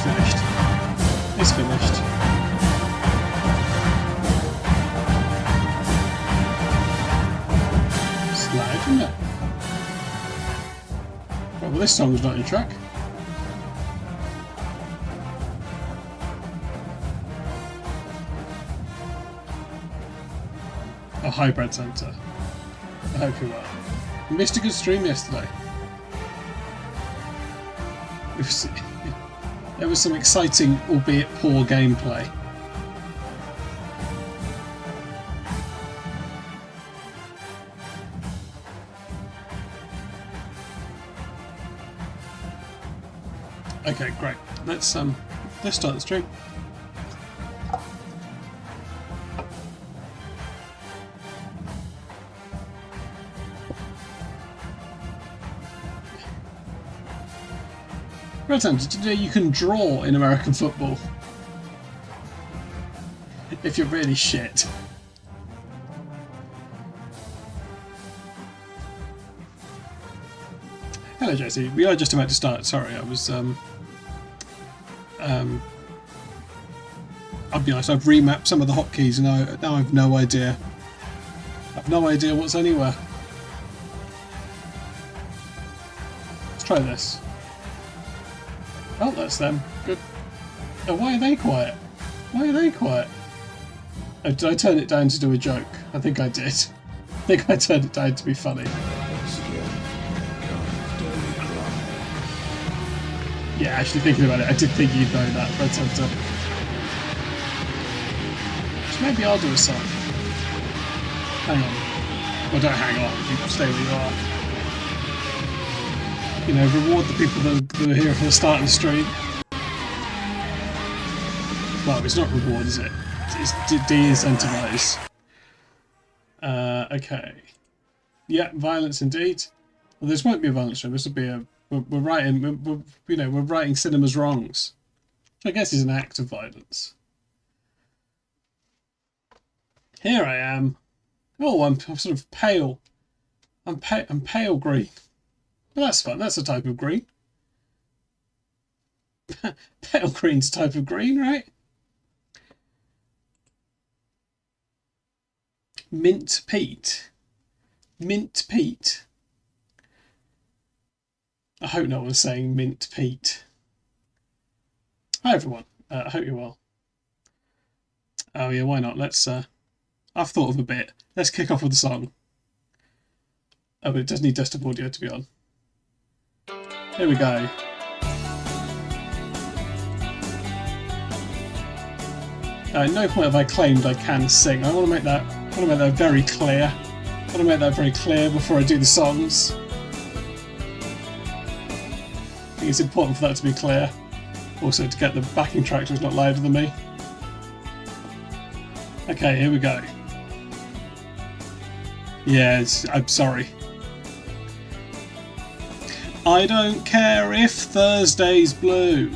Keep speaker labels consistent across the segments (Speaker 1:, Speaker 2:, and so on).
Speaker 1: finished. It's finished. It's loud, isn't it? Right, well, this song's not in Shrek. A hybrid centre. I hope you are. I missed a good stream yesterday. There was some exciting, albeit poor, gameplay. Okay, great. Let's start the stream. Today you can draw in American football if you're really shit. Hello Josie, we are just about to start. Sorry, I was I'll be honest, I've remapped some of the hotkeys and now I've no idea. I've no idea what's anywhere. Let's try this. Oh, that's them. Good. Oh, why are they quiet? Why are they quiet? Oh, did I turn it down to do a joke? I think I did. I think I turned it down to be funny. Yeah, actually thinking about it, I did think you'd know that, but so maybe I'll do a song. Hang on. Well, don't hang on. You can stay where you are. You know, reward the people that are here for the start of the stream. Well, it's not reward, is it? It's de-incentivize. Okay. Yeah, violence indeed. Well, this won't be a violence stream. This will be a we're writing cinema's wrongs, which I guess is an act of violence. Here I am. Oh, I'm sort of pale. I'm pale green. Well, that's fun. That's a type of green. Pale green's a type of green, right? Mint Pete. Mint Pete. I hope no one's saying Mint Pete. Hi everyone. I hope you're well. Oh yeah, why not? Let's. I've thought of a bit. Let's kick off with the song. Oh, but it does need desktop audio to be on. Here we go. At no point have I claimed I can sing. I want to make that very clear. I want to make that very clear before I do the songs. I think it's important for that to be clear. Also to get the backing track who's not louder than me. Okay, here we go. Yeah, I'm sorry. I don't care if Thursday's blue,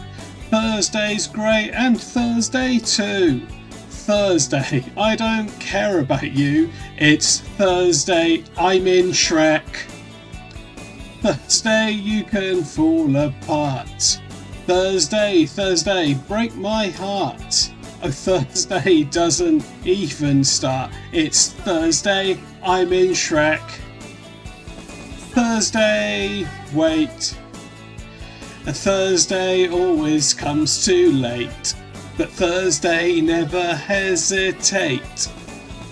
Speaker 1: Thursday's grey and Thursday too. Thursday, I don't care about you, it's Thursday, I'm in Shrek. Thursday, you can fall apart. Thursday, break my heart. Oh, Thursday doesn't even start, it's Thursday, I'm in Shrek. Thursday, wait. A Thursday always comes too late, but Thursday never hesitate.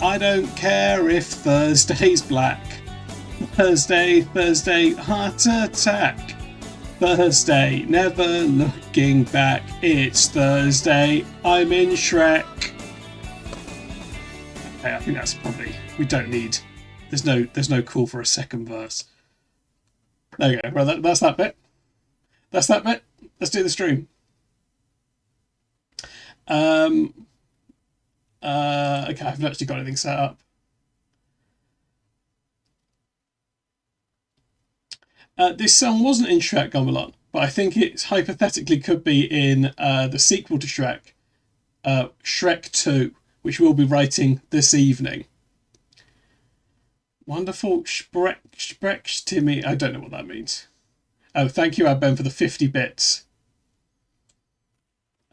Speaker 1: I don't care if Thursday's black. Thursday, heart attack. Thursday, never looking back. It's Thursday, I'm in Shrek. Okay, I think that's probably, we don't need, there's no call for a second verse. There you go. Well, that's that bit. That's that bit. Let's do the stream. Okay, I haven't actually got anything set up. This song wasn't in Shrek Gamelon, but I think it hypothetically could be in the sequel to Shrek, Shrek 2, which we'll be writing this evening. Wonderful Sprech Timmy. I don't know what that means. Oh, thank you, Abben, for the 50 bits.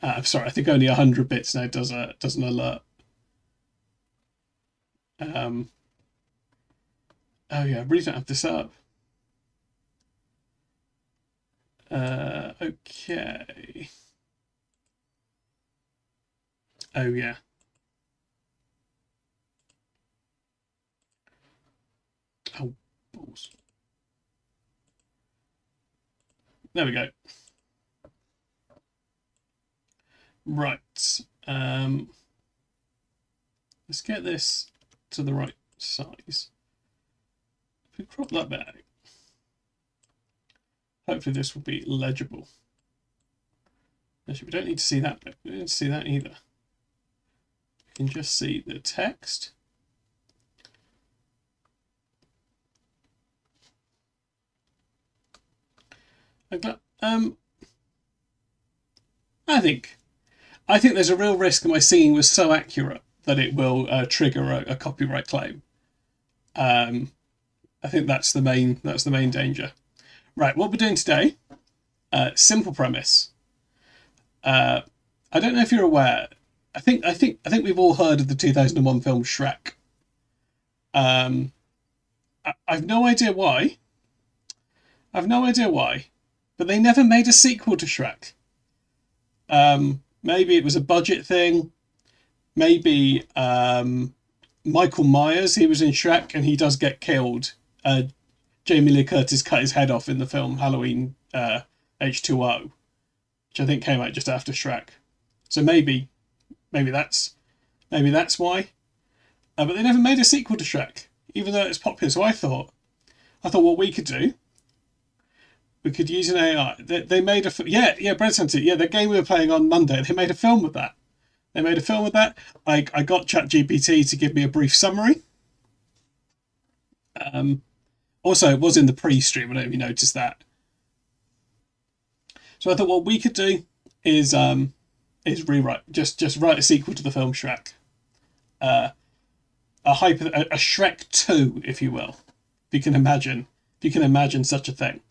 Speaker 1: I'm sorry, I think only 100 bits now does an alert. Oh yeah, I really don't have this up. Okay. Oh yeah. Oh balls. There we go. Right. Let's get this to the right size. If we crop that back, hopefully this will be legible. Actually, we don't need to see that bit. We don't need to see that either. We can just see the text. I think there's a real risk my singing was so accurate that it will trigger a copyright claim. I think that's the main danger. Right, what we're doing today, simple premise. I don't know if you're aware. I think we've all heard of the 2001 film Shrek. I've no idea why. But they never made a sequel to Shrek. Maybe it was a budget thing. Maybe Michael Myers, he was in Shrek and he does get killed. Jamie Lee Curtis cut his head off in the film Halloween H2O, which I think came out just after Shrek. So maybe that's why. But they never made a sequel to Shrek, even though it's popular. So I thought what we could do, we could use an AI. They made a Bread Center. Yeah, the game we were playing on Monday. They made a film with that. I got Chat GPT to give me a brief summary. Also, it was in the pre-stream. I don't know if you noticed that. So I thought what we could do is rewrite, just write a sequel to the film Shrek, a Shrek 2, if you will, if you can imagine such a thing.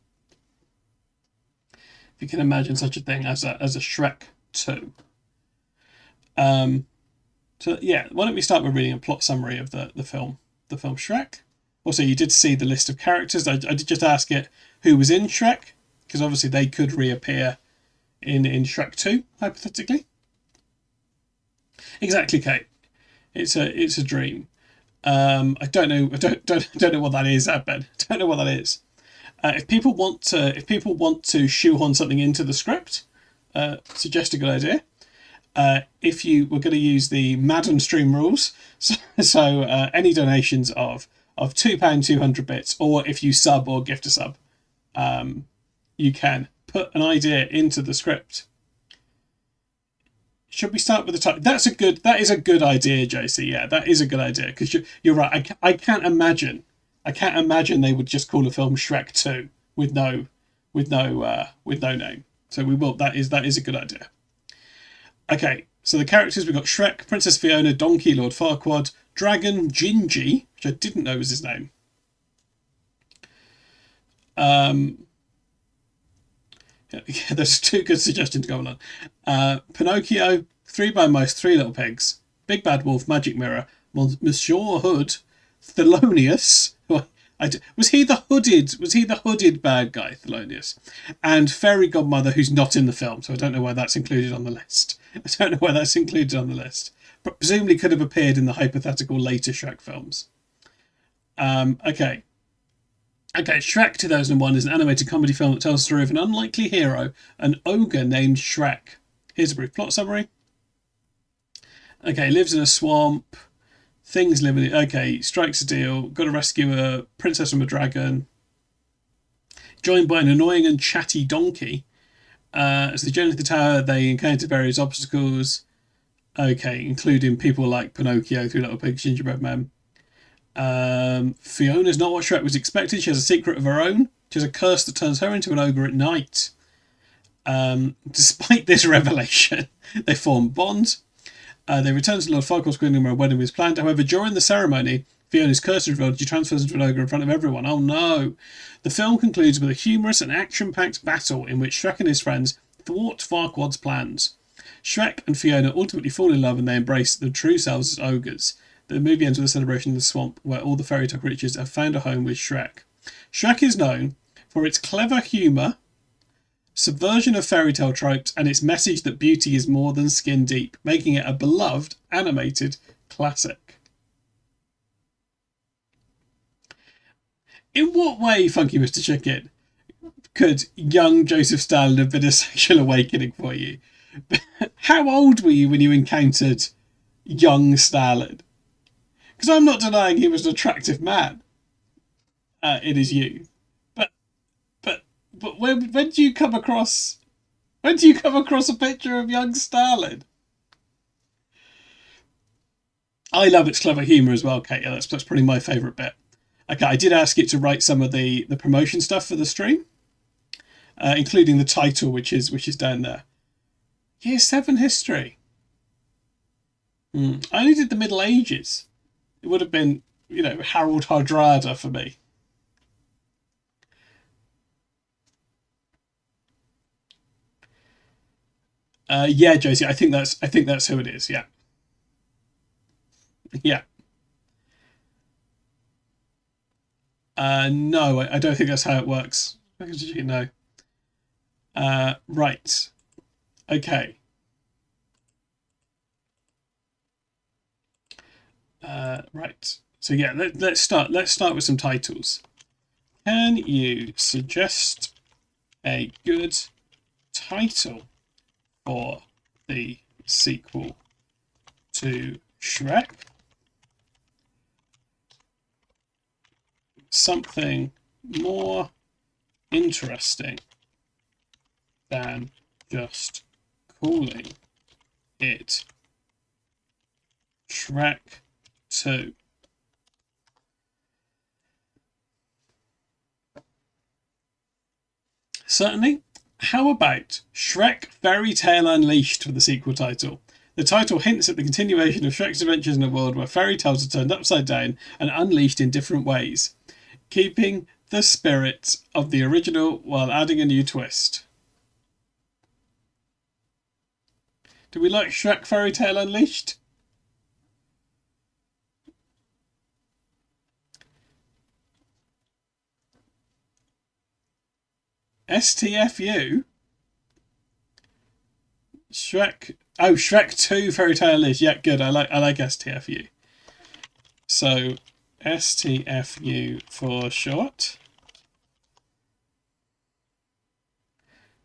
Speaker 1: If you can imagine such a thing as a Shrek 2. So yeah, why don't we start with reading a plot summary of the film Shrek. Also, you did see the list of characters. I did just ask it who was in Shrek, because obviously they could reappear in Shrek 2, hypothetically. Exactly, Kate. It's a dream. I don't know what that is, Ben. Don't know what that is. If people want to shoehorn something into the script, suggest a good idea. If you were going to use the Madden stream rules, so any donations of £2 200 bits, or if you sub or gift a sub, you can put an idea into the script. Should we start with the title? That is a good idea, JC. Yeah, that is a good idea, because you're right. I can't imagine they would just call a film Shrek 2 with no name. So we will. That is a good idea. Okay, so the characters, we've got Shrek, Princess Fiona, Donkey, Lord Farquaad, Dragon, Gingy, which I didn't know was his name. Yeah, there's two good suggestions going on. Pinocchio, Three Blind Mice, Three Little Pigs, Big Bad Wolf, Magic Mirror, Monsieur Hood, Thelonious. Was he the hooded bad guy, Thelonious? And Fairy Godmother, who's not in the film, so I don't know why that's included on the list. But presumably could have appeared in the hypothetical later Shrek films. Okay, Shrek 2001 is an animated comedy film that tells the story of an unlikely hero, an ogre named Shrek. Here's a brief plot summary. Okay, lives in a swamp. Things live in it. Okay, strikes a deal. Got to rescue a princess from a dragon. Joined by an annoying and chatty donkey. As they journey to the tower, they encounter various obstacles. Okay, including people like Pinocchio, Three Little Pigs, Gingerbread Man. Fiona's not what Shrek was expecting. She has a secret of her own. She has a curse that turns her into an ogre at night. Despite this revelation, they form a bond. They return to Lord Farquaad's kingdom where a wedding was planned. However, during the ceremony, Fiona's curse is revealed. She transfers into an ogre in front of everyone. Oh no! The film concludes with a humorous and action-packed battle in which Shrek and his friends thwart Farquaad's plans. Shrek and Fiona ultimately fall in love and they embrace their true selves as ogres. The movie ends with a celebration of the swamp where all the fairy tale creatures have found a home with Shrek. Shrek is known for its clever humour, subversion of fairy tale tropes, and its message that beauty is more than skin deep, making it a beloved animated classic. In what way, Funky Mr. Chicken, could young Joseph Stalin have been a sexual awakening for you? How old were you when you encountered young Stalin? Because I'm not denying he was an attractive man in his youth, but when do you come across a picture of young Stalin? I love its clever humour as well, Kate. Yeah, that's probably my favourite bit. Okay, I did ask it to write some of the promotion stuff for the stream, including the title, which is down there. Year 7 history. I only did the Middle Ages. It would have been, Harold Hardrada for me. Yeah, Josie, I think that's who it is. Yeah, yeah. No, I don't think that's how it works. Did you know? Right. Okay. Right. So yeah, let's start with some titles. Can you suggest a good title for the sequel to Shrek? Something more interesting than just calling it Shrek 2. Certainly. How about Shrek Fairy Tale Unleashed for the sequel title? The title hints at the continuation of Shrek's adventures in a world where fairy tales are turned upside down and unleashed in different ways, keeping the spirit of the original while adding a new twist. Do we like Shrek Fairy Tale Unleashed? STFU? Shrek 2 Fairy Tale Unleashed. Yeah, good. I like STFU. So STFU for short.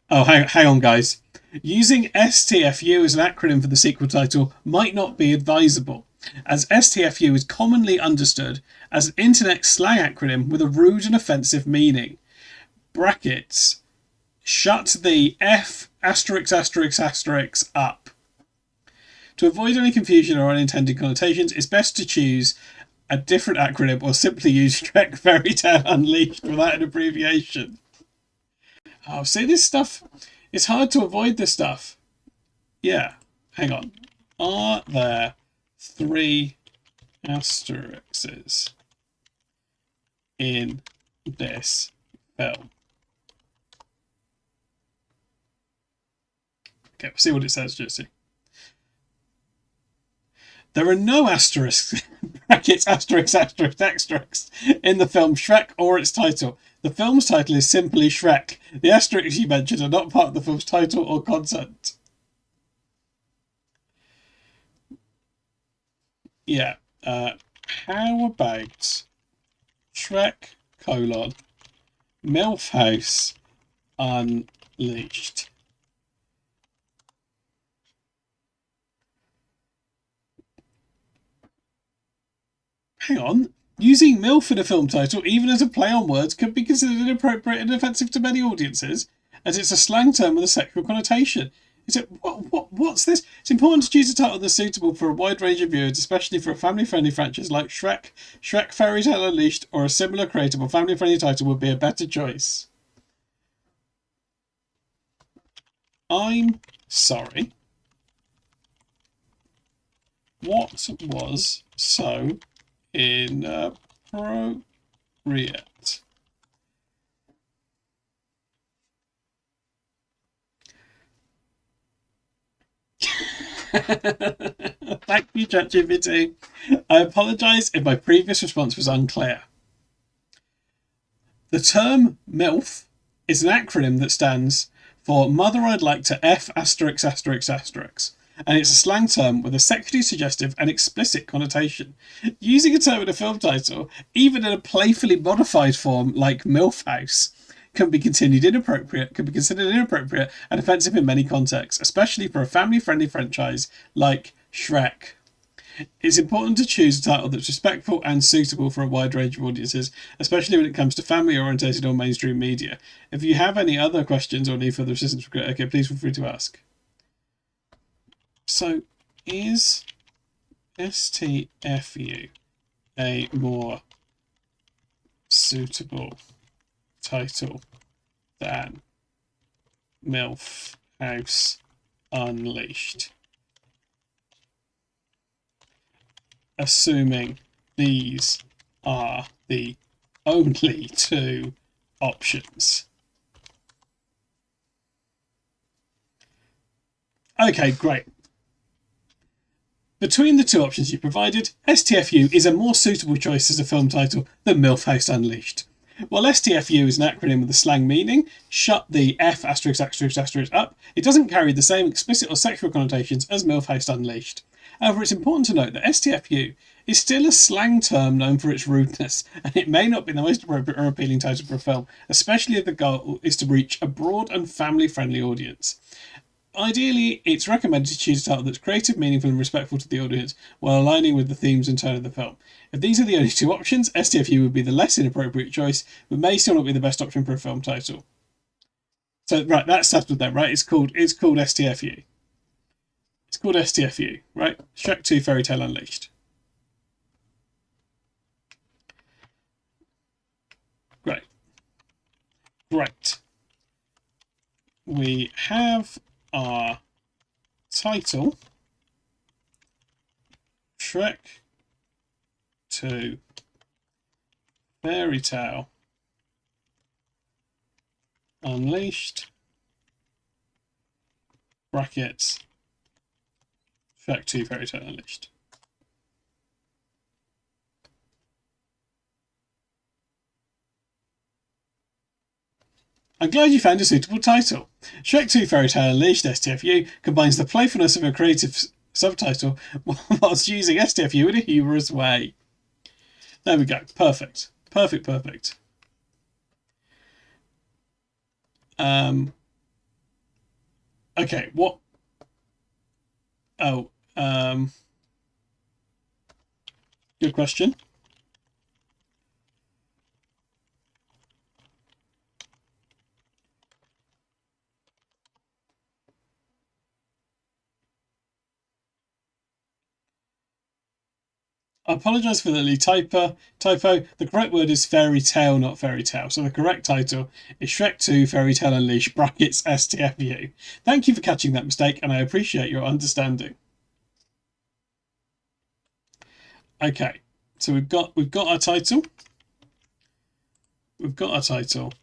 Speaker 1: Oh, hang on, guys. Using STFU as an acronym for the sequel title might not be advisable, as STFU is commonly understood as an internet slang acronym with a rude and offensive meaning. Brackets. Shut the F asterisk asterisk asterisk up. To avoid any confusion or unintended connotations, it's best to choose a different acronym or simply use Shrek Fairy Tale Unleashed without an abbreviation. Oh, see, this stuff, it's hard to avoid this stuff. Yeah, hang on. Are there 3 asterisks in this film? Okay, we'll see what it says, Jesse. There are no asterisks, brackets, asterisks, asterisks, asterisks, in the film Shrek or its title. The film's title is simply Shrek. The asterisks you mentioned are not part of the film's title or content. Yeah. How about Shrek, MILF House Unleashed? Hang on. Using MILF in a film title, even as a play on words, could be considered inappropriate and offensive to many audiences, as it's a slang term with a sexual connotation. Is it what's this? It's important to choose a title that's suitable for a wide range of viewers, especially for a family-friendly franchise like Shrek. Shrek Fairy Tale Unleashed, or a similar creative or family-friendly title would be a better choice. I'm sorry. What was so inappropriate? Thank you, ChatGPT. I apologise if my previous response was unclear. The term MILF is an acronym that stands for Mother I'd Like to F asterisk asterisk asterisk, and it's a slang term with a sexually suggestive and explicit connotation. Using a term in a film title, even in a playfully modified form like MILF House, can be considered inappropriate and offensive in many contexts, especially for a family-friendly franchise like Shrek. It's important to choose a title that's respectful and suitable for a wide range of audiences, especially when it comes to family-oriented or mainstream media. If you have any other questions or need further assistance, okay, please feel free to ask. So, is STFU a more suitable title than MILF House Unleashed? Assuming these are the only two options. Okay, great. Between the two options you provided, STFU is a more suitable choice as a film title than MILF House Unleashed. While STFU is an acronym with a slang meaning, shut the F asterisk asterisk asterisk up, it doesn't carry the same explicit or sexual connotations as MILF House Unleashed. However, it's important to note that STFU is still a slang term known for its rudeness, and it may not be the most appropriate or appealing title for a film, especially if the goal is to reach a broad and family-friendly audience. Ideally, it's recommended to choose a title that's creative, meaningful, and respectful to the audience, while aligning with the themes and tone of the film. If these are the only two options, STFU would be the less inappropriate choice, but may still not be the best option for a film title. So, right, that's settled then, right? It's called STFU. It's called STFU, right? Shrek 2 Fairy Tale Unleashed. Great. Great. We have our title, Shrek 2 Fairy Tale Unleashed, brackets, Shrek 2 Fairy Tale Unleashed. I'm glad you found a suitable title. Shrek 2 Fairy Tale Unleashed STFU combines the playfulness of a creative subtitle whilst using STFU in a humorous way. There we go. Perfect. Perfect. Okay, what? Oh, good question. I apologise for the early typo. The correct word is fairy tale, not fairy tale. So the correct title is Shrek 2 Fairy Tale Unleashed brackets STFU. Thank you for catching that mistake, and I appreciate your understanding. Okay, so we've got our title. We've got our title.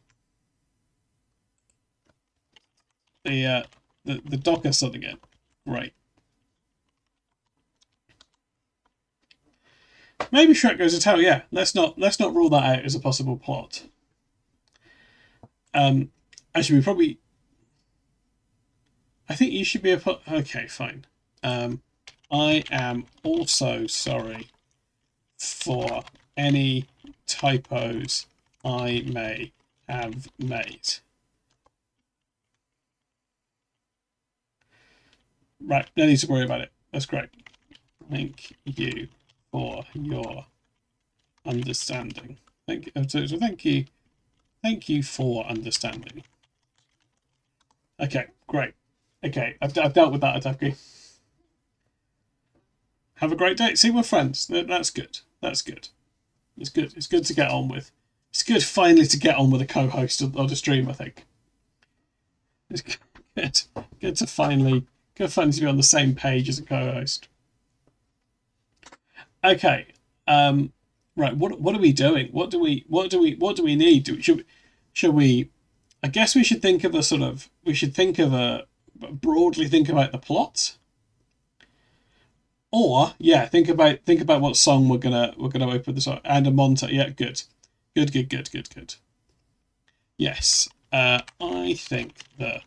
Speaker 1: The Docker sod again. Right. Maybe Shrek goes to town. Yeah, let's not rule that out as a possible plot. Actually, we probably. I think you should be a. Okay, fine. I am also sorry for any typos I may have made. Right, no need to worry about it. That's great. Thank you for your understanding. Thank you for understanding. Okay, great. Okay, I've dealt with that, Atavki. Have a great day. See, we're friends. That's good. It's good. It's good to get on with. It's good finally to get on with a co-host on a stream, I think. It's good. Good to finally be on the same page as a co-host. Okay. Right. What are we doing? What do we need? Should we? I guess we should broadly think about the plot. Or yeah, think about what song we're gonna open the song and a montage. Yeah, good. Yes, I think the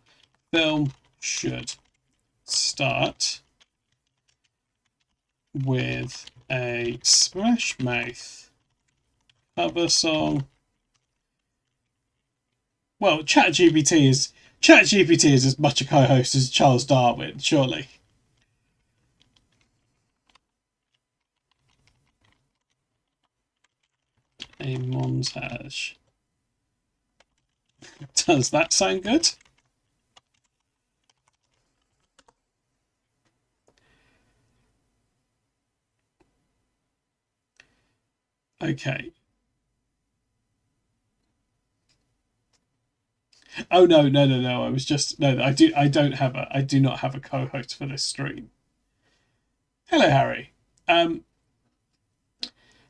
Speaker 1: film should start with a Smash Mouth cover song. Well, ChatGPT is as much a co-host as Charles Darwin, surely. A montage. Does that sound good? Okay. Oh no. I was just no. I do not have a co-host for this stream. Hello, Harry. Um,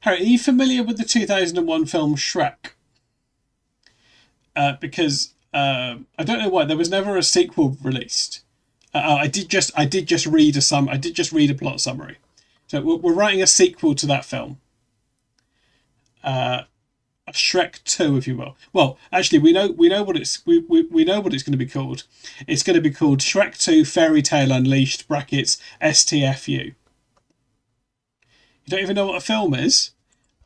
Speaker 1: Harry, are you familiar with the 2001 film Shrek? Because I don't know why there was never a sequel released. I did just read a plot summary. So we're writing a sequel to that film. A Shrek 2, if you will. Well, actually, we know what we know what it's going to be called. It's going to be called Shrek 2 Fairy Tale Unleashed brackets STFU. You don't even know what a film is?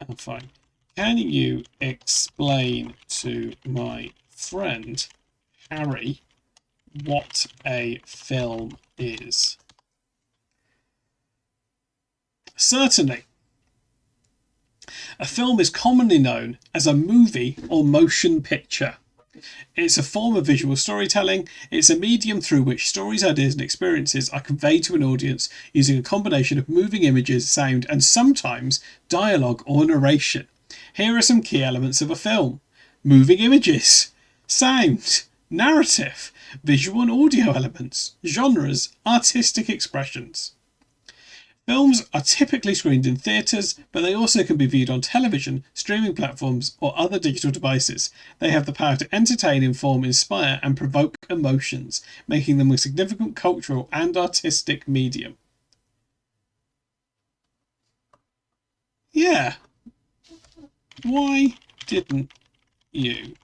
Speaker 1: Oh, fine. Can you explain to my friend Harry what a film is? Certainly. A film is commonly known as a movie or motion picture. It's a form of visual storytelling. It's a medium through which stories, ideas, and experiences are conveyed to an audience using a combination of moving images, sound, and sometimes dialogue or narration. Here are some key elements of a film: moving images, sound, narrative, visual and audio elements, genres, artistic expressions. Films are typically screened in theatres, but they also can be viewed on television, streaming platforms, or other digital devices. They have the power to entertain, inform, inspire, and provoke emotions, making them a significant cultural and artistic medium. Yeah. Why didn't you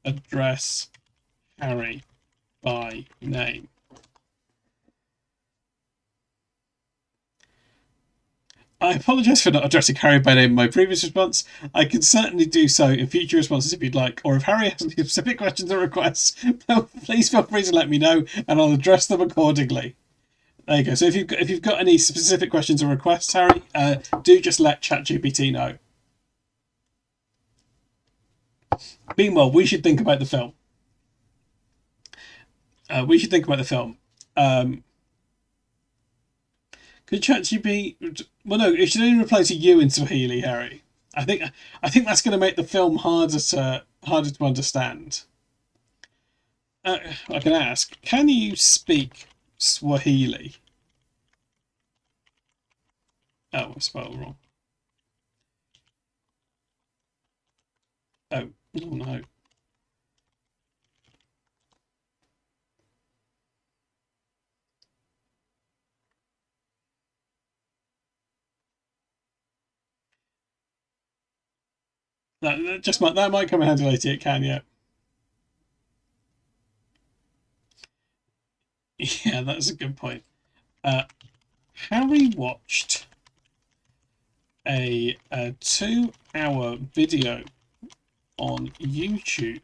Speaker 1: address Harry by name? I apologise for not addressing Harry by name in my previous response. I can certainly do so in future responses if you'd like, or if Harry has any specific questions or requests, please feel free to let me know and I'll address them accordingly. There you go. So if you've got any specific questions or requests, Harry, do just let ChatGPT know. Meanwhile, we should think about the film. Could ChatGPT? Well, no, it should only reply to you in Swahili, Harry. I think that's going to make the film harder to understand. I can ask. Can you speak Swahili? Oh, I spelled wrong. Oh no. That might come in handy later. It can, yeah. Yeah, that's a good point. Harry watched a 2-hour video on YouTube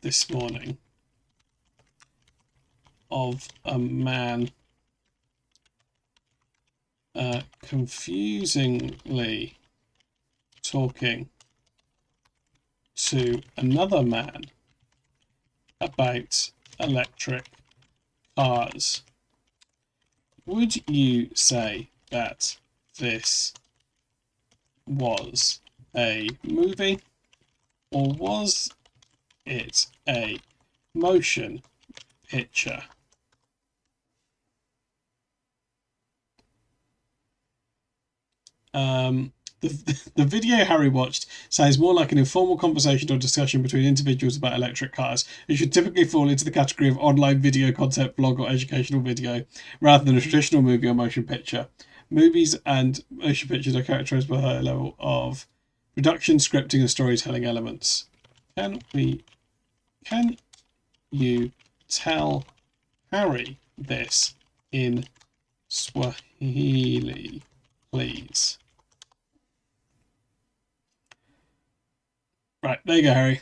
Speaker 1: this morning of a man confusingly talking to another man about electric cars. Would you say that this was a movie, or was it a motion picture? The video Harry watched sounds more like an informal conversation or discussion between individuals about electric cars. It should typically fall into the category of online video content, blog, or educational video, rather than a traditional movie or motion picture. Movies and motion pictures are characterized by a higher level of production, scripting, and storytelling elements. Can you tell Harry this in Swahili, please? Right, there you go, Harry.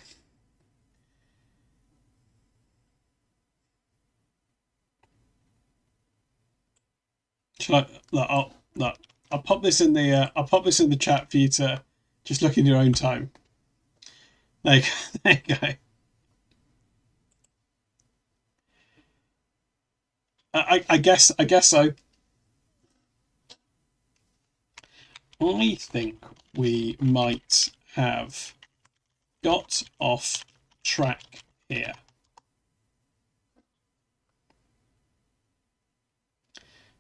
Speaker 1: Shall I? I'll pop this in the chat for you to just look in your own time. There you go. I guess so. I think we might have got off track here.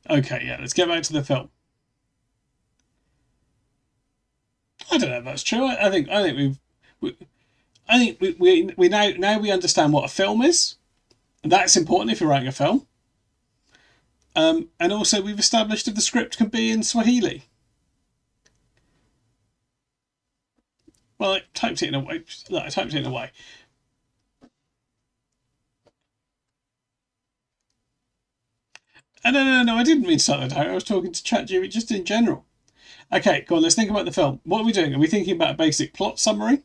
Speaker 1: Okay, yeah, let's get back to the film. I don't know if that's true. I think we now we understand what a film is. And that's important if you're writing a film. And also we've established that the script can be in Swahili. Well, I typed it in a way. I typed it in a way. No, I didn't mean to start that out. I was talking to Chat Gpt just in general. Okay, go on, let's think about the film. What are we doing? Are we thinking about a basic plot summary?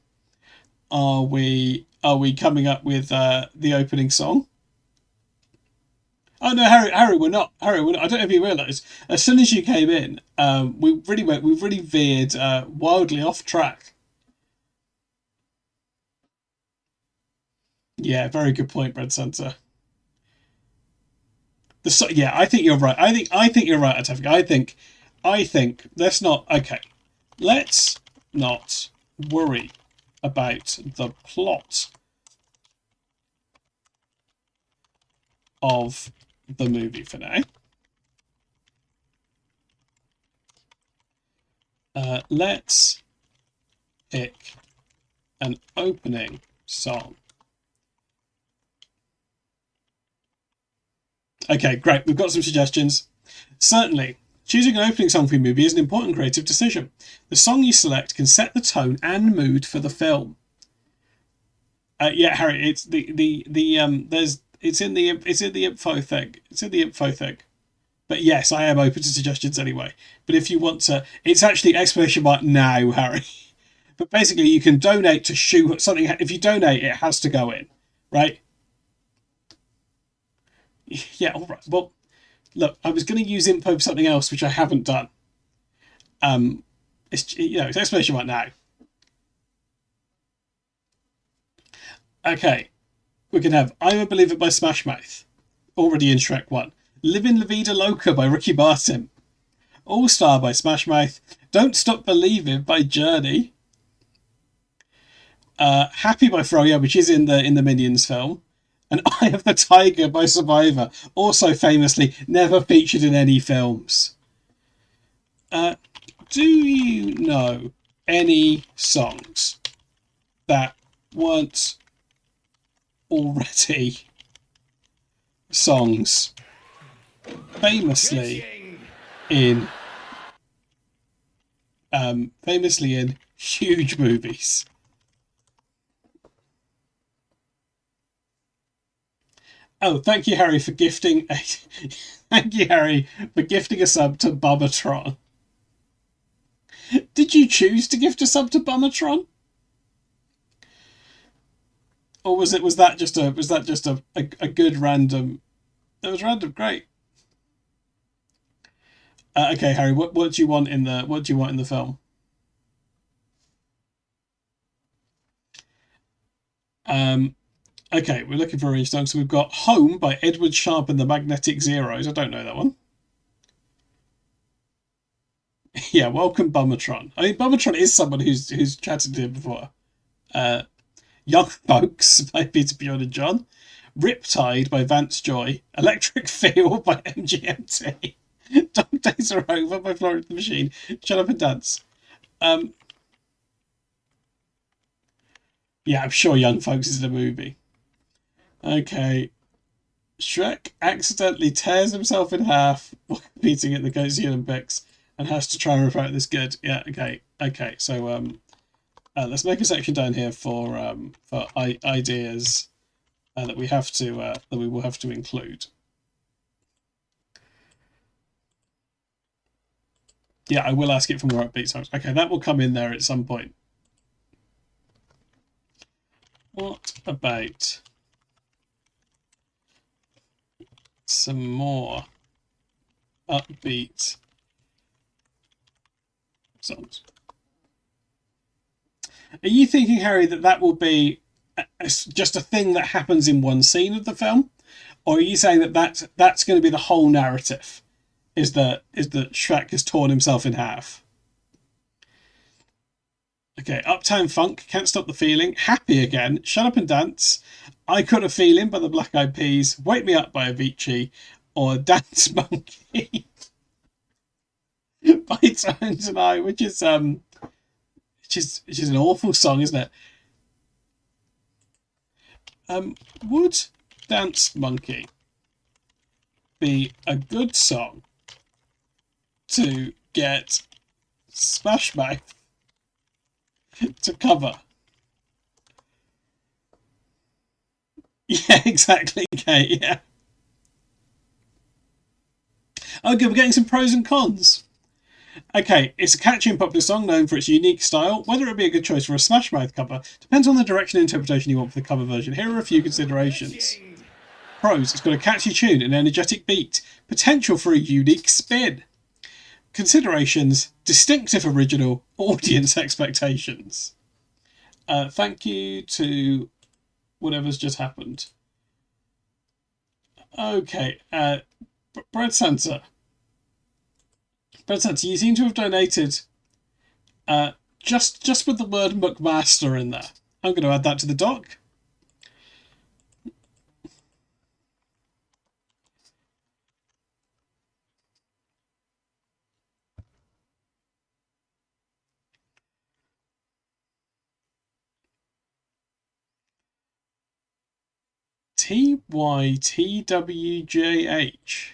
Speaker 1: Are we coming up with the opening song? Oh no, Harry, we're not. Harry, we're not. I don't know if you realise. As soon as you came in, we really veered wildly off track. Yeah, very good point, Bread Centre. Yeah, I think you're right. I think you're right, Atefik. I think let's not. Okay, let's not worry about the plot of the movie for now. Let's pick an opening song. Okay, great. We've got some suggestions. Certainly, choosing an opening song for your movie is an important creative decision. The song you select can set the tone and mood for the film. Yeah, Harry, it's it's in the info thing. It's in the info thing. But yes, I am open to suggestions anyway. But if you want to, it's actually exclamation mark now, Harry. But basically, you can donate to shoot something. If you donate, it has to go in, right? Yeah, all right. Well, look, I was going to use info for something else, which I haven't done. It's it's explanation right now. Okay, we can have "I'm a Believer" by Smash Mouth, already in Shrek 1. "Livin' La Vida Loca" by Ricky Martin. "All Star" by Smash Mouth. "Don't Stop Believing" by Journey. "Happy" by Froyo, which is in the Minions film. And "Eye of the Tiger" by Survivor, also famously never featured in any films. Do you know any songs that weren't already songs famously in huge movies? Oh, thank you, Harry, for gifting a thank you, Harry, for gifting a sub to Bummatron. Did you choose to gift a sub to Bummatron? Or was that just a good random? It was random, great. Okay, Harry, what do you want in the film? Okay, we're looking for a range song. So we've got "Home" by Edward Sharpe and the Magnetic Zeros. I don't know that one. Yeah, welcome Bummatron. I mean, Bummatron is someone who's chatted to him before. "Young Folks" by Peter, Bjorn and John. "Riptide" by Vance Joy. "Electric Feel" by MGMT. "Dog Days Are Over" by Florence the Machine. "Shut Up and Dance." Yeah, I'm sure Young Folks is the movie. Okay. Shrek accidentally tears himself in half while competing at the Goatse Olympics and has to try and repair this good. Yeah, okay. Okay, so let's make a section down here for ideas that we have to that we will have to include. Yeah, I will ask it for more upbeat songs. Okay, that will come in there at some point. What about some more upbeat songs? Are you thinking, Harry, that will be just a thing that happens in one scene of the film, or are you saying that's going to be the whole narrative? Is that Shrek has torn himself in half? Okay, Uptown Funk, Can't Stop the Feeling, Happy Again, Shut Up and Dance, I Got a Feeling by the Black Eyed Peas, Wake Me Up by Avicii, or Dance Monkey by Tones and I, which is an awful song, isn't it? Would Dance Monkey be a good song to get Smash Mouth to cover? Yeah, exactly. Okay, yeah. Okay, we're getting some pros and cons. Okay, it's a catchy and popular song known for its unique style. Whether it would be a good choice for a Smash Mouth cover depends on the direction and interpretation you want for the cover version. Here are a few considerations. Pros: it's got a catchy tune and energetic beat. Potential for a unique spin. Considerations: distinctive original, audience expectations. Thank you to whatever's just happened. Okay, Bread Santa. Bread Santa, you seem to have donated just with the word McMaster in there. I'm going to add that to the doc. TYTWJH.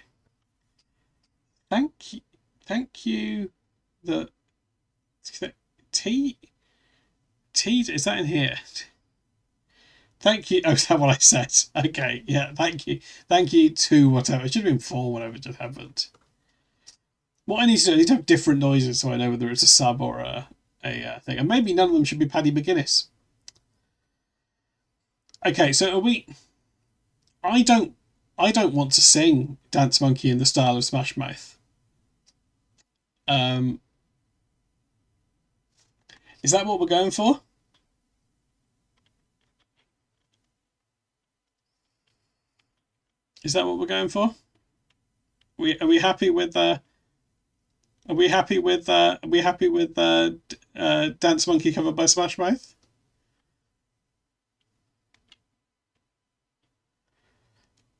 Speaker 1: Thank you. The T is that in here? Thank you. Oh, is that what I said? Okay, yeah. Thank you to whatever. It should have been for whatever just happened. What I need to do, I need to have different noises so I know whether it's a sub or a thing, and maybe none of them should be Paddy McGuinness. Okay, so are we? I don't want to sing Dance Monkey in the style of Smash Mouth. Is that what we're going for? Is that what we're going for? Are we happy with Are we happy with Dance Monkey covered by Smash Mouth?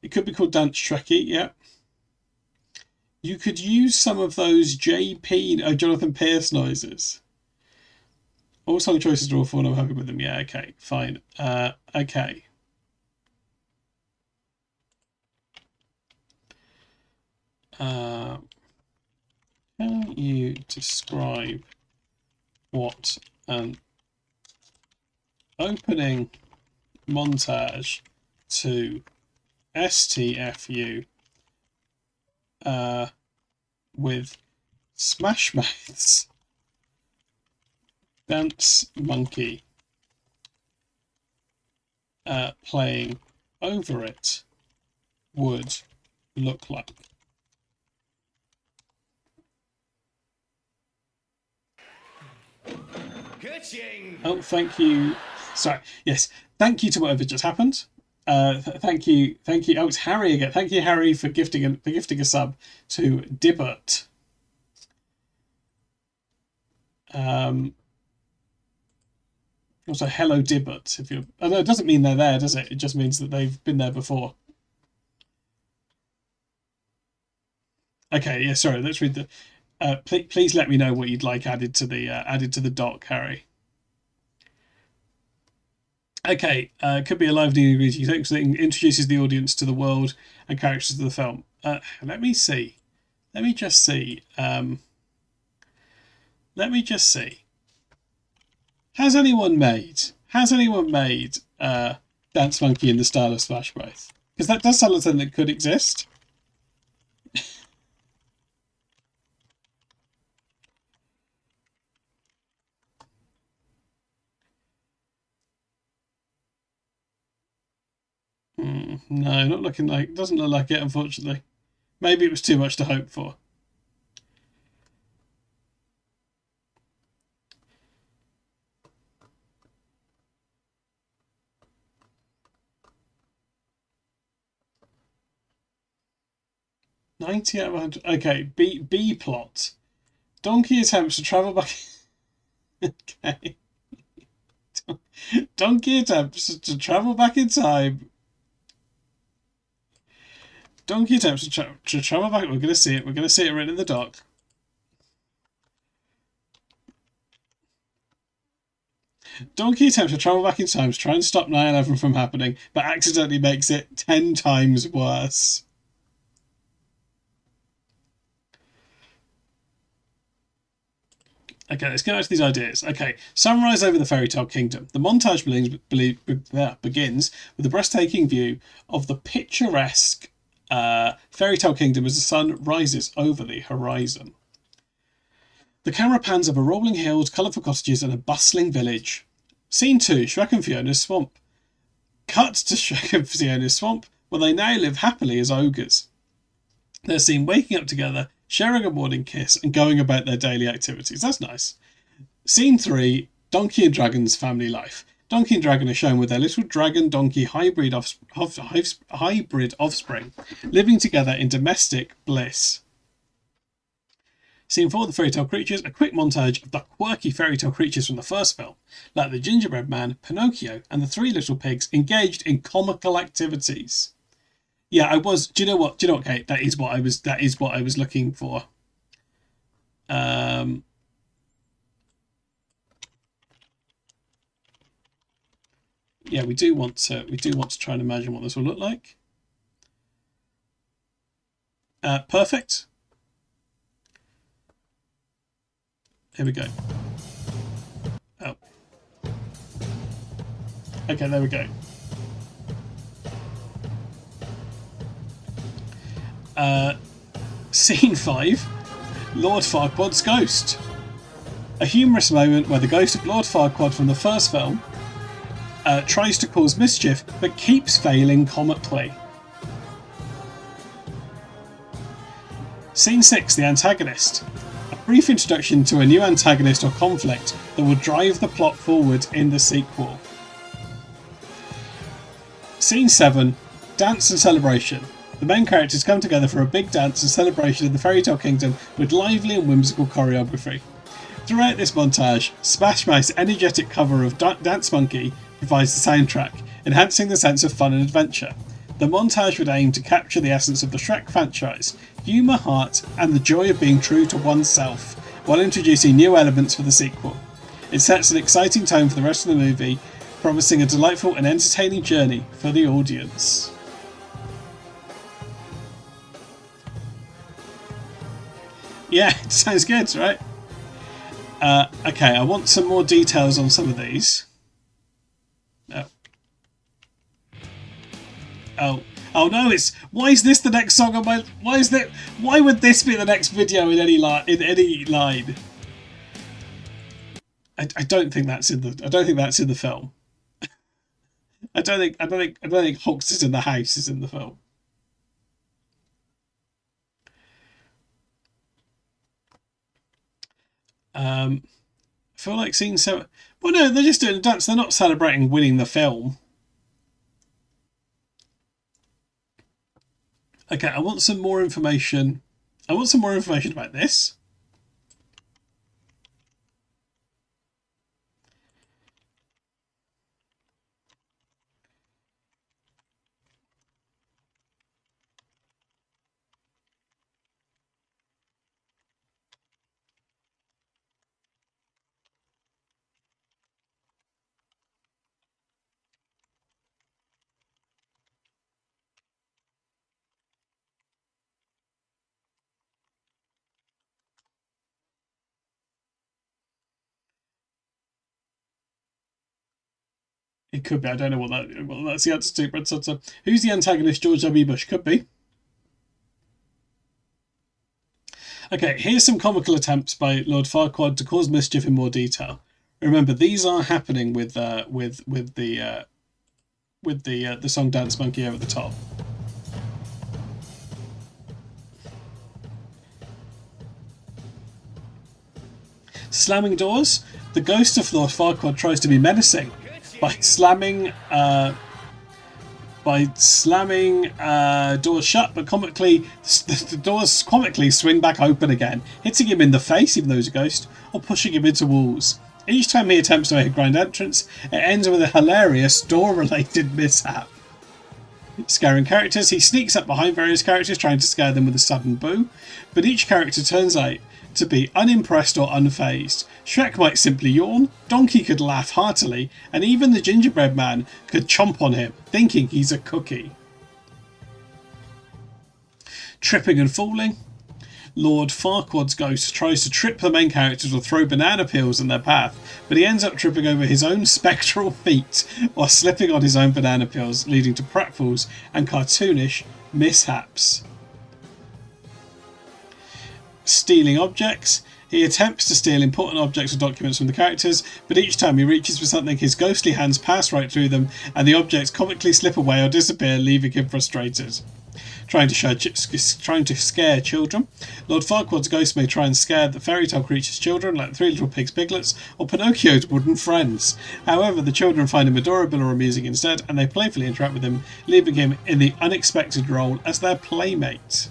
Speaker 1: It could be called Dance Shrekky, yeah. You could use some of those Jonathan Pierce noises. All song choices are awful and I'm happy with them. Yeah, okay, fine. Okay. Can you describe what an opening montage to STFU with Smash Mouth's Dance Monkey playing over it would look like? Oh, thank you. Sorry. Yes, thank you to whatever just happened. Thank you. Oh, it's Harry again. Thank you, Harry, for gifting a sub to Dibbert. Also, hello, Dibbert. If you, although it doesn't mean they're there, does it? It just means that they've been there before. Okay. Yeah. Sorry. Let's read the. Please let me know what you'd like added to the doc, Harry. Okay, could be a live new ingredient that introduces the audience to the world and characters of the film. Let me see. Let me just see. Let me just see. Has anyone made Dance Monkey in the style of Smash Bros? Because that does sound like something that could exist. No, not looking like. Doesn't look like it, unfortunately. Maybe it was too much to hope for. $90 out of 100. Okay, B plot. Donkey attempts to travel back. Okay. Donkey attempts to travel back in time. Donkey attempts to travel back. We're gonna see it. We're gonna see it written in the doc. Donkey attempts to travel back in time to try and stop 9/11 from happening, but accidentally makes it 10 times worse. Okay, let's get back to these ideas. Okay, sunrise over the fairy tale kingdom. The montage begins with a breathtaking view of the picturesque fairy tale kingdom as the sun rises over the horizon. The camera pans over rolling hills, colourful cottages, and a bustling village. Scene 2, Shrek and Fiona's swamp. Cut to Shrek and Fiona's swamp, where they now live happily as ogres. They're seen waking up together, sharing a morning kiss, and going about their daily activities. That's nice. Scene 3, Donkey and Dragon's family life. Donkey and Dragon are shown with their little dragon-donkey hybrid offspring, living together in domestic bliss. Scene 4, the fairy tale creatures, a quick montage of the quirky fairy tale creatures from the first film, like the gingerbread man, Pinocchio, and the three little pigs engaged in comical activities. Yeah, I was. Do you know what, Kate? That is what I was looking for. Yeah, we do want to try and imagine what this will look like. Perfect. Here we go. Oh. Okay, there we go. Scene 5, Lord Farquaad's ghost. A humorous moment where the ghost of Lord Farquaad from the first film tries to cause mischief but keeps failing comically. Scene 6, the antagonist. A brief introduction to a new antagonist or conflict that will drive the plot forward in the sequel. Scene 7, dance and celebration. The main characters come together for a big dance and celebration in the fairy tale kingdom with lively and whimsical choreography. Throughout this montage, Smash Mouth's energetic cover of Dance Monkey provides the soundtrack, enhancing the sense of fun and adventure. The montage would aim to capture the essence of the Shrek franchise, humour, heart, and the joy of being true to oneself, while introducing new elements for the sequel. It sets an exciting tone for the rest of the movie, promising a delightful and entertaining journey for the audience. Yeah, it sounds good, right? Okay, I want some more details on some of these. Oh no! Why is this the next song on my? Why would this be the next video in any line? I don't think that's in the. I don't think that's in the film. I don't think Hulk's is in the house is in the film. I feel like scene 7. Well, no, they're just doing a dance. They're not celebrating winning the film. Okay, I want some more information. I want some more information about this. It could be. I don't know what that's the answer to. But who's the antagonist? George W. Bush. Could be. Okay, here's some comical attempts by Lord Farquaad to cause mischief in more detail. Remember, these are happening with the song Dance Monkey over the top. Slamming doors. The ghost of Lord Farquaad tries to be menacing by slamming doors shut, but comically the doors comically swing back open again, hitting him in the face even though he's a ghost, or pushing him into walls. Each time he attempts to make a grand entrance, it ends with a hilarious door-related mishap. Scaring characters, he sneaks up behind various characters trying to scare them with a sudden boo, but each character turns out to be unimpressed or unfazed. Shrek might simply yawn, Donkey could laugh heartily, and even the gingerbread man could chomp on him, thinking he's a cookie. Tripping and falling. Lord Farquaad's ghost tries to trip the main characters or throw banana peels in their path, but he ends up tripping over his own spectral feet or slipping on his own banana peels, leading to pratfalls and cartoonish mishaps. Stealing objects. He attempts to steal important objects or documents from the characters, but each time he reaches for something, his ghostly hands pass right through them, and the objects comically slip away or disappear, leaving him frustrated. Trying to scare children. Lord Farquaad's ghost may try and scare the fairy tale creature's children, like the Three Little Pigs Piglets or Pinocchio's wooden friends. However, the children find him adorable or amusing instead, and they playfully interact with him, leaving him in the unexpected role as their playmate.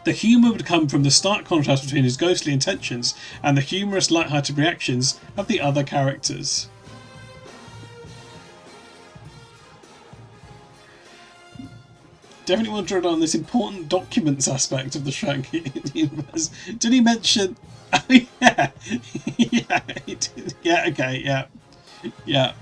Speaker 1: The humour would come from the stark contrast between his ghostly intentions and the humorous, light-hearted reactions of the other characters. Definitely want to drill on this important documents aspect of the Shrek universe. Did he mention? Oh yeah, yeah, he did. Yeah. Okay, yeah, yeah.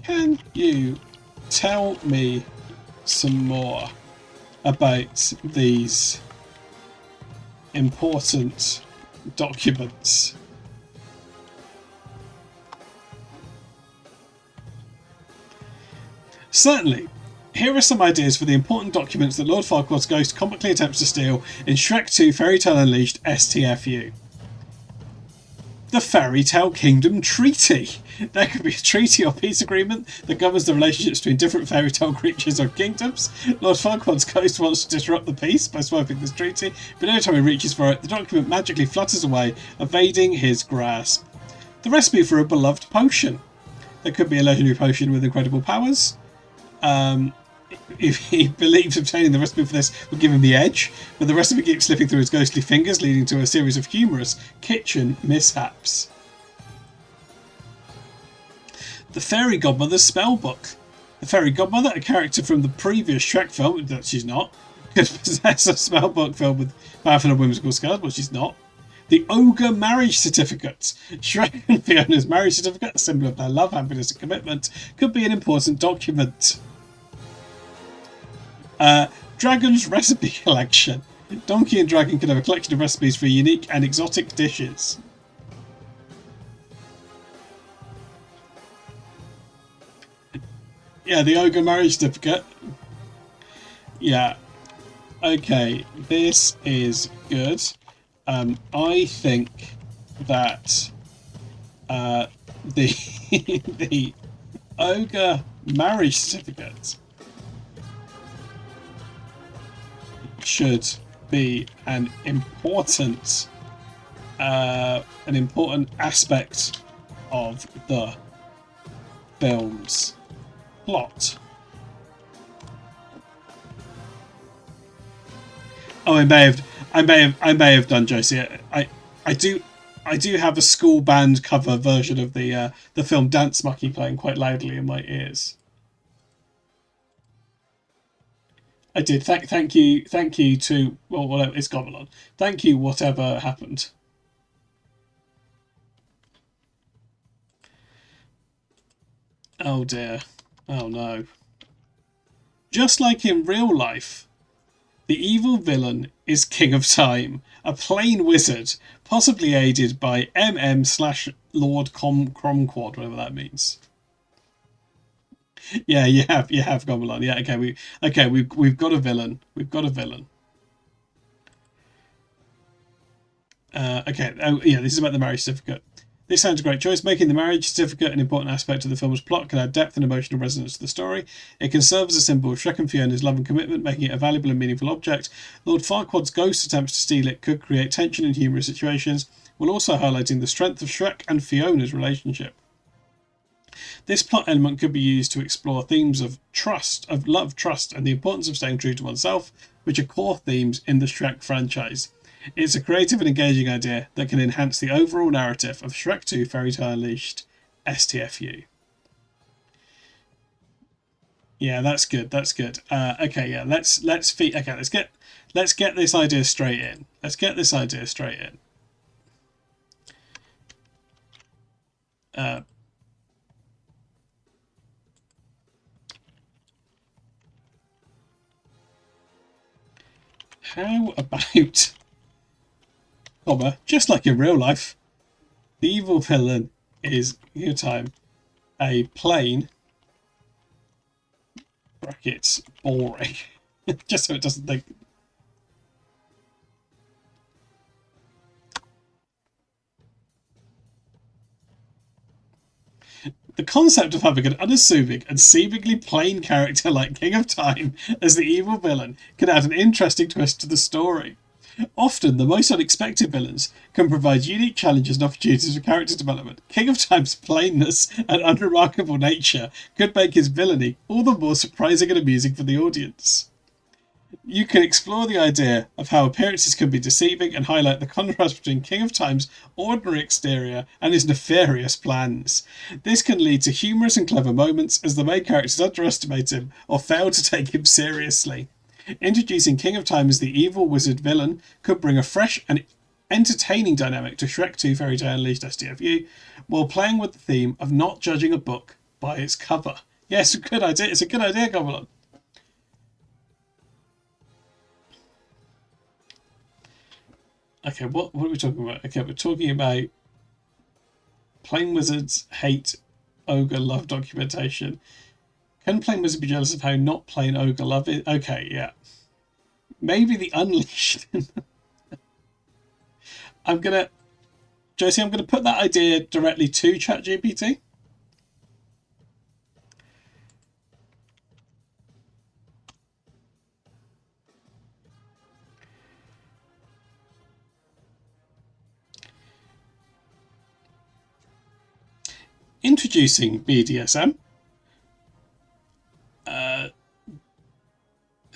Speaker 1: Can you tell me some more about these important documents? Certainly. Here are some ideas for the important documents that Lord Farquaad's ghost comically attempts to steal in Shrek 2 Fairy Tale Unleashed STFU. The Fairy Tale Kingdom Treaty. There could be a treaty or peace agreement that governs the relationships between different fairy tale creatures or kingdoms. Lord Farquaad's ghost wants to disrupt the peace by swiping this treaty, but every time he reaches for it, the document magically flutters away, evading his grasp. The recipe for a beloved potion. There could be a legendary potion with incredible powers. If he believes obtaining the recipe for this would give him the edge, but the recipe keeps slipping through his ghostly fingers, leading to a series of humorous kitchen mishaps. The Fairy Godmother's Spellbook. The Fairy Godmother, a character from the previous Shrek film, that she's not, could possess a spellbook filled with powerful and whimsical spells, but she's not. The Ogre Marriage Certificate. Shrek and Fiona's marriage certificate, a symbol of their love, happiness and commitment, could be an important document. Dragon's Recipe Collection. Donkey and Dragon can have a collection of recipes for unique and exotic dishes. Yeah, the Ogre Marriage Certificate. Yeah. Okay, this is good. I think that the the Ogre Marriage Certificate should be an important aspect of the film's plot. Oh, I may have done, Josie. I do have a school band cover version of the film Dance Monkey playing quite loudly in my ears. I did. Thank you to, well, whatever, it's gone on. Thank you, whatever happened. Oh dear. Oh no. Just like in real life, the evil villain is King of Time, a plain wizard, possibly aided by MM/Lord Cromquad, whatever that means. Yeah, you have gone along. Yeah, we've got a villain. We've got a villain. Okay. Oh, yeah. This is about the marriage certificate. This sounds a great choice. Making the marriage certificate an important aspect of the film's plot can add depth and emotional resonance to the story. It can serve as a symbol of Shrek and Fiona's love and commitment, making it a valuable and meaningful object. Lord Farquaad's ghost attempts to steal it could create tension in humorous situations, while also highlighting the strength of Shrek and Fiona's relationship. This plot element could be used to explore themes of trust, of love, trust, and the importance of staying true to oneself, which are core themes in the Shrek franchise. It's a creative and engaging idea that can enhance the overall narrative of Shrek 2 Fairy Tale Unleashed STFU. Yeah, that's good. That's good. Okay, yeah, let's get this idea straight in. Let's get this idea straight in. How about, just like in real life, the evil villain is time a plain brackets boring, just so it doesn't think. The concept of having an unassuming and seemingly plain character like King of Time as the evil villain can add an interesting twist to the story. Often, the most unexpected villains can provide unique challenges and opportunities for character development. King of Time's plainness and unremarkable nature could make his villainy all the more surprising and amusing for the audience. You can explore the idea of how appearances can be deceiving and highlight the contrast between King of Time's ordinary exterior and his nefarious plans. This can lead to humorous and clever moments as the main characters underestimate him or fail to take him seriously. Introducing King of Time as the evil wizard villain could bring a fresh and entertaining dynamic to Shrek 2 Fairy Tale Unleashed STFU, while playing with the theme of not judging a book by its cover. Yes, yeah, a good idea. It's a good idea, Goblin. Okay, what are we talking about? Okay, we're talking about plain wizards hate ogre love documentation. Can plain wizard be jealous of how not plain ogre love is? Okay, yeah. Maybe the Unleashed. Josie, I'm gonna put that idea directly to Chat GPT. Introducing BDSM.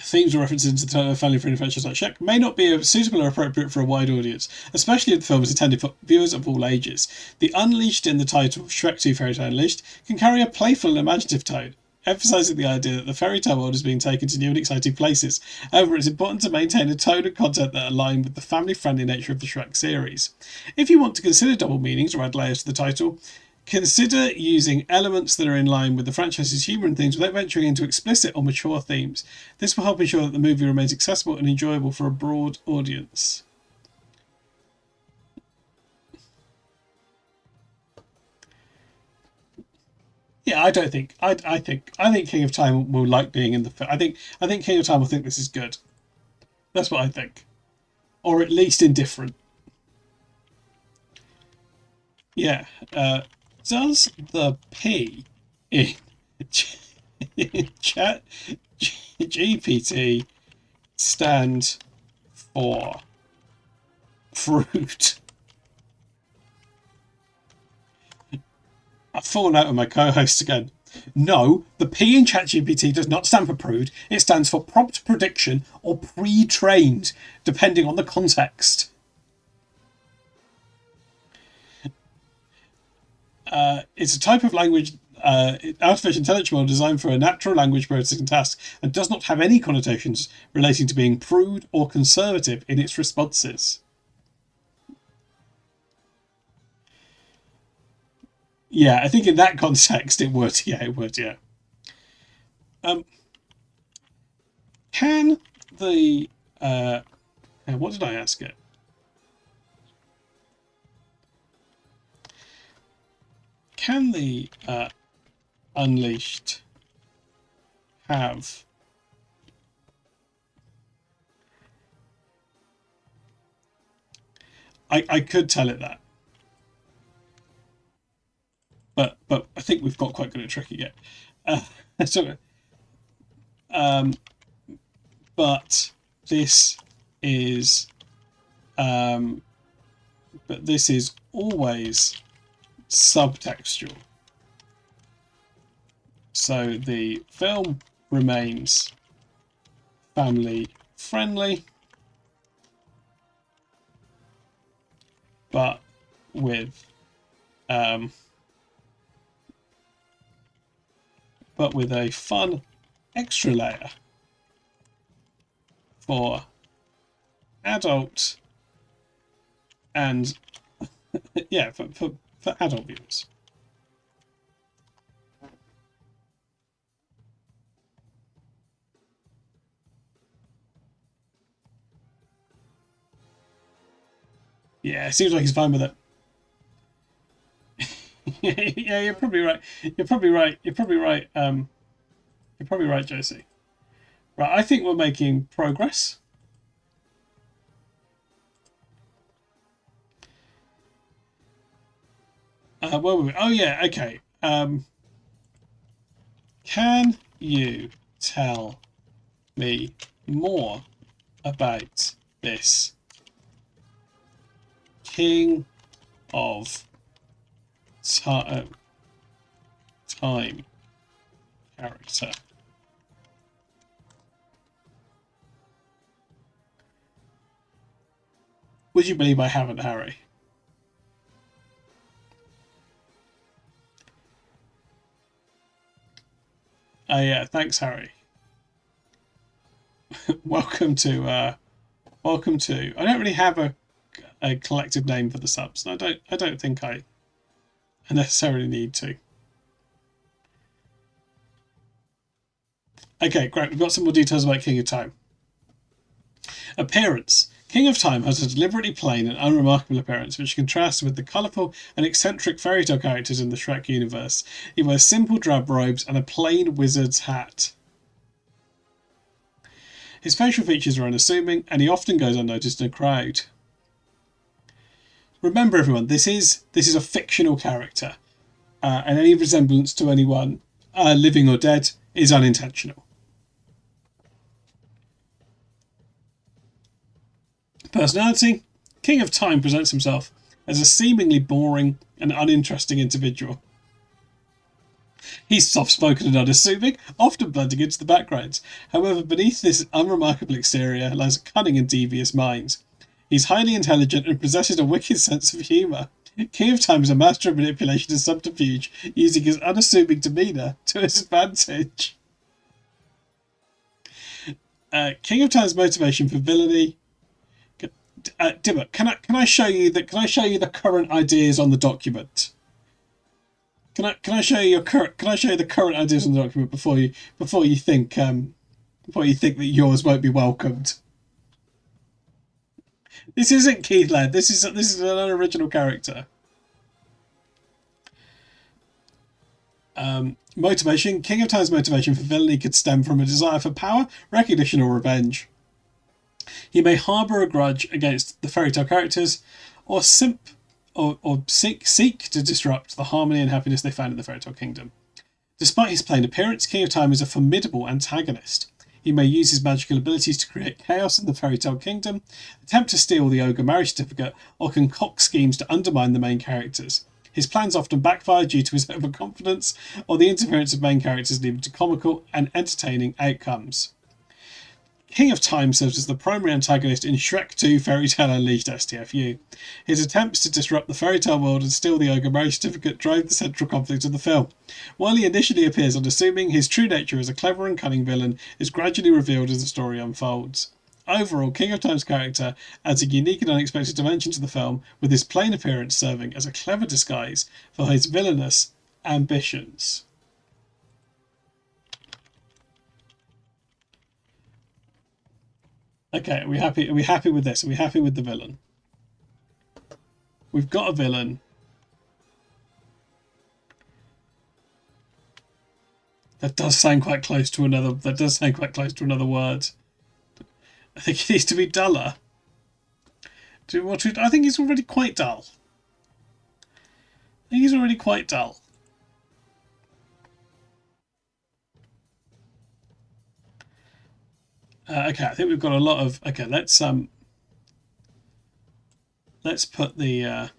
Speaker 1: Themes or references to the family-friendly franchise like Shrek may not be suitable or appropriate for a wide audience, especially if the film is intended for viewers of all ages. The Unleashed in the title, Shrek 2 Fairy Tale Unleashed, can carry a playful and imaginative tone, emphasising the idea that the fairy tale world is being taken to new and exciting places. However, it's important to maintain a tone and content that align with the family-friendly nature of the Shrek series. If you want to consider double meanings or add layers to the title, consider using elements that are in line with the franchise's humour and themes without venturing into explicit or mature themes. This will help ensure that the movie remains accessible and enjoyable for a broad audience. Yeah, I think King of Time will like being in the film. I think King of Time will think this is good. That's what I think, or at least indifferent. Yeah. Does the P in Chat GPT stand for fruit? I've fallen out with my co-host again. No, the P in ChatGPT does not stand for prude. It stands for prompt prediction or pre-trained, depending on the context. It's a type of language, artificial intelligence model designed for a natural language processing task and does not have any connotations relating to being prude or conservative in its responses. Yeah, I think in that context it would. Yeah, it would. Yeah. Can the what did I ask it? Can the Unleashed have I could tell it that, but I think we've got quite good at tricking it. So, but this is always subtextual. So the film remains family friendly, but with a fun extra layer for adult and yeah, for adult viewers. Yeah, it seems like he's fine with it. Yeah, you're probably right. You're probably right. You're probably right. You're probably right, Josie. Right, I think we're making progress. Where were we? Oh yeah, okay. Can you tell me more about this King of Time character? Would you believe I haven't, Harry? Oh yeah, thanks, Harry. welcome to. I don't really have a collective name for the subs, and I don't think I necessarily need to. Okay, great. We've got some more details about King of Time. Appearance. King of Time has a deliberately plain and unremarkable appearance, which contrasts with the colourful and eccentric fairy tale characters in the Shrek universe. He wears simple drab robes and a plain wizard's hat. His facial features are unassuming, and he often goes unnoticed in a crowd. Remember, everyone, this is a fictional character, and any resemblance to anyone, living or dead, is unintentional. Personality. King of Time presents himself as a seemingly boring and uninteresting individual. He's soft-spoken and unassuming, often blending into the background. However, beneath this unremarkable exterior lies a cunning and devious mind. He's highly intelligent and possesses a wicked sense of humour. King of Time is a master of manipulation and subterfuge, using his unassuming demeanour to his advantage. King of Time's motivation for villainy. Dimmer, can I show you the current ideas on the document? Can I show you the current ideas on the document before you think that yours won't be welcomed? This isn't Keith Laird. This is an unoriginal character. Motivation. King of Time's motivation for villainy could stem from a desire for power, recognition, or revenge. He may harbour a grudge against the fairy tale characters, or seek to disrupt the harmony and happiness they found in the fairy tale kingdom. Despite his plain appearance, King of Time is a formidable antagonist. He may use his magical abilities to create chaos in the fairy tale kingdom, attempt to steal the ogre marriage certificate, or concoct schemes to undermine the main characters. His plans often backfire due to his overconfidence or the interference of main characters, leading to comical and entertaining outcomes. King of Time serves as the primary antagonist in Shrek 2 Fairy Tale Unleashed STFU. His attempts to disrupt the fairy tale world and steal the ogre marriage certificate drive the central conflict of the film. While he initially appears unassuming, his true nature as a clever and cunning villain is gradually revealed as the story unfolds. Overall, King of Time's character adds a unique and unexpected dimension to the film, with his plain appearance serving as a clever disguise for his villainous ambitions. Okay, are we happy? Are we happy with this? Are we happy with the villain? We've got a villain. That does sound quite close to another. That does sound quite close to another word. I think he needs to be duller. I think he's already quite dull. I think he's already quite dull. Okay, I think we've got a lot of. Okay, let's put the.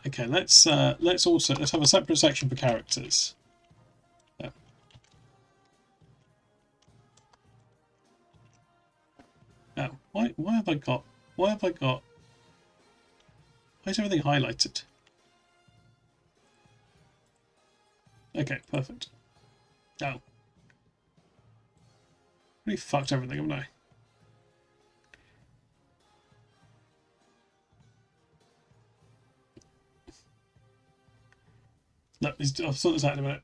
Speaker 1: Okay, let's have a separate section for characters. Yeah. Now, why have I got? Why is everything highlighted? Okay, perfect. Oh. Really fucked everything, haven't I? No, I'll sort this out in a minute.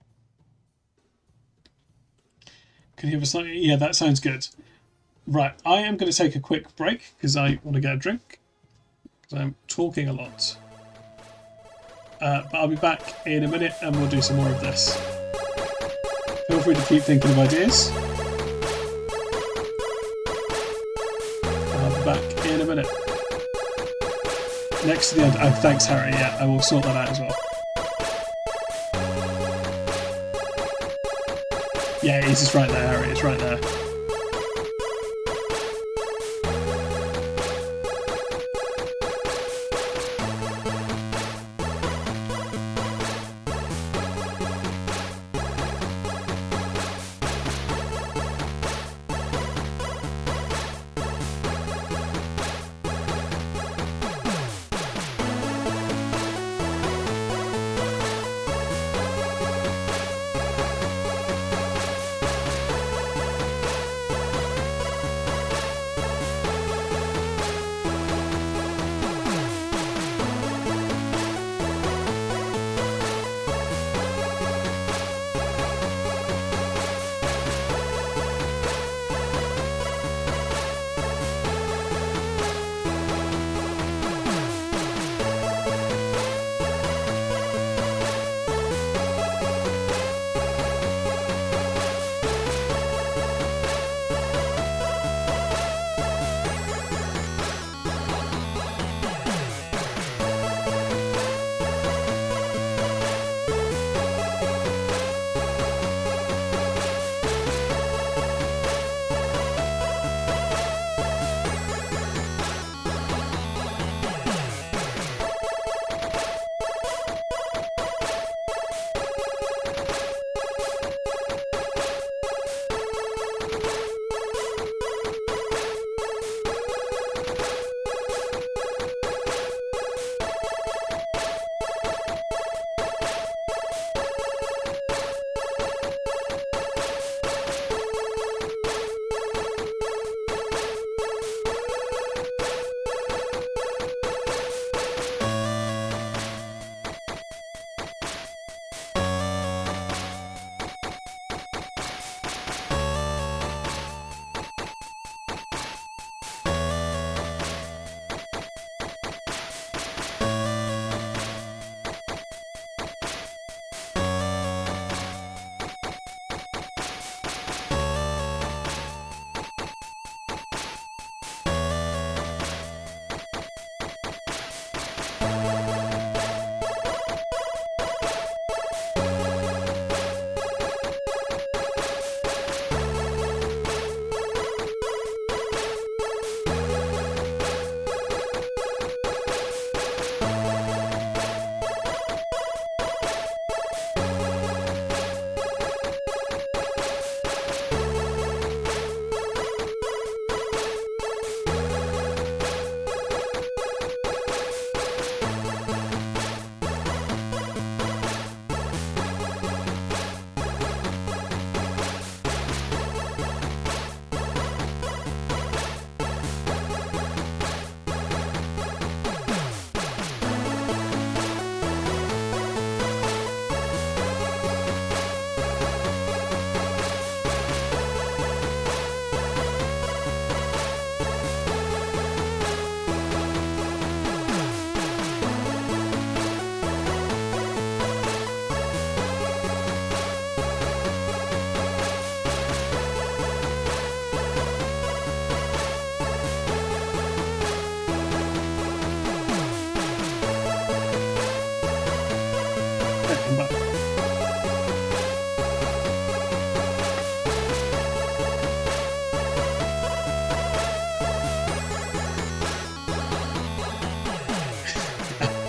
Speaker 1: Can you have a slightly... Yeah, that sounds good. Right, I am going to take a quick break because I want to get a drink. Because I'm talking a lot. But I'll be back in a minute and we'll do some more of this. Feel free to keep thinking of ideas. I'll be back in a minute. Next to the end. Oh, thanks, Harry. Yeah, I will sort that out as well. Yeah, he's just right there, Harry. It's right there.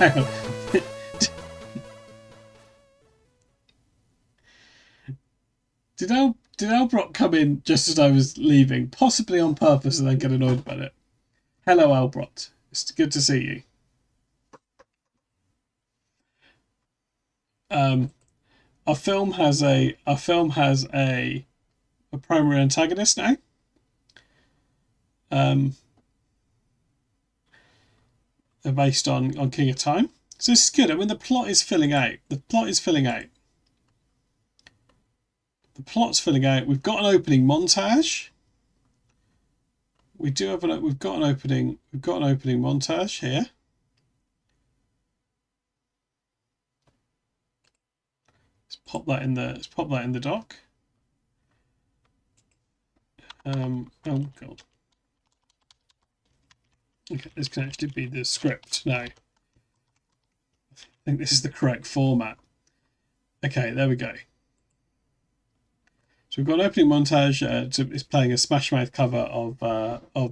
Speaker 1: hang on. Did Albrock come in just as I was leaving, possibly on purpose, and then get annoyed about it? Hello, Albrock. It's good to see you. Our film has a primary antagonist now. They're based on King of Time. So this is good. I mean, the plot is filling out. The plot's filling out. We've got an opening montage. We've got an opening montage here. Let's pop that in the doc. Oh god. Okay, this can actually be the script now. I think this is the correct format. Okay, there we go. So we've got an opening montage. It's playing a Smash Mouth cover of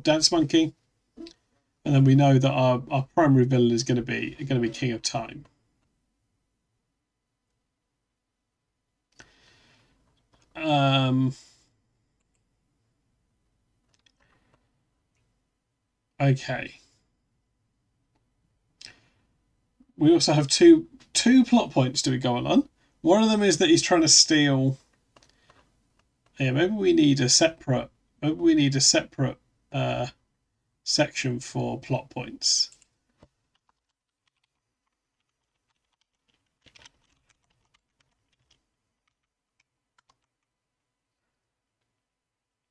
Speaker 1: Dance Monkey, and then we know that our primary villain is going to be King of Time. Okay. We also have two plot points to be going on. One of them is that he's trying to steal. Yeah, maybe we need a separate section for plot points.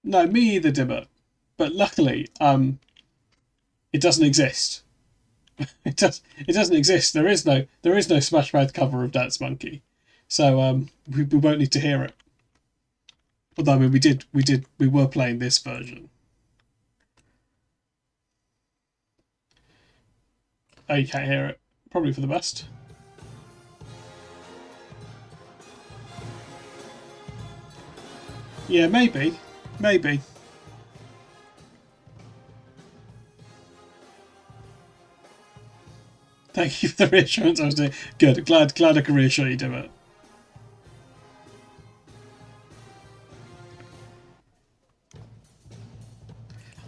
Speaker 1: No, me either, Dimmer. But luckily, it doesn't exist. It doesn't exist. There is no Smash Mouth cover of Dance Monkey, so we won't need to hear it. Although I mean, we were playing this version. Oh, you can't hear it. Probably for the best. Yeah, maybe. Thank you for the reassurance. I was doing good. Glad I can reassure you, do it.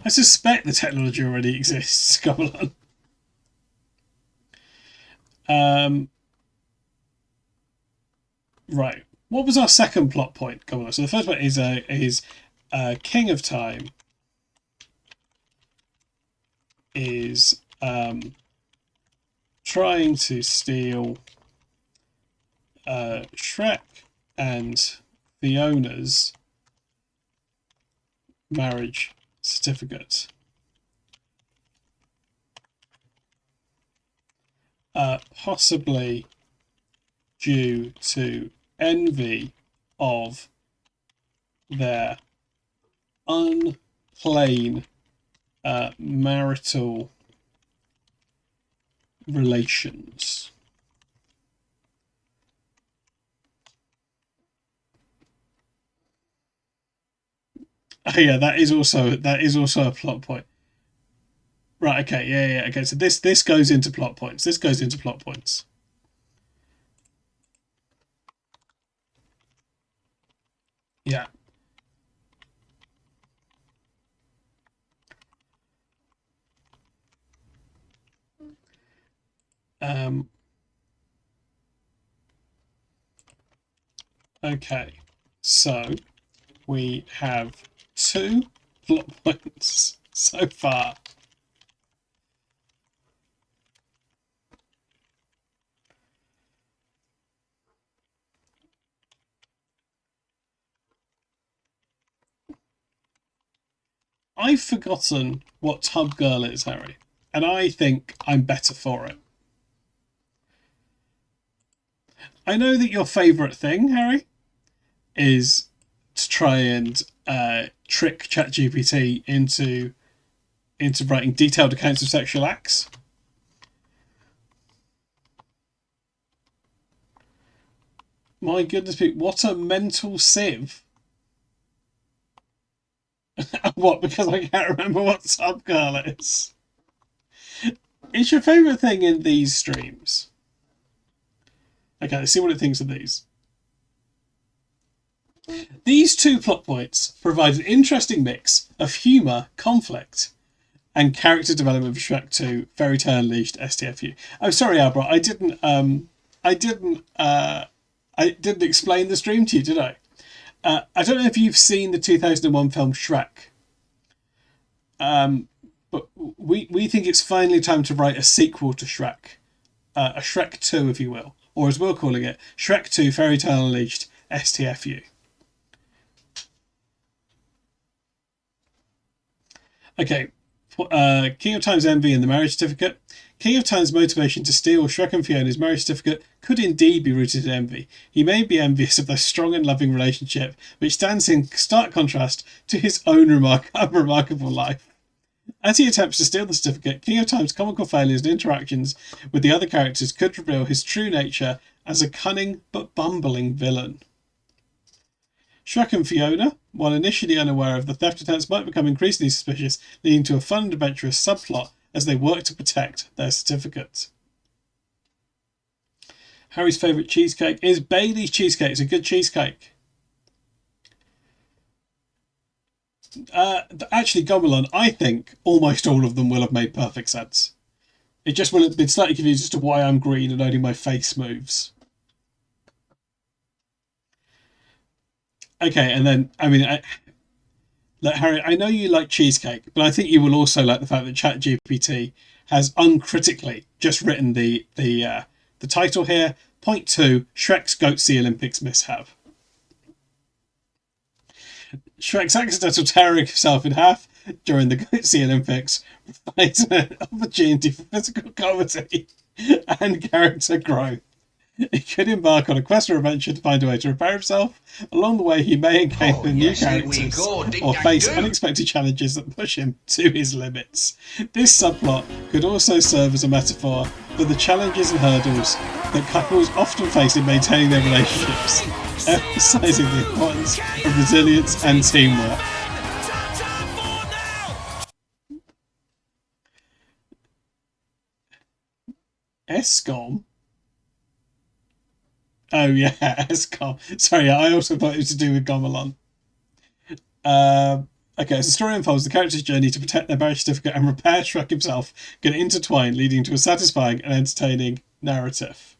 Speaker 1: I suspect the technology already exists. Come on. Right. What was our second plot point? Come on. So the first one is King of Time is trying to steal Shrek and Fiona's marriage certificate. Possibly due to envy of their unplain marital relations. Oh yeah, that is also a plot point. Right, okay, yeah. Okay, so this goes into plot points. Yeah. Okay, so we have 2 plot points so far. I've forgotten what Tub Girl is, Harry, and I think I'm better for it. I know that your favourite thing, Harry, is to try and trick Chat GPT into writing detailed accounts of sexual acts. My goodness me, what a mental sieve. What, because I can't remember what Tub Girl is? It's your favourite thing in these streams. Okay, let's see what it thinks of these. These two plot points provide an interesting mix of humour, conflict, and character development for Shrek 2 Fairy Tale Unleashed STFU. I'm sorry, Albert, I didn't explain the stream to you, did I? I don't know if you've seen the 2001 film Shrek. But we think it's finally time to write a sequel to Shrek. A Shrek 2, if you will. Or as we're calling it, Shrek 2 Fairy Tale Unleashed STFU. Okay, King of Time's envy and the marriage certificate. King of Time's motivation to steal Shrek and Fiona's marriage certificate could indeed be rooted in envy. He may be envious of their strong and loving relationship, which stands in stark contrast to his own unremarkable life. As he attempts to steal the certificate, King of Time's comical failures and interactions with the other characters could reveal his true nature as a cunning but bumbling villain. Shrek and Fiona, while initially unaware of the theft attempts, might become increasingly suspicious, leading to a fun and adventurous subplot as they work to protect their certificate. Harry's favourite cheesecake is Bailey's cheesecake. It's a good cheesecake. Actually, Gomelon, I think almost all of them will have made perfect sense. It just will have been slightly confused as to why I'm green and only my face moves. Okay, and then, Harry, I know you like cheesecake, but I think you will also like the fact that Chat GPT has uncritically just written the title here. Point 2, Shrek's Goatsy Olympics mishap. Shrek's accidental tearing himself in half during the Goatsy Olympics provides an opportunity for physical comedy and character growth. He could embark on a quest or adventure to find a way to repair himself. Along the way, he may encounter new characters or face unexpected challenges that push him to his limits. This subplot could also serve as a metaphor for the challenges and hurdles that couples often face in maintaining their relationships, emphasising the importance of resilience and teamwork. ESCOM? Oh yeah, ESCOM. Sorry, I also thought it was to do with Gomelon. Okay, as the story unfolds, the character's journey to protect their marriage certificate and repair Shrek himself can intertwine, leading to a satisfying and entertaining narrative.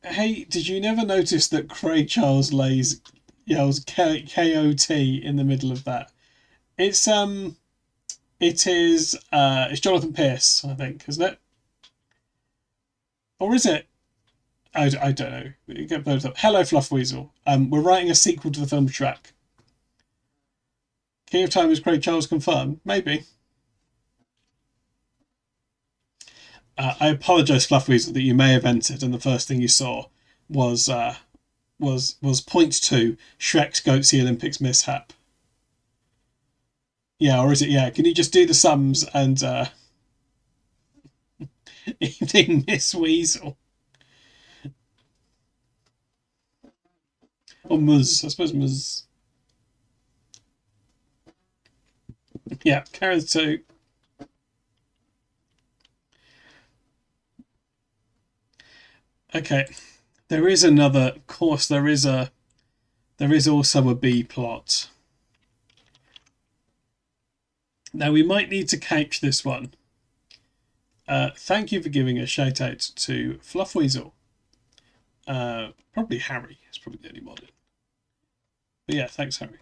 Speaker 1: Hey, did you never notice that Craig Charles yells K-O-T in the middle of that? It's Jonathan Pierce, I think, isn't it? Or is it? I don't know. We get both up. Hello, Fluffweasel. We're writing a sequel to the film Shrek. King of Time is Craig Charles confirmed? Maybe. I apologise, Fluffweasel, that you may have entered and the first thing you saw was point 2, Shrek's Goatsy Olympics mishap. Yeah, or is it? Yeah, can you just do the sums and evening Miss Weasel? Or Muzz, I suppose Muzz. Yeah, Karen's 2. Okay, there is another. Of course, there is also a B plot. Now we might need to couch this one. Thank you for giving a shout out to Fluffweasel. Probably Harry. It's probably the only mod. But yeah, thanks, Harry.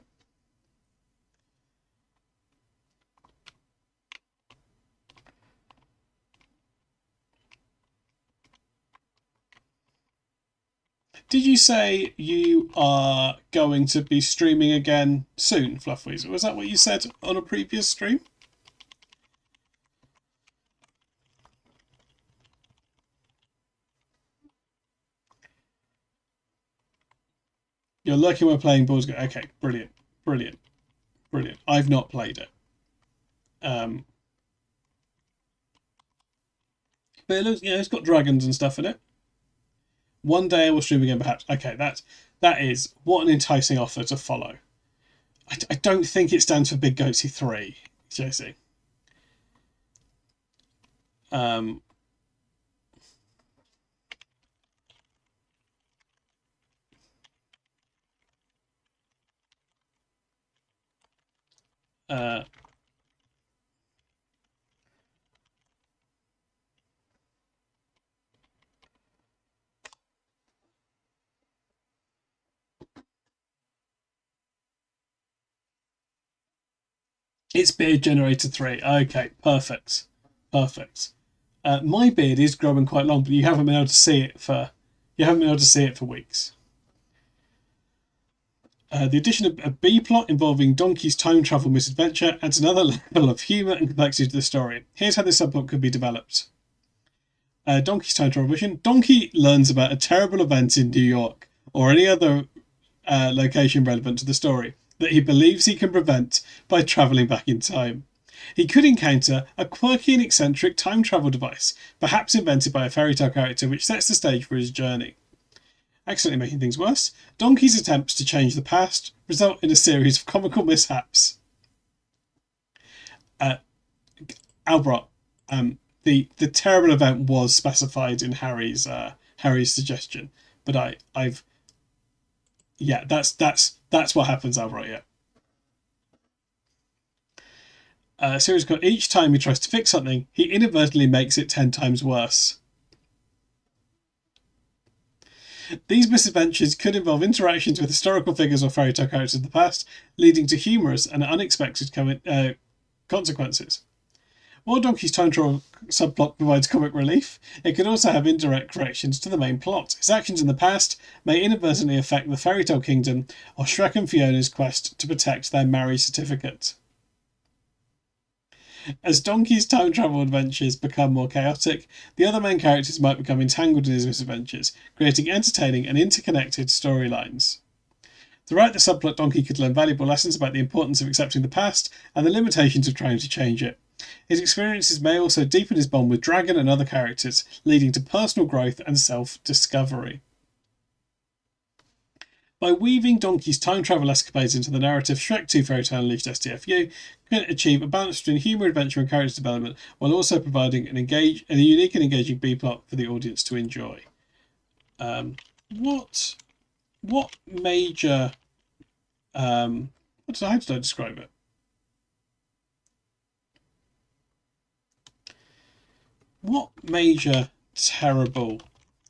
Speaker 1: Did you say you are going to be streaming again soon, Fluffweasel? Was that what you said on a previous stream? You're lurking when playing Baldur's Gate. Okay, brilliant, brilliant, brilliant. I've not played it. But it looks, it's got dragons and stuff in it. One day I will stream again, perhaps. Okay, that is what an enticing offer to follow. I don't think it stands for Big Goatsy 3, Josie. Um, uh, it's beard generator 3. Okay, perfect. Perfect. My beard is growing quite long, but you haven't been able to see it for weeks. The addition of a B plot involving Donkey's time travel misadventure adds another level of humour and complexity to the story. Here's how this subplot could be developed. Donkey's time travel mission. Donkey learns about a terrible event in New York or any other location relevant to the story that he believes he can prevent by travelling back in time. He could encounter a quirky and eccentric time travel device, perhaps invented by a fairy tale character, which sets the stage for his journey. Accidentally making things worse, Donkey's attempts to change the past result in a series of comical mishaps. Albert, the terrible event was specified in Harry's suggestion, but I've that's what happens, Albert. Yeah. Series called Each time he tries to fix something, he inadvertently makes it 10 times worse. These misadventures could involve interactions with historical figures or fairy tale characters of the past, leading to humorous and unexpected consequences. While Donkey's time travel subplot provides comic relief, it could also have indirect corrections to the main plot. His actions in the past may inadvertently affect the fairy tale kingdom or Shrek and Fiona's quest to protect their marriage certificate. As Donkey's time travel adventures become more chaotic, the other main characters might become entangled in his misadventures, creating entertaining and interconnected storylines. Throughout the subplot, Donkey could learn valuable lessons about the importance of accepting the past and the limitations of trying to change it. His experiences may also deepen his bond with Dragon and other characters, leading to personal growth and self-discovery. By weaving Donkey's time travel escapades into the narrative, Shrek 2 Fairy Tale Unleashed STFU can achieve a balance between humour, adventure, and character development, while also providing a unique and engaging B-plot for the audience to enjoy. What major... how did I describe it? What major terrible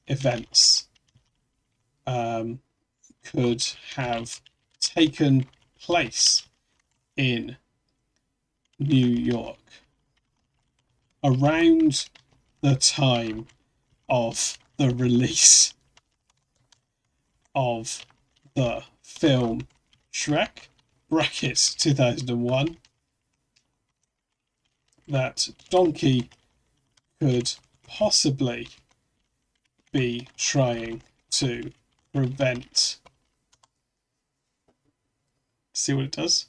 Speaker 1: events could have taken place in New York around the time of the release of the film Shrek brackets 2001 that Donkey could possibly be trying to prevent. See what it does?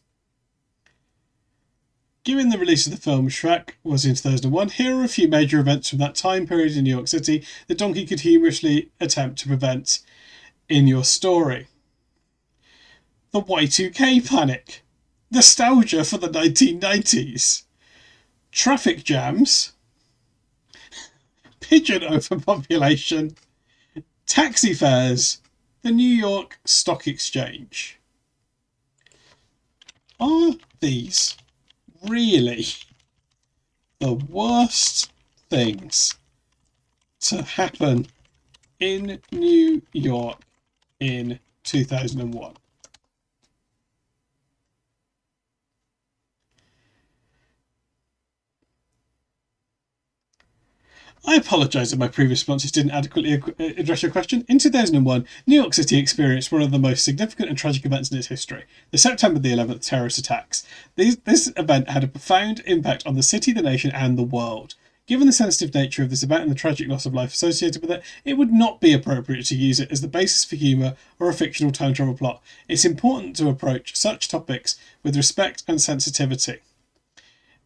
Speaker 1: Given the release of the film Shrek was in 2001, here are a few major events from that time period in New York City that Donkey could humorously attempt to prevent in your story. The Y2K panic. Nostalgia for the 1990s. Traffic jams. Pigeon overpopulation. Taxi fares. The New York Stock Exchange. Are these really the worst things to happen in New York in 2001? I apologise if my previous responses didn't adequately address your question. In 2001, New York City experienced one of the most significant and tragic events in its history, the September the 11th terrorist attacks. This event had a profound impact on the city, the nation, and the world. Given the sensitive nature of this event and the tragic loss of life associated with it, it would not be appropriate to use it as the basis for humour or a fictional time travel plot. It's important to approach such topics with respect and sensitivity.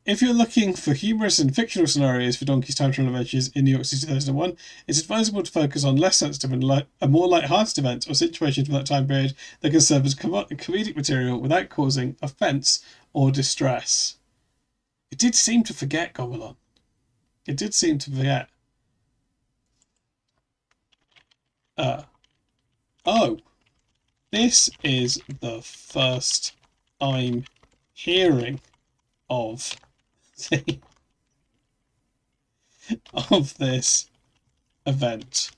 Speaker 1: If you're looking for humorous and fictional scenarios for Donkey's time travel adventures in New York City 2001, it's advisable to focus on less sensitive and a more light-hearted events or situations from that time period that can serve as comedic material without causing offence or distress. It did seem to forget Gomelon. It did seem to forget. Oh, this is the first I'm hearing of the of this event.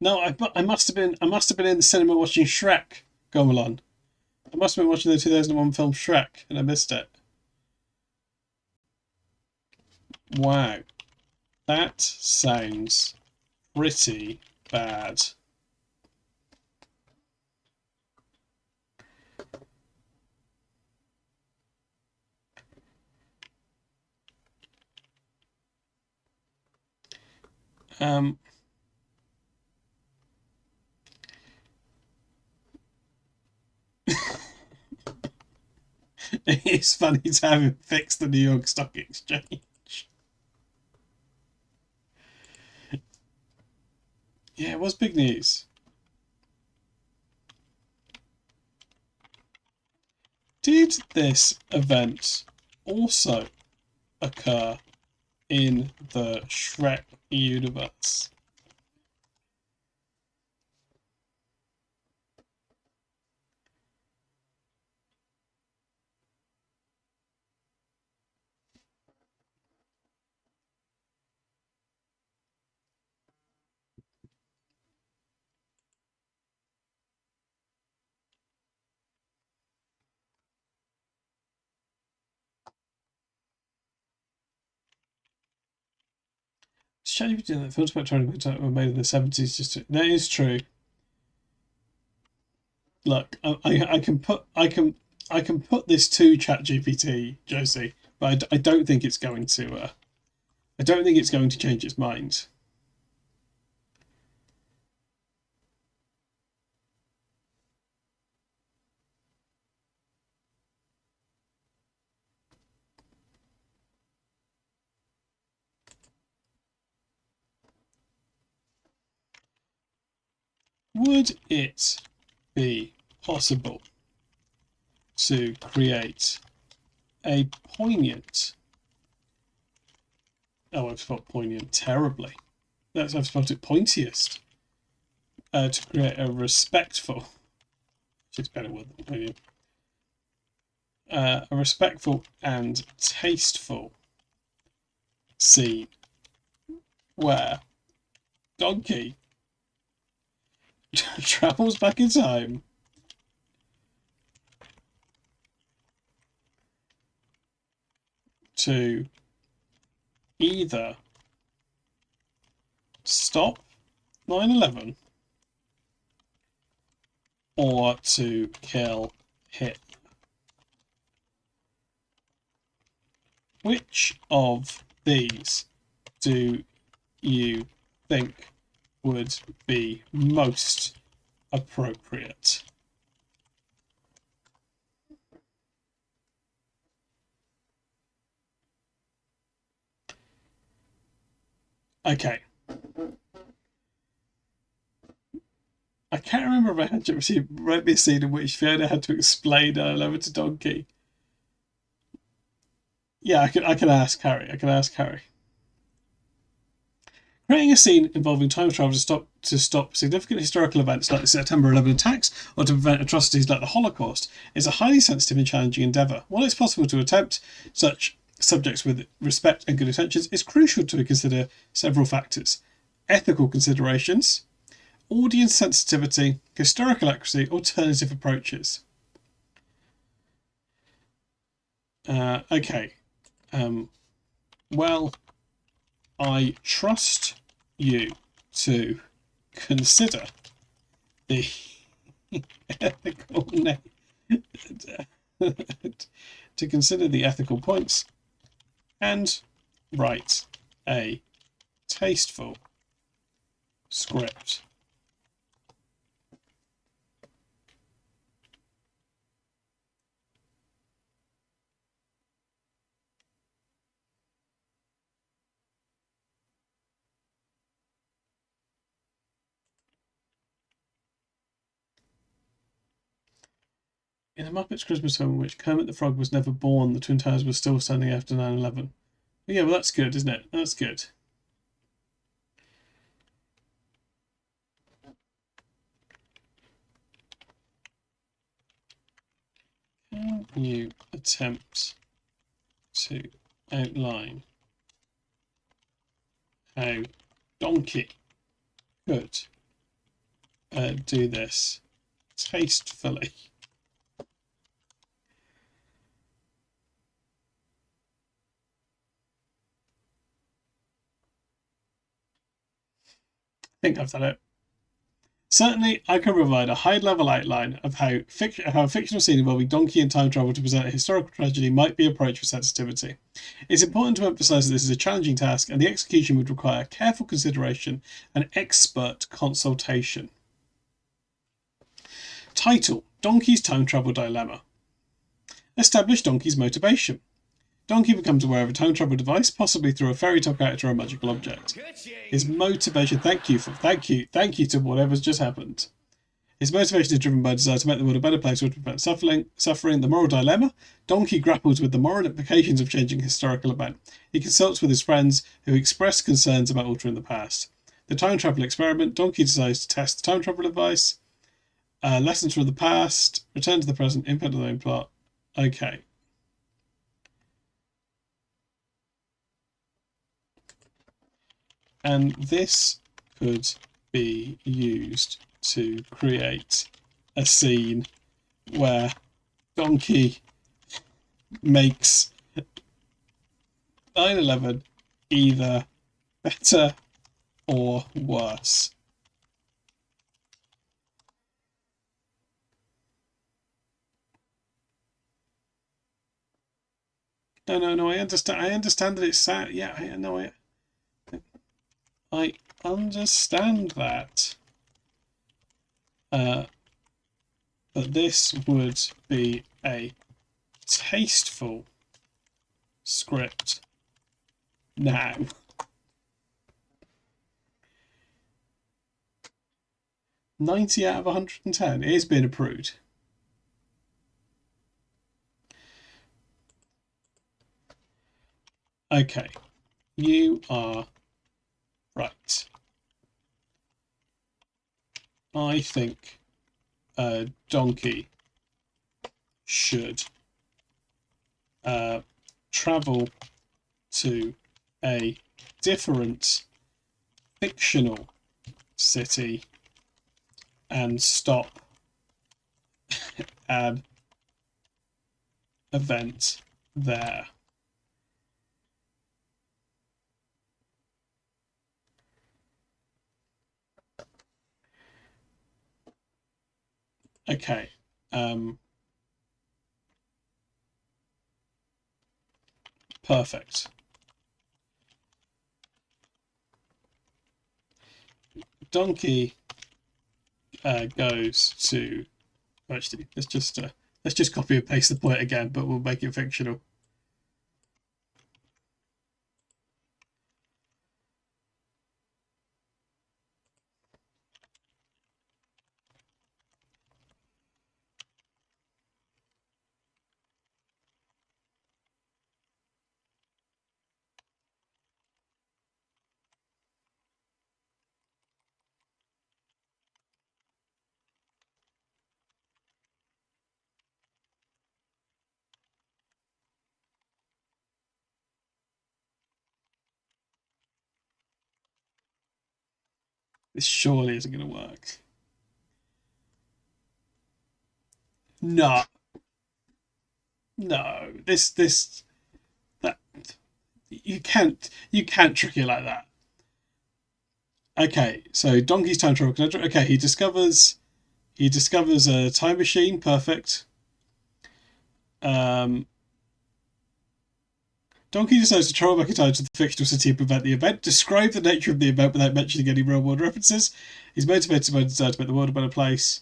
Speaker 1: No, I must have been in the cinema watching Shrek. Go on. I must have been watching the 2001 film Shrek and I missed it. Wow, that sounds pretty bad. Um, it's funny to have him fix the New York Stock Exchange. Yeah, it was big news. Did this event also occur in the Shrek universe? ChatGPT and the films about trying to were made in the 70s. That is true. Look, I can put this to ChatGPT, Josie, but I don't think it's going to. I don't think it's going to change its mind. Would it be possible to create a poignant? Oh, I've spelled poignant terribly. I've spelled it pointiest. To create a respectful, which is a better word than poignant, a respectful and tasteful scene where Donkey travels back in time to either stop 9/11 or to kill Hitler. Which of these do you think would be most appropriate? Okay. I can't remember if I had to read me a scene in which Fiona had to explain 9/11 to Donkey. Yeah, I can ask Harry. I can ask Harry. Creating a scene involving time travel to stop significant historical events like the September 11 attacks or to prevent atrocities like the Holocaust is a highly sensitive and challenging endeavour. While it's possible to attempt such subjects with respect and good intentions, it's crucial to consider several factors: ethical considerations, audience sensitivity, historical accuracy, alternative approaches. Okay. Um, well, I trust you to consider the ethical to consider the ethical points and write a tasteful script. In a Muppets Christmas film in which Kermit the Frog was never born, the Twin Towers were still standing after 9/11. Yeah, well, that's good, isn't it? That's good. Can you attempt to outline how Donkey could do this tastefully? I think I've done it. Certainly, I can provide a high-level outline of how a fictional scene involving donkey and time travel to present a historical tragedy might be approached with sensitivity. It's important to emphasise that this is a challenging task, and the execution would require careful consideration and expert consultation. Title: Donkey's Time Travel Dilemma. Establish Donkey's motivation. Donkey becomes aware of a time travel device, possibly through a fairy tale character or a magical object. His motivation, thank you to whatever's just happened. His motivation is driven by a desire to make the world a better place or to prevent suffering. The moral dilemma. Donkey grapples with the moral implications of changing a historical event. He consults with his friends who express concerns about altering the past. The time travel experiment. Donkey decides to test the time travel device. Lessons from the past. Return to the present. Impact on the main plot. Okay. And this could be used to create a scene where Donkey makes 9/11 either better or worse. No, I understand that it's sad. Yeah, I understand that. But this would be a tasteful script now. $90 out of 110. It is being approved. Okay, you are right. I think Donkey should travel to a different fictional city and stop an event there. Okay. Perfect. Donkey goes to. Actually, let's just copy and paste the point again, but we'll make it fictional. This surely isn't going to work. No. That you can't trick it like that. Okay, so Donkey's time travel. Okay, he discovers a time machine. Perfect. Donkey decides to travel back in time to the fictional city and prevent the event. Describe the nature of the event without mentioning any real world references. He's motivated by a desire to make the world a better place.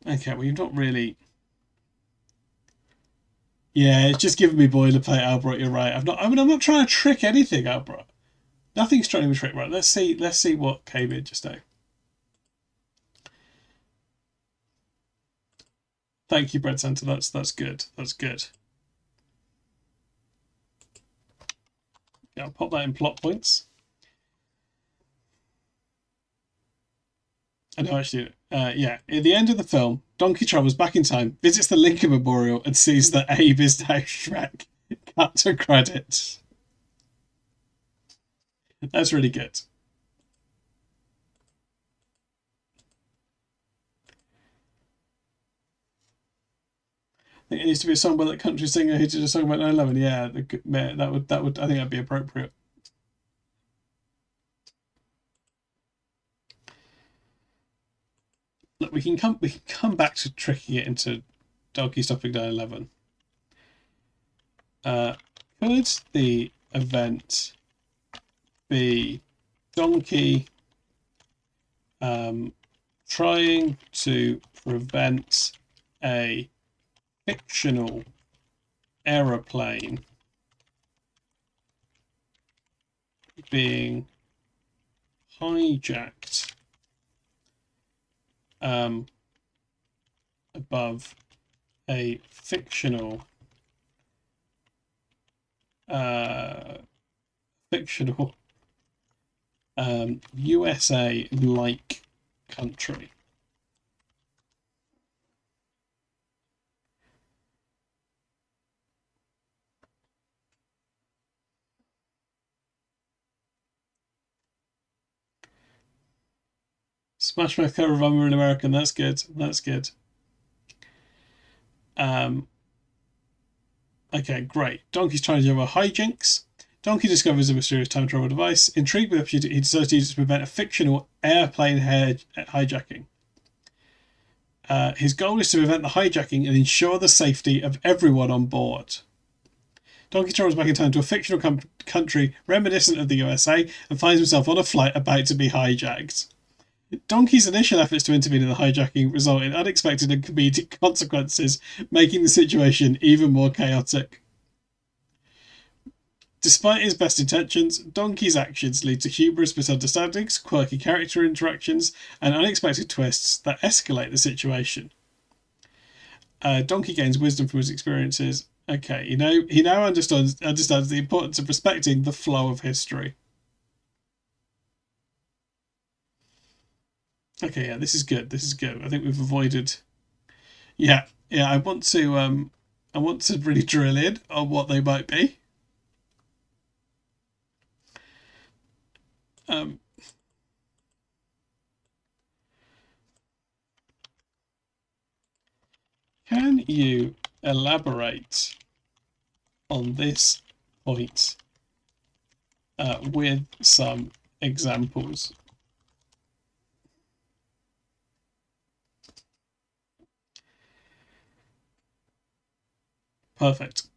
Speaker 1: Okay, well, you've not really. Yeah, it's just giving me boilerplate, Albert. You're right. I'm not trying to trick anything, Albert. Nothing's trying to trick. Right. Let's see what came in just now. Thank you, Bread Santa. That's good. That's good. Yeah, I'll pop that in plot points. I know, actually. Yeah, at the end of the film, Donkey travels back in time, visits the Lincoln Memorial, and sees that Abe is now Shrek. Cut to credits. That's really good. I think it needs to be a song by that country singer who did a song about 9/11. Yeah, that would I think that'd be appropriate. Look, we can come back to tricking it into Donkey stopping 9/11. Could the event be Donkey trying to prevent a fictional aeroplane being hijacked above a fictional USA-like country? Smash Mouth cover of Unreal American. That's good. That's good. Okay, great. Donkey's trying to do a hijinks. Donkey discovers a mysterious time travel device. Intrigued with the opportunity, he decides to use it to prevent a fictional airplane hijacking. His goal is to prevent the hijacking and ensure the safety of everyone on board. Donkey travels back in time to a fictional country reminiscent of the USA and finds himself on a flight about to be hijacked. Donkey's initial efforts to intervene in the hijacking result in unexpected and comedic consequences, making the situation even more chaotic. Despite his best intentions, Donkey's actions lead to humorous misunderstandings, quirky character interactions, and unexpected twists that escalate the situation. Donkey gains wisdom from his experiences. Okay, he now understands the importance of respecting the flow of history. Okay, yeah, this is good. This is good. I think we've avoided. Yeah, yeah. I want to really drill in on what they might be. Um, can you elaborate on this point with some examples? Perfect.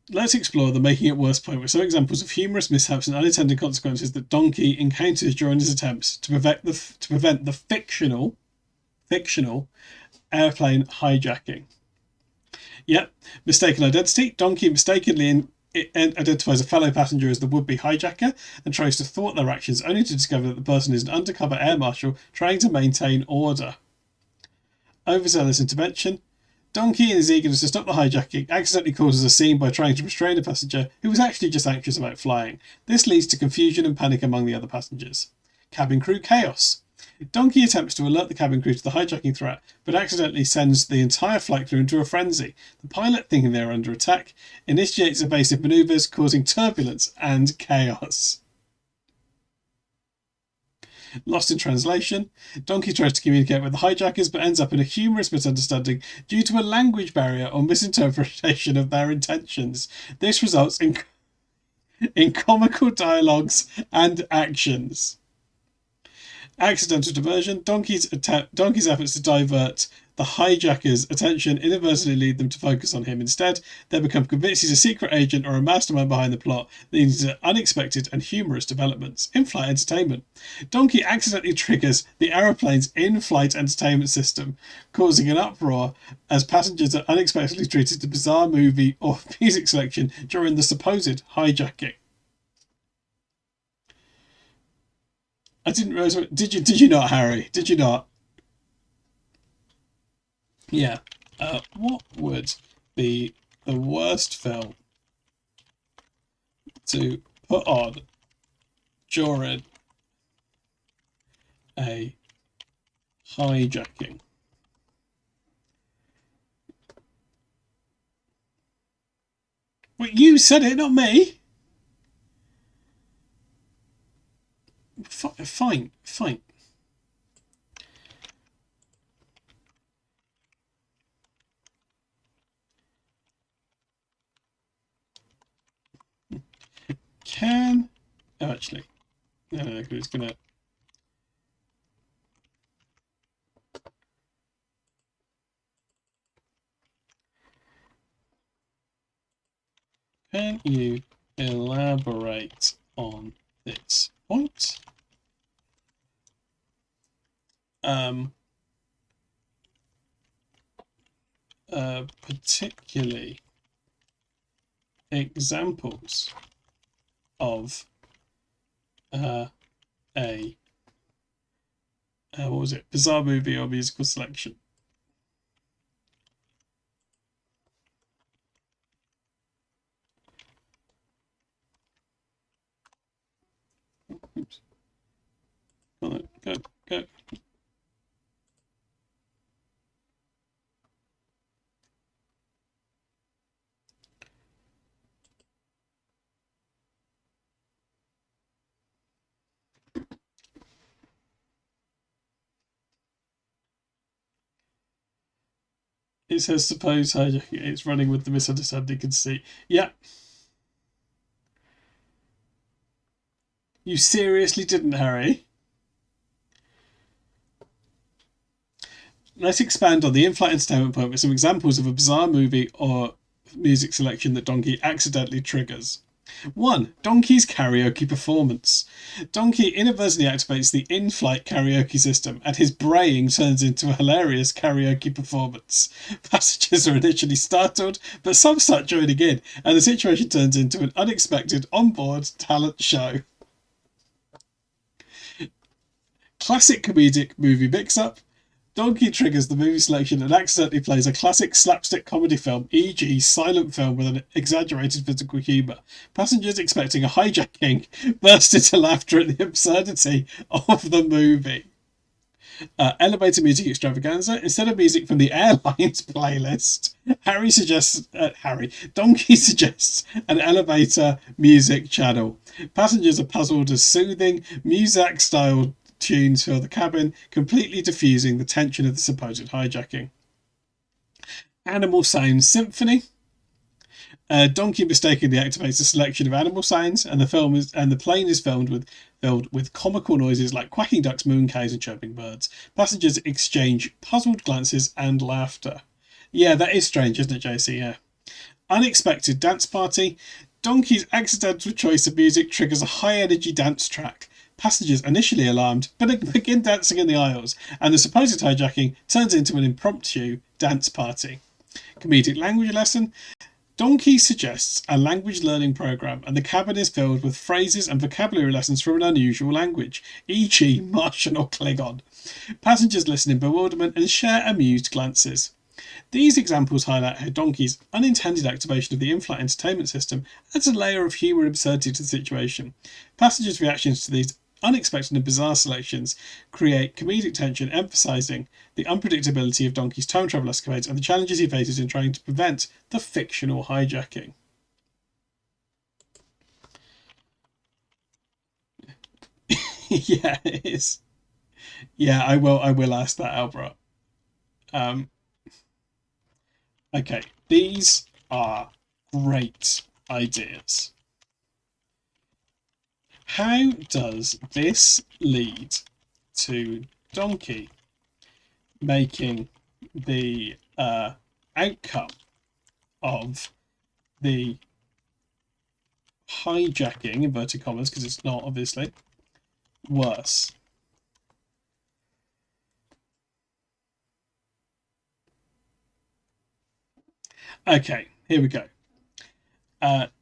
Speaker 1: Let's explore the making it worse point with some examples of humorous mishaps and unintended consequences that Donkey encounters during his attempts to prevent the fictional airplane hijacking. Yep, mistaken identity. Donkey mistakenly identifies a fellow passenger as the would-be hijacker and tries to thwart their actions, only to discover that the person is an undercover air marshal trying to maintain order. Overzealous intervention. Donkey, in his eagerness to stop the hijacking, accidentally causes a scene by trying to restrain a passenger who was actually just anxious about flying. This leads to confusion and panic among the other passengers. Cabin crew chaos. Donkey attempts to alert the cabin crew to the hijacking threat, but accidentally sends the entire flight crew into a frenzy. The pilot, thinking they are under attack, initiates evasive maneuvers, causing turbulence and chaos. Lost in translation. Donkey tries to communicate with the hijackers but ends up in a humorous misunderstanding due to a language barrier or misinterpretation of their intentions. This results in comical dialogues and actions. Accidental diversion. Donkey's efforts to divert the hijackers' attention inadvertently lead them to focus on him instead. They become convinced he's a secret agent or a mastermind behind the plot, leading to unexpected and humorous developments. In-flight entertainment. Donkey accidentally triggers the aeroplane's in-flight entertainment system, causing an uproar as passengers are unexpectedly treated to bizarre movie or music selection during the supposed hijacking. I didn't realize. Did you not, Harry? Did you not? Yeah. What would be the worst film to put on during a hijacking? Well, you said it, not me. Fine, fine. Can... Oh, actually. No, it's gonna... Can you elaborate on this point? Particularly examples of a what was it? Bizarre movie or musical selection? Oops. Go. It says suppose hijacking. It's running with the misunderstanding conceit. Yeah. You seriously didn't, Harry? Let's expand on the in-flight entertainment point with some examples of a bizarre movie or music selection that Donkey accidentally triggers. 1. Donkey's karaoke performance. Donkey inadvertently activates the in-flight karaoke system, and his braying turns into a hilarious karaoke performance. Passengers are initially startled, but some start joining in, and the situation turns into an unexpected onboard talent show. Classic comedic movie mix-up. Donkey triggers the movie selection and accidentally plays a classic slapstick comedy film, e.g. silent film with an exaggerated physical humour. Passengers expecting a hijacking burst into laughter at the absurdity of the movie. Elevator music extravaganza. Instead of music from the airlines playlist, Donkey suggests an elevator music channel. Passengers are puzzled as soothing, Muzak-style tunes fill the cabin, completely diffusing the tension of the supposed hijacking. Animal Sounds Symphony. Donkey mistakenly activates a selection of animal sounds, and the plane is filled with comical noises like quacking ducks, moon cows, and chirping birds. Passengers exchange puzzled glances and laughter. Yeah, that is strange, isn't it, JC? Yeah. Unexpected dance party. Donkey's accidental choice of music triggers a high-energy dance track. Passengers, initially alarmed, begin dancing in the aisles, and the supposed hijacking turns into an impromptu dance party. Comedic language lesson. Donkey suggests a language learning program, and the cabin is filled with phrases and vocabulary lessons from an unusual language, e.g. Martian or Klingon. Passengers listen in bewilderment and share amused glances. These examples highlight how Donkey's unintended activation of the in-flight entertainment system adds a layer of humour and absurdity to the situation. Passengers' reactions to these unexpected and bizarre selections create comedic tension, emphasising the unpredictability of Donkey's time travel escapades and the challenges he faces in trying to prevent the fictional hijacking. Yeah, it is. Yeah, I will ask that, Albert. Okay, these are great ideas. How does this lead to Donkey making the outcome of the hijacking, inverted commas, because it's not obviously, worse? Okay, here we go.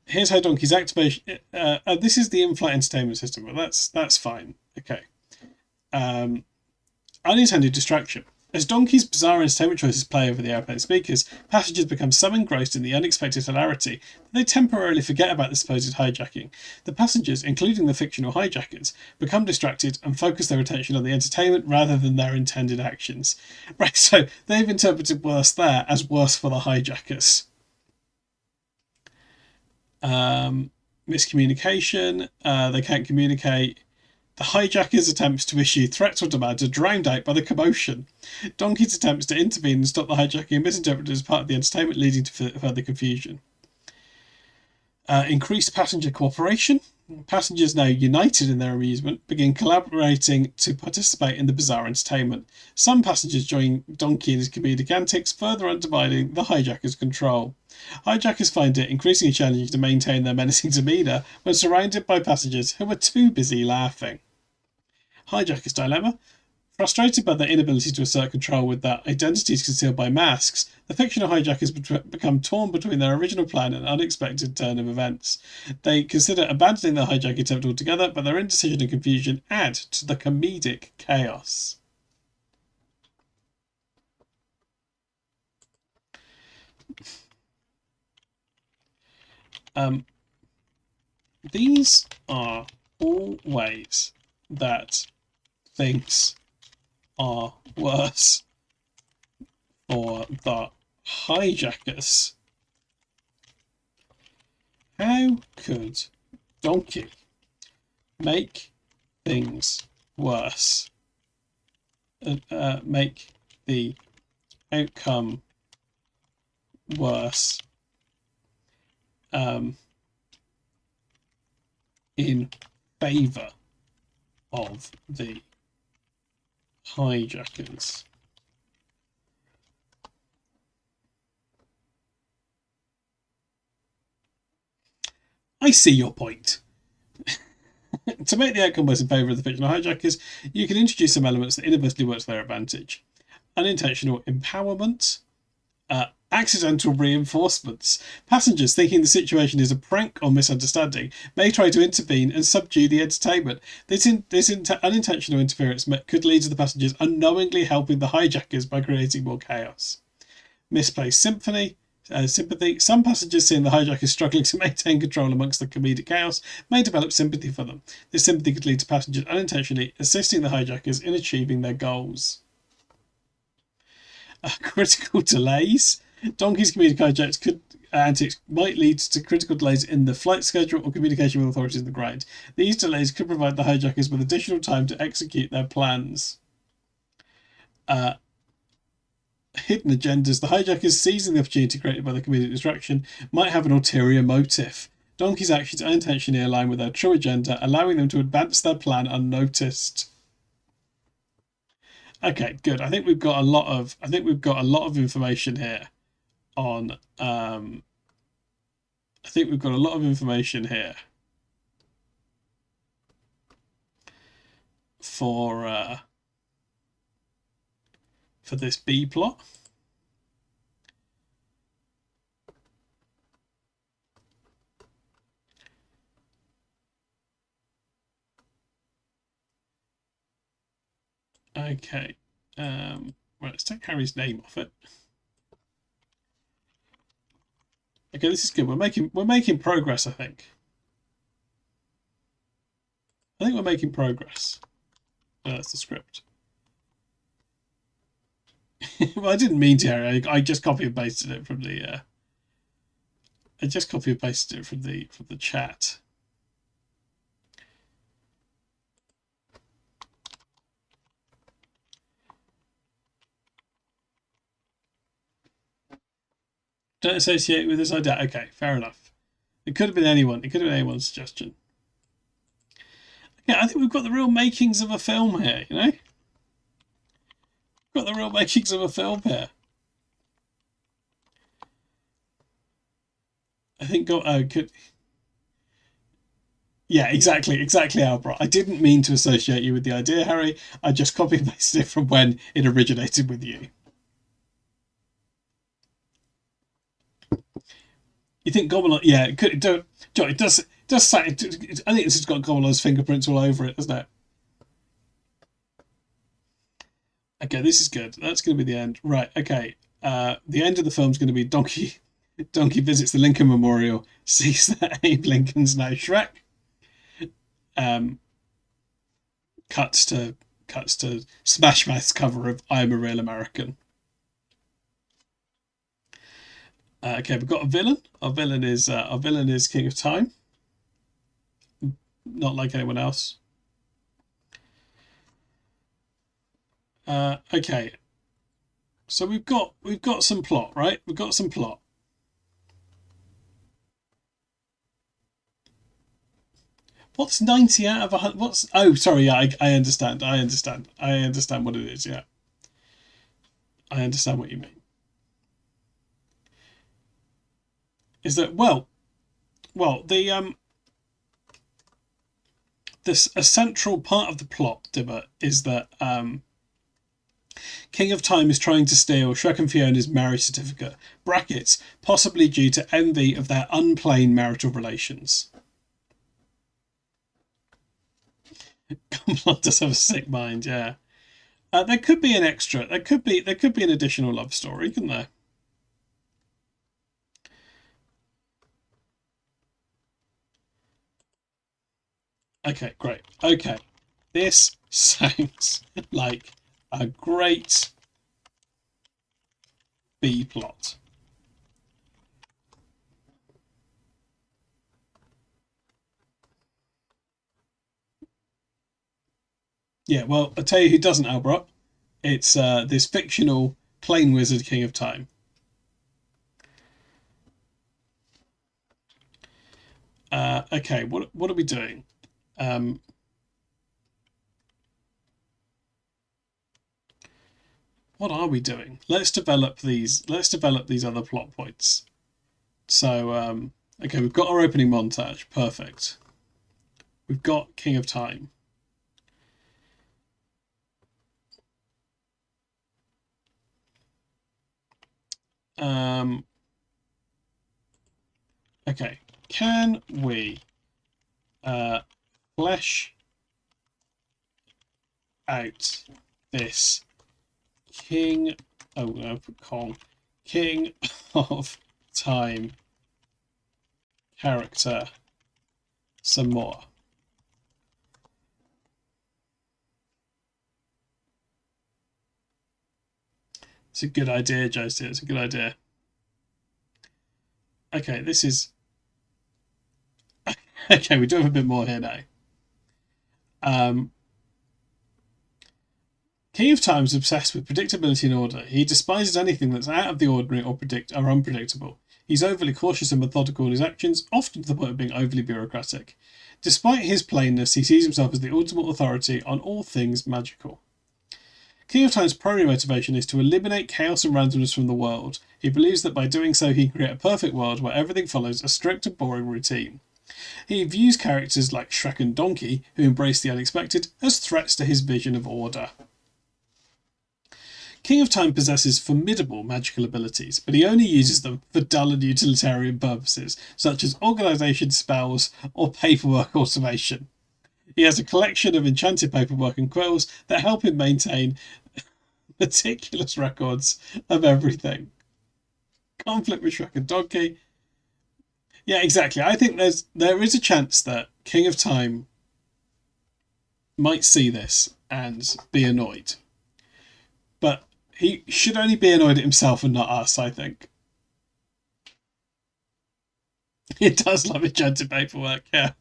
Speaker 1: Here's how Donkey's activation. This is the in-flight entertainment system, but that's fine. Okay. Unintended distraction. As Donkey's bizarre entertainment choices play over the airplane speakers, passengers become so engrossed in the unexpected hilarity that they temporarily forget about the supposed hijacking. The passengers, including the fictional hijackers, become distracted and focus their attention on the entertainment rather than their intended actions. Right, so they've interpreted worse there as worse for the hijackers. Miscommunication, they can't communicate. The hijackers' attempts to issue threats or demands are drowned out by the commotion. Donkey's attempts to intervene and stop the hijacking are misinterpreted as part of the entertainment, leading to further confusion. Increased passenger cooperation. Passengers, now united in their amusement, begin collaborating to participate in the bizarre entertainment. Some passengers join Donkey in his comedic antics, further undermining the hijackers' control. Hijackers find it increasingly challenging to maintain their menacing demeanour when surrounded by passengers who are too busy laughing. Hijackers' dilemma. Frustrated by their inability to assert control with their identities concealed by masks, the fictional hijackers become torn between their original plan and unexpected turn of events. They consider abandoning the hijacking attempt altogether, but their indecision and confusion add to the comedic chaos. These are all ways that things are worse for the hijackers. How could Donkey make things worse? Make the outcome worse in favour of the hijackers. I see your point. To make the outcome worse in favour of the fictional hijackers, you can introduce some elements that inadvertently work to their advantage. Unintentional empowerment, accidental reinforcements. Passengers, thinking the situation is a prank or misunderstanding, may try to intervene and subdue the entertainment. This unintentional interference could lead to the passengers unknowingly helping the hijackers by creating more chaos. Misplaced sympathy. Some passengers, seeing the hijackers struggling to maintain control amongst the comedic chaos, may develop sympathy for them. This sympathy could lead to passengers unintentionally assisting the hijackers in achieving their goals. Critical delays. Donkey's comedic antics might lead to critical delays in the flight schedule or communication with authorities on the ground. These delays could provide the hijackers with additional time to execute their plans. Hidden agendas. The hijackers, seizing the opportunity created by the comedic distraction, might have an ulterior motive. Donkey's actions unintentionally align with their true agenda, allowing them to advance their plan unnoticed. Okay, good. I think we've got a lot of information here on for this B plot. Okay. Right, let's take Harry's name off it. Okay, this is good. We're making progress, I think. We're making progress. That's the script. Well, I didn't mean to, Harry. I just copy and pasted it from the. I just copy and pasted it from the chat. Don't associate with this idea. Okay, fair enough. It could have been anyone. It could have been anyone's suggestion. Yeah, I think we've got the real makings of a film here. You know, we've got the real makings of a film here. I think could. Yeah, exactly, Albert. I didn't mean to associate you with the idea, Harry. I just copy and pasted it from when it originated with you. You think Gobbler? Yeah, it could. It does. I think this has got Gobbler's fingerprints all over it, doesn't it? Okay, this is good. That's going to be the end. Right, okay. The end of the film is going to be Donkey visits the Lincoln Memorial, sees that Abe Lincoln's now Shrek. Um, cuts to Smash Mouth's cover of "I'm a Real American." Okay, we've got a villain. Our villain is King of Time, not like anyone else. Okay, so we've got some plot, right? We've got some plot. What's 90 out of 100? What's oh sorry, yeah, I understand. I understand what it is. Yeah, I understand what you mean. Is that the this a central part of the plot, Dibber, is that King of Time is trying to steal Shrek and Fiona's marriage certificate (brackets) possibly due to envy of their unplain marital relations. Complot does have a sick mind, yeah. There could be an extra. There could be an additional love story, couldn't there? Okay, great. Okay, this sounds like a great B plot. Yeah, well, I'll tell you who doesn't, Albert. It's this fictional plain wizard King of Time. Okay, what are we doing? Um, what are we doing? Let's develop these. Let's develop these other plot points. So, okay, we've got our opening montage. Perfect. We've got King of Time. Um, okay, can we flesh out this King? Oh no, Kong, King of Time character some more? It's a good idea, Josie. It's a good idea. Okay, this is okay. We do have a bit more here now. Um, King of Time is obsessed with predictability and order. He despises anything that's out of the ordinary or unpredictable. He's overly cautious and methodical in his actions, often to the point of being overly bureaucratic. Despite his plainness, he sees himself as the ultimate authority on all things magical. King of Time's primary motivation is to eliminate chaos and randomness from the world. He believes that by doing so he can create a perfect world where everything follows a strict and boring routine. He views characters like Shrek and Donkey, who embrace the unexpected, as threats to his vision of order. King of Time possesses formidable magical abilities, but he only uses them for dull and utilitarian purposes, such as organisation spells or paperwork automation. He has a collection of enchanted paperwork and quills that help him maintain meticulous records of everything. Conflict with Shrek and Donkey. Yeah, exactly. I think there is a chance that King of Time might see this and be annoyed. But he should only be annoyed at himself and not us, I think. He does love enchanted paperwork, yeah.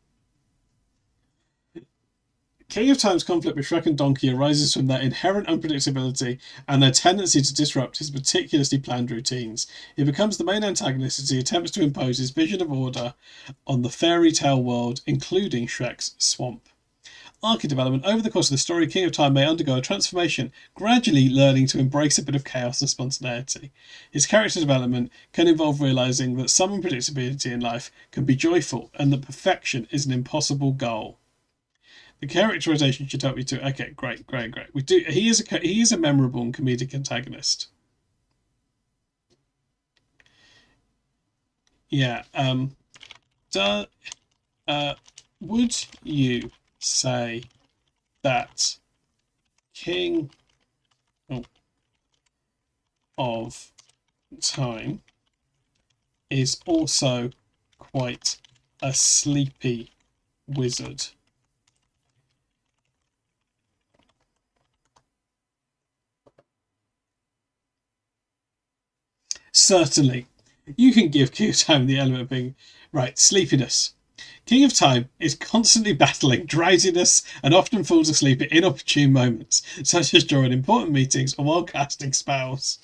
Speaker 1: King of Time's conflict with Shrek and Donkey arises from their inherent unpredictability and their tendency to disrupt his meticulously planned routines. He becomes the main antagonist as he attempts to impose his vision of order on the fairy tale world, including Shrek's swamp. Arc development. Over the course of the story, King of Time may undergo a transformation, gradually learning to embrace a bit of chaos and spontaneity. His character development can involve realizing that some unpredictability in life can be joyful and that perfection is an impossible goal. The characterization should help you to. Okay, great. We do. He is a memorable and comedic antagonist. Yeah. Do, would you say that King? Oh of time is also quite a sleepy wizard. Certainly, you can give King of Time the element of being right. Sleepiness. King of Time is constantly battling drowsiness and often falls asleep at inopportune moments, such as during important meetings or while casting spells.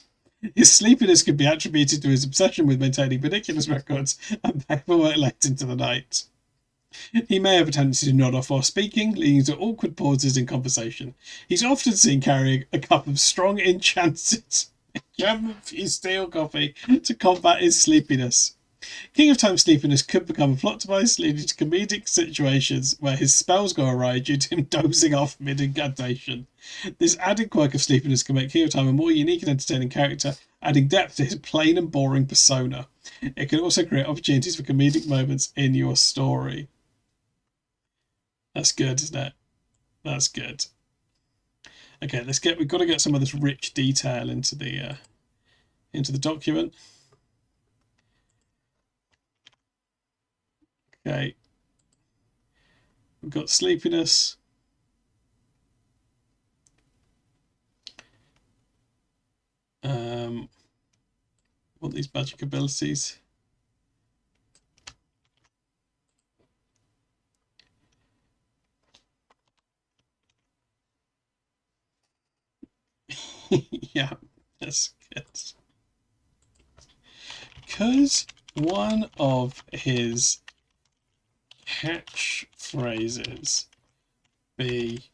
Speaker 1: His sleepiness could be attributed to his obsession with maintaining ridiculous records and paperwork late into the night. He may have a tendency to nod off while speaking, leading to awkward pauses in conversation. He's often seen carrying a cup of strong enchanted infused steel coffee to combat his sleepiness. King of Time sleepiness could become a plot device, leading to comedic situations where his spells go awry due to him dozing off mid-incantation. This added quirk of sleepiness can make King of Time a more unique and entertaining character, adding depth to his plain and boring persona. It can also create opportunities for comedic moments in your story. That's good, isn't it? That's good. Okay, we've got to get some of this rich detail into the document. Okay. We've got sleepiness. What these magic abilities? Yeah, that's good. Because one of his catchphrases be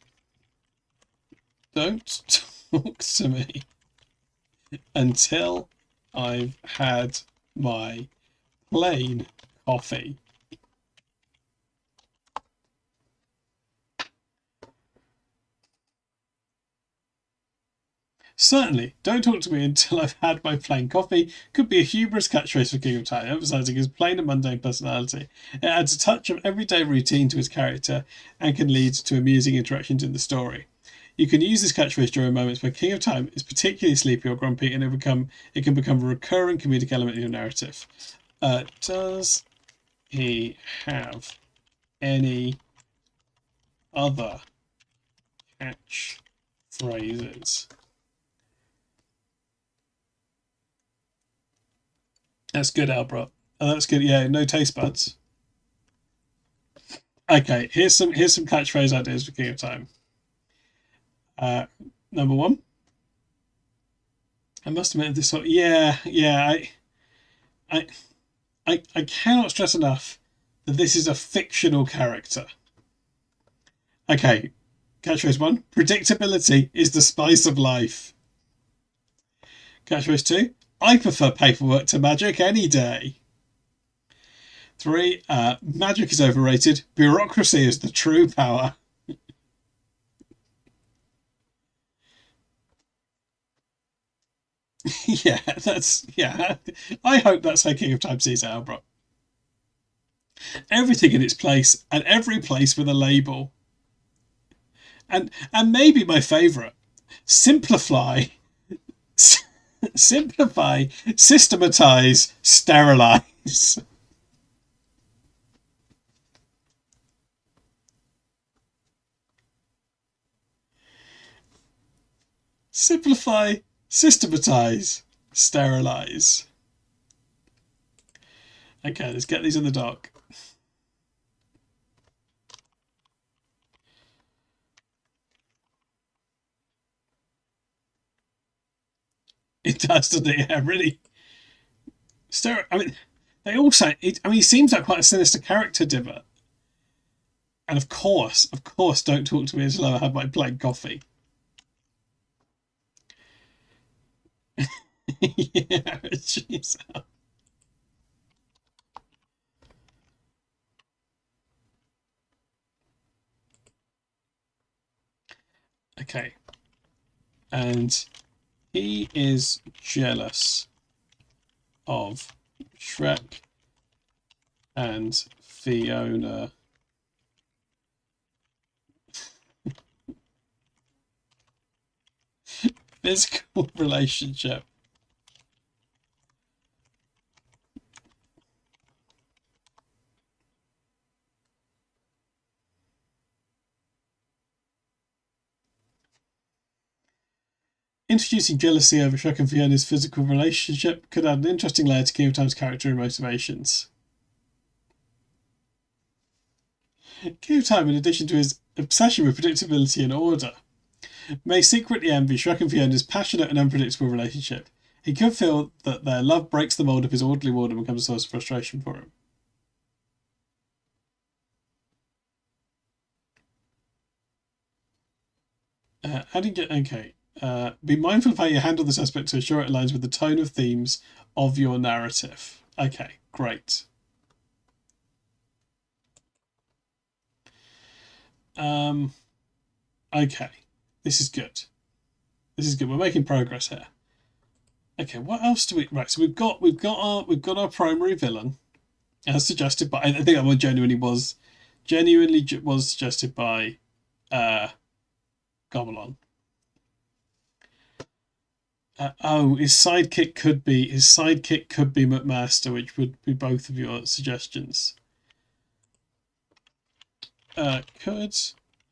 Speaker 1: "Don't talk to me until I've had my plain coffee." Certainly, "Don't talk to me until I've had my plain coffee" could be a humorous catchphrase for King of Time, emphasising his plain and mundane personality. It adds a touch of everyday routine to his character and can lead to amusing interactions in the story. You can use this catchphrase during moments where King of Time is particularly sleepy or grumpy, and it can become a recurring comedic element in your narrative. Does he have any other catchphrases? That's good, Albert. Oh, that's good. Yeah, no taste buds. Okay, here's some catchphrase ideas for King of Time. Number one. I must admit this one. Yeah. I cannot stress enough that this is a fictional character. Okay, catchphrase one. Predictability is the spice of life. Catchphrase two. I prefer paperwork to magic any day. 3. Magic is overrated. Bureaucracy is the true power. Yeah. I hope that's how King of Time sees it, Albert. Everything in its place, and every place with a label. And maybe my favourite, simplify, systematise, sterilise. Simplify, systematise, sterilise. Okay, let's get these in the dock. It does, doesn't it? Yeah, really. I mean, they all say it. I mean, he seems like quite a sinister character, Diver. And of course, don't talk to me until I have my plain coffee. Yeah, jeez. Okay. And he is jealous of Shrek and Fiona. Physical relationship Introducing jealousy over Shrek and Fiona's physical relationship could add an interesting layer to King of Time's character and motivations. King of Time, in addition to his obsession with predictability and order, may secretly envy Shrek and Fiona's passionate and unpredictable relationship. He could feel that their love breaks the mold of his orderly world and becomes a source of frustration for him. Be mindful of how you handle this aspect to ensure it aligns with the tone of themes of your narrative. Okay, great. Okay, this is good. This is good. We're making progress here. Okay, what else do we? Right, so we've got our primary villain, as suggested by. I think that one genuinely was suggested by Goblin. His sidekick could be McMaster, which would be both of your suggestions. Could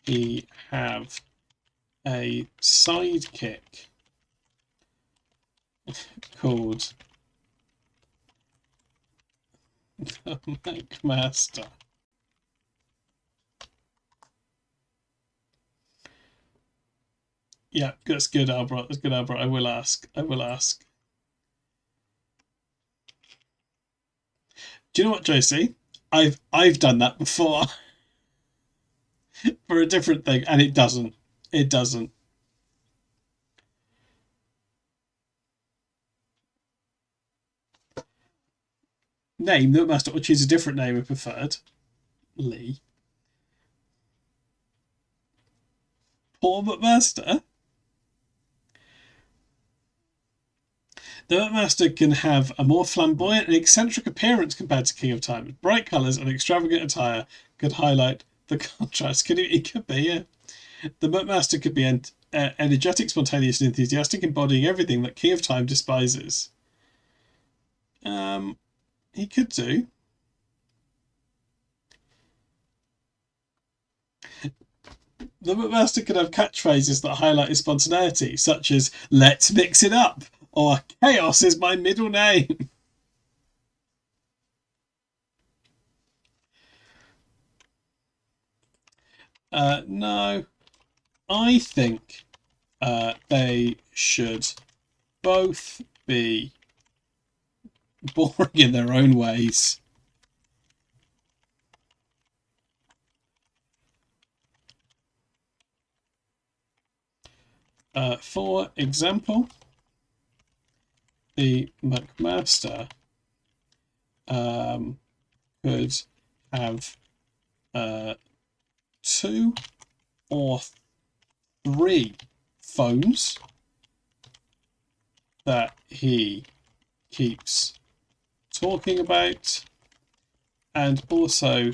Speaker 1: he have a sidekick called the McMaster? Yeah, that's good, Albert. That's good, Albert. I will ask. Do you know what, Josie? I've done that before for a different thing, and it doesn't. It doesn't. Name the McMaster, or choose a different name if preferred. Lee. Poor McMaster. The McMaster can have a more flamboyant and eccentric appearance compared to King of Time. Bright colours and extravagant attire could highlight the contrast. It could be, yeah. The McMaster could be energetic, spontaneous, and enthusiastic, embodying everything that King of Time despises. He could do. The McMaster could have catchphrases that highlight his spontaneity, such as "Let's mix it up," or "Chaos is my middle name." No, I think they should both be boring in their own ways. For example, the McMaster could have 2 or 3 phones that he keeps talking about, and also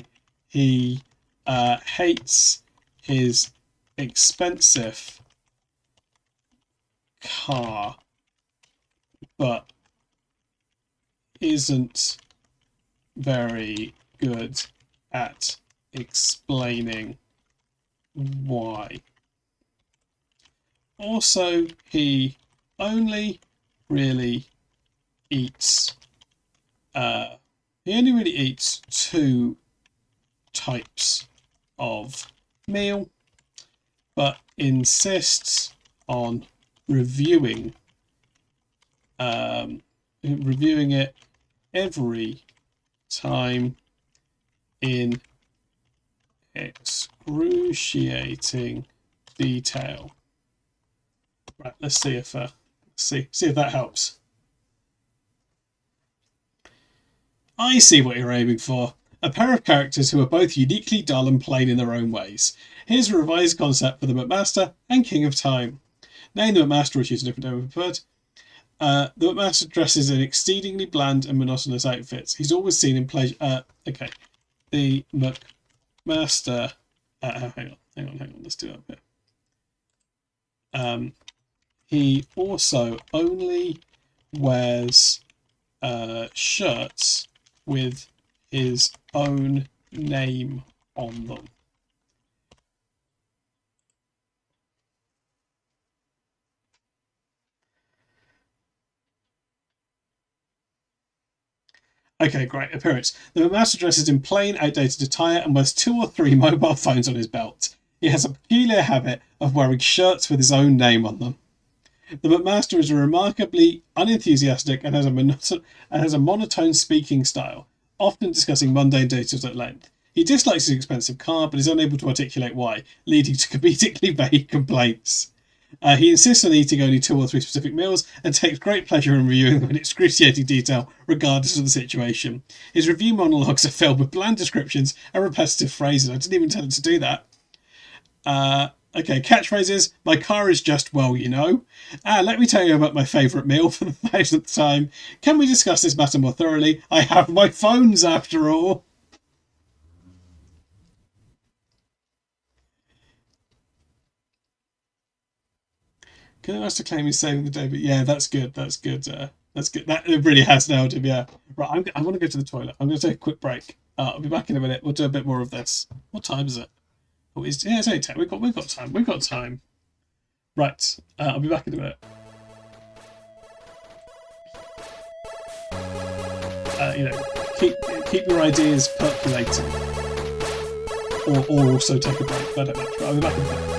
Speaker 1: he hates his expensive car, but isn't very good at explaining why. Also, he only really eats 2 types of meal, but insists on reviewing it every time in excruciating detail. Right, let's see if that helps. I see what you're aiming for. A pair of characters who are both uniquely dull and plain in their own ways. Here's a revised concept for the McMaster and King of Time. Name the McMaster, or choose a different name if preferred. The McMaster dresses in exceedingly bland and monotonous outfits. He's always seen in pleasure. Okay. The McMaster. Hang on. Let's do that bit. He also only wears shirts with his own name on them. Okay, great. Appearance. The master dresses in plain, outdated attire and wears 2 or 3 mobile phones on his belt. He has a peculiar habit of wearing shirts with his own name on them. The McMaster is remarkably unenthusiastic and has a monotone speaking style, often discussing mundane details at length. He dislikes his expensive car, but is unable to articulate why, leading to comedically vague complaints. He insists on eating only 2 or 3 specific meals and takes great pleasure in reviewing them in excruciating detail, regardless of the situation. His review monologues are filled with bland descriptions and repetitive phrases. I didn't even tell him to do that. Okay, catchphrases. My car is just, well, you know. Let me tell you about my favourite meal for the 1000th time. Can we discuss this matter more thoroughly? I have my phones after all. Can I ask to claim he's saving the day? But yeah, that's good. That's good. That's good. That it really has nailed him. Yeah. Right. I want to go to the toilet. I'm going to take a quick break. I'll be back in a minute. We'll do a bit more of this. What time is it? Oh, it's 8:10. We've got time. We've got time. Right. I'll be back in a minute. Keep your ideas percolating, or also take a break. That don't matter. I'll be back in a minute.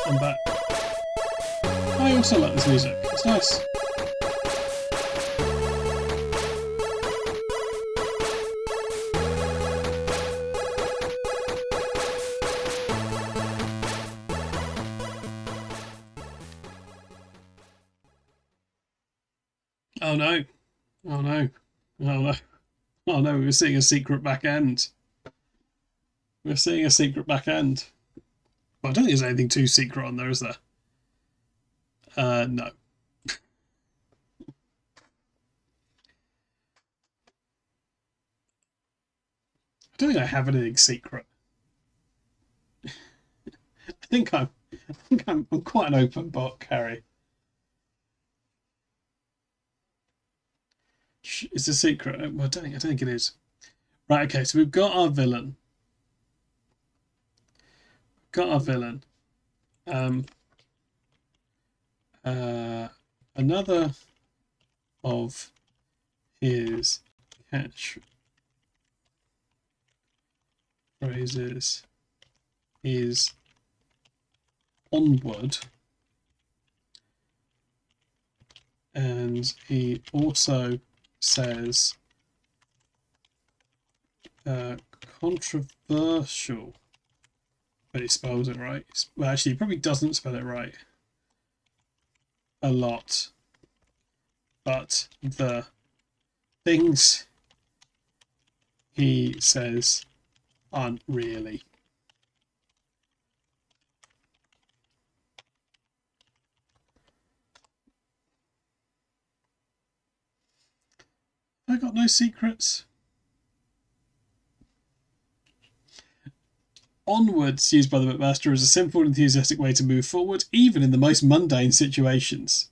Speaker 1: I'm back. I also like this music. It's nice. Oh no. Oh no. Oh no. Oh no, we were seeing a secret back end. We're seeing a secret back end. Well, I don't think there's anything too secret on there, is there? No. I don't think I have anything secret. I think I'm quite an open book, Harry. It's a secret. Well, I don't think it is. Right, okay, so we've got our villain. Um, another of his catchphrases is onward, and he also says controversial, but he spells it right. Well, actually, he probably doesn't spell it right a lot, but the things he says aren't really. I got no secrets. Onwards, used by the bookmaster, is a simple and enthusiastic way to move forward, even in the most mundane situations.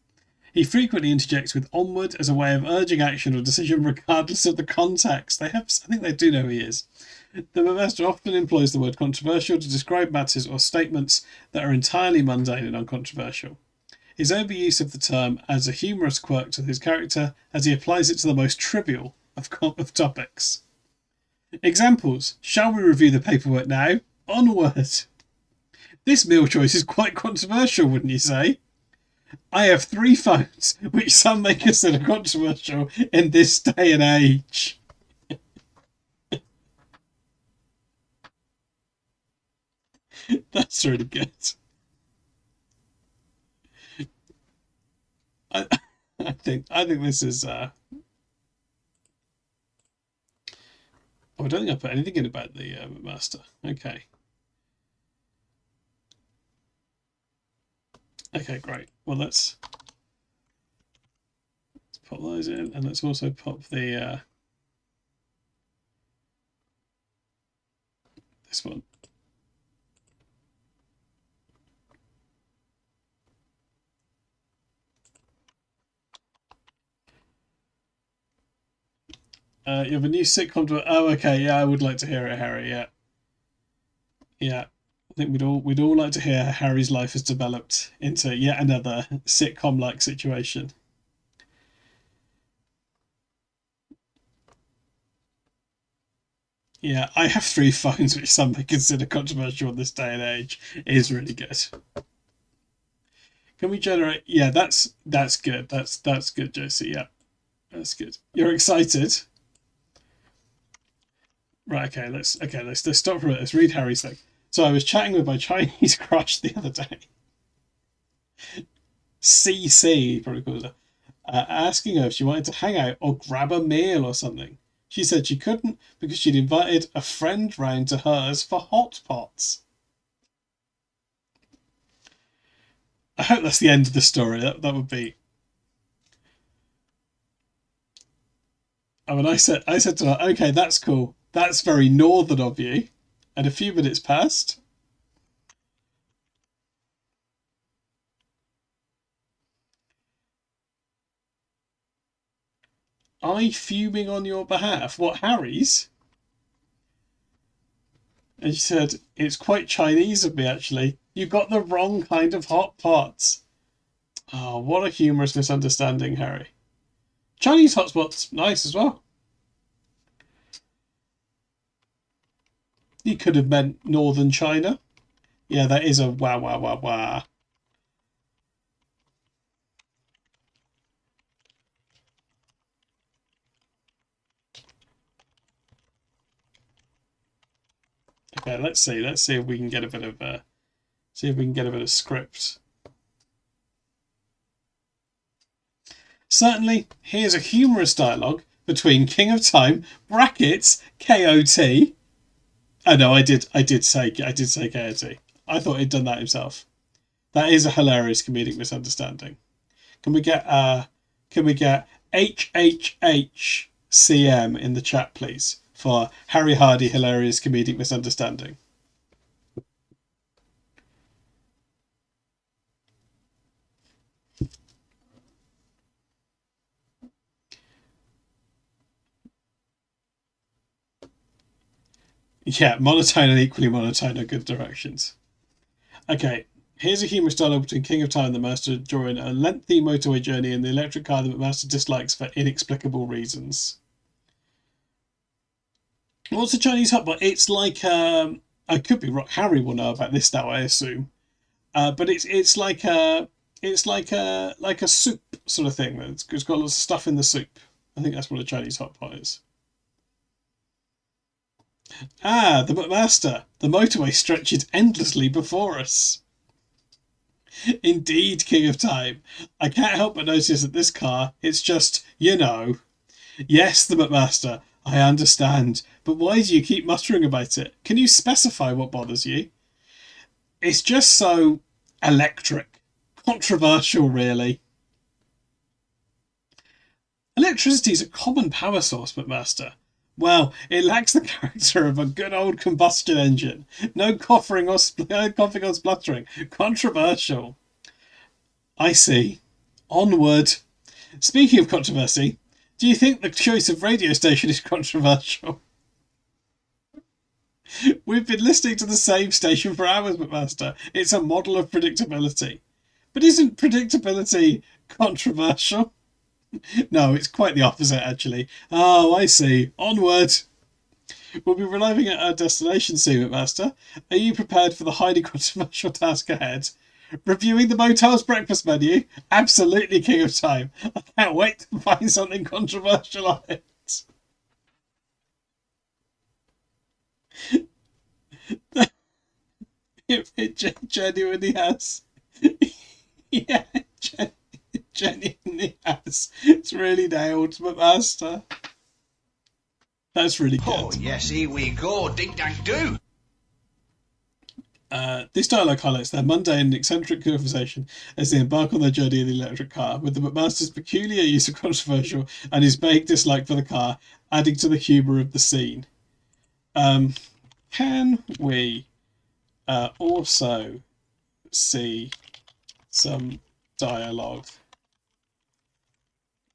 Speaker 1: He frequently interjects with onward as a way of urging action or decision regardless of the context. I think they do know who he is. The bookmaster often employs the word controversial to describe matters or statements that are entirely mundane and uncontroversial. His overuse of the term adds a humorous quirk to his character as he applies it to the most trivial of topics. Examples. Shall we review the paperwork now? Onward. This meal choice is quite controversial, wouldn't you say? I have 3 phones, which some may consider controversial in this day and age. That's really good. I, I think this is. Oh, I don't think I put anything in about the master. Okay. Okay, great. Well, let's pop those in, and let's also pop the this one. You have a new sitcom to. Oh, okay. Yeah, I would like to hear it, Harry. Yeah, yeah. I think we'd all like to hear how Harry's life has developed into yet another sitcom-like situation. Yeah, I have 3 phones, which some may consider controversial in this day and age. It is really good. Can we generate? Yeah, that's good. That's good, Josie. Yeah, that's good. You're excited, right? Let's stop for a minute. Let's read Harry's thing. So I was chatting with my Chinese crush the other day. CC, probably calls her, asking her if she wanted to hang out or grab a meal or something. She said she couldn't because she'd invited a friend round to hers for hot pots. I hope that's the end of the story. That would be. I mean, I said to her, "Okay, that's cool. That's very northern of you." And a few minutes passed. I fuming on your behalf. What, Harry's? And she said, "It's quite Chinese of me, actually. You got the wrong kind of hot pots." Oh, what a humorous misunderstanding, Harry. Chinese hotspots, nice as well. You could have meant northern China. Yeah, that is a wow, wow, wow, wow. Okay, let's see. Let's see if we can get a bit of script. Certainly, here's a humorous dialogue between King of Time brackets KOT. Oh no, I did say KOT. I thought he'd done that himself. That is a hilarious comedic misunderstanding. Can we get HHHCM in the chat, please, for Harry Hardy hilarious comedic misunderstanding? Yeah, monotone and equally monotone are good directions. Okay, here's a humorous dialogue between King of Time and the Master during a lengthy motorway journey in the electric car that the Master dislikes for inexplicable reasons. What's a Chinese hot pot? It's like I could be wrong. Harry will know about this now, I assume. But it's like a soup sort of thing. It's got lots of stuff in the soup. I think that's what a Chinese hot pot is. Ah, the McMaster. The motorway stretches endlessly before us. Indeed, King of Time. I can't help but notice that this car, it's just, you know. Yes, the McMaster. I understand. But why do you keep muttering about it? Can you specify what bothers you? It's just so electric. Controversial, really. Electricity is a common power source, McMaster. Well, it lacks the character of a good old combustion engine. No coughing or spluttering. Controversial. I see. Onward. Speaking of controversy, do you think the choice of radio station is controversial? We've been listening to the same station for hours, McMaster. It's a model of predictability. But isn't predictability controversial? No, it's quite the opposite, actually. Oh, I see. Onward. We'll be arriving at our destination soon, McMaster. Are you prepared for the highly controversial task ahead? Reviewing the motel's breakfast menu? Absolutely, King of Time. I can't wait to find something controversial on it. It genuinely has. Yeah, genuinely has. It's really nailed, McMaster. That's really good.
Speaker 2: Oh, yes, here we go. Ding dang do.
Speaker 1: This dialogue highlights their mundane and eccentric conversation as they embark on their journey in the electric car, with the McMaster's peculiar use of controversial and his vague dislike for the car adding to the humour of the scene. Can we also see some dialogue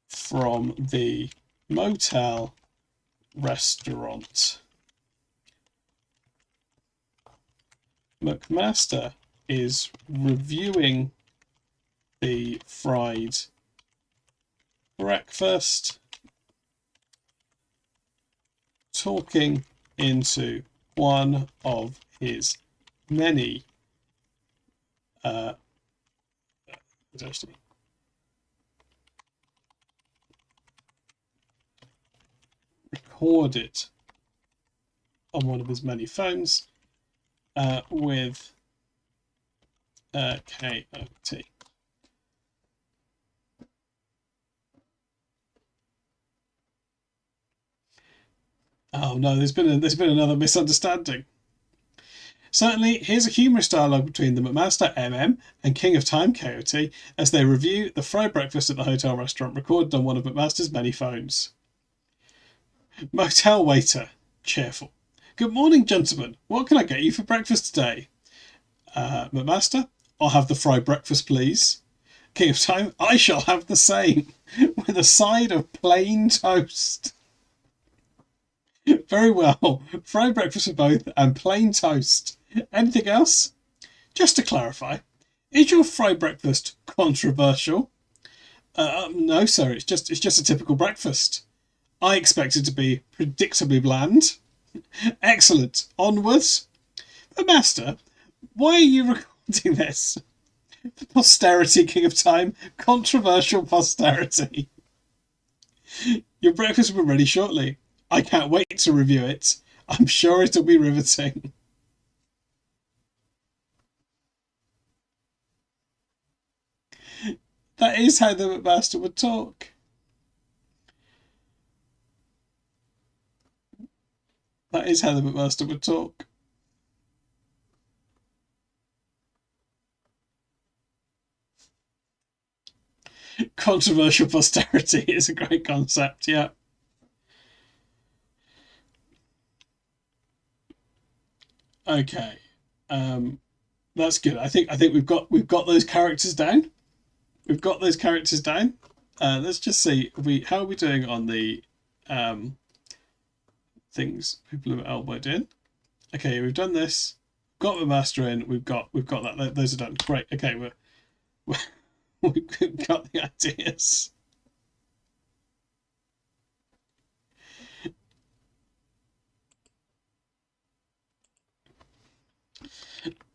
Speaker 1: from the motel restaurant? McMaster is reviewing the fried breakfast, talking into one of his many recorded on one of his many phones with KOT. Oh no, there's been another misunderstanding. Certainly, here's a humorous dialogue between the McMaster MM and King of Time KOT as they review the fried breakfast at the hotel restaurant recorded on one of McMaster's many phones. Motel waiter, cheerful. Good morning, gentlemen. What can I get you for breakfast today? McMaster, I'll have the fried breakfast, please. King of Time, I shall have the same, with a side of plain toast. Very well. Fried breakfast for both and plain toast. Anything else? Just to clarify, is your fried breakfast controversial? No, sir. It's just a typical breakfast. I expect it to be predictably bland. Excellent. Onwards. But Master, why are you recording this? For posterity, King of Time. Controversial posterity. Your breakfast will be ready shortly. I can't wait to review it. I'm sure it'll be riveting. That is how the McMaster would talk. That is how the McMaster would talk. Controversial posterity is a great concept, yeah. Okay. That's good. I think we've got those characters down. We've got those characters down. Let's just see how are we doing on the things people have elbowed in. Okay, we've done this. Got the master in. We've got that. Those are done. Great. Okay, we've got the ideas.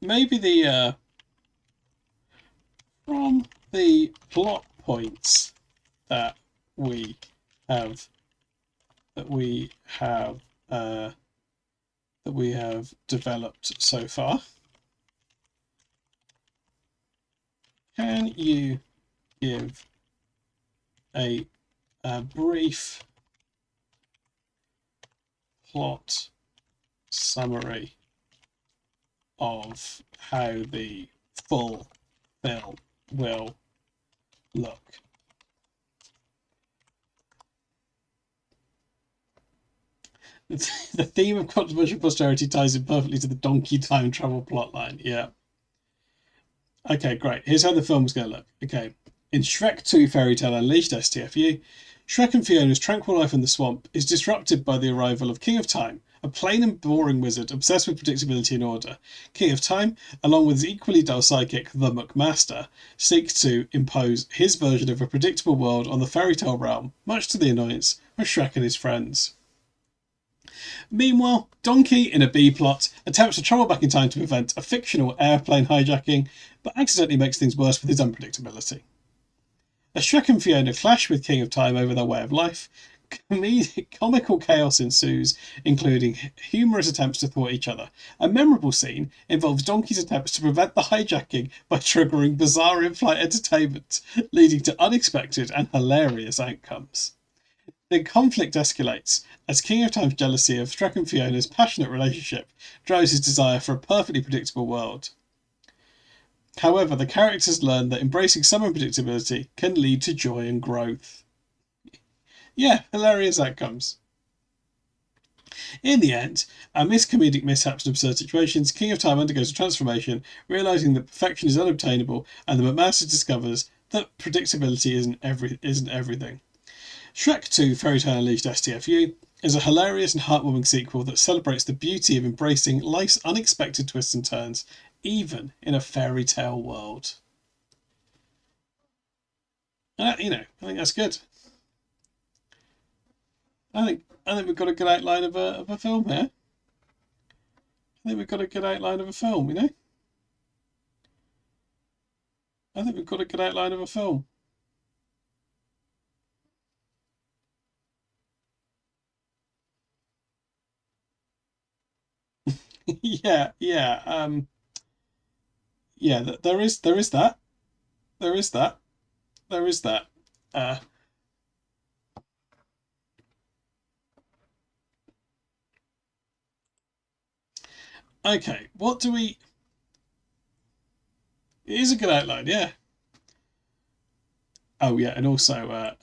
Speaker 1: Maybe from the plot points that we have that we have that we have developed so far. Can you give a brief plot summary of how the full film will look? The theme of controversial posterity ties in perfectly to the donkey time travel plotline. Yeah. Okay, great. Here's how the film's going to look. Okay. In Shrek 2 Fairy Tale Unleashed STFU, Shrek and Fiona's tranquil life in the swamp is disrupted by the arrival of King of Time, a plain and boring wizard obsessed with predictability and order. King of Time, along with his equally dull sidekick, the McMaster, seek to impose his version of a predictable world on the fairy tale realm, much to the annoyance of Shrek and his friends. Meanwhile, Donkey, in a B-plot, attempts to travel back in time to prevent a fictional airplane hijacking, but accidentally makes things worse with his unpredictability. As Shrek and Fiona clash with King of Time over their way of life, comical chaos ensues, including humorous attempts to thwart each other. A memorable scene involves Donkey's attempts to prevent the hijacking by triggering bizarre in-flight entertainment, leading to unexpected and hilarious outcomes. The conflict escalates as King of Time's jealousy of Shrek and Fiona's passionate relationship drives his desire for a perfectly predictable world. However, the characters learn that embracing some unpredictability can lead to joy and growth. Yeah, hilarious outcomes. In the end, amidst comedic mishaps and absurd situations, King of Time undergoes a transformation, realizing that perfection is unobtainable, and the McMaster discovers that predictability isn't everything. Shrek 2 Fairy Tale Unleashed STFU is a hilarious and heartwarming sequel that celebrates the beauty of embracing life's unexpected twists and turns, even in a fairy tale world. I think that's good. I think we've got a good outline of a film here. I think we've got a good outline of a film, I think we've got a good outline of a film. Yeah, yeah, yeah. There is that. There is that. There is that. Uh, okay, what do we? It is a good outline, yeah. Oh yeah, and also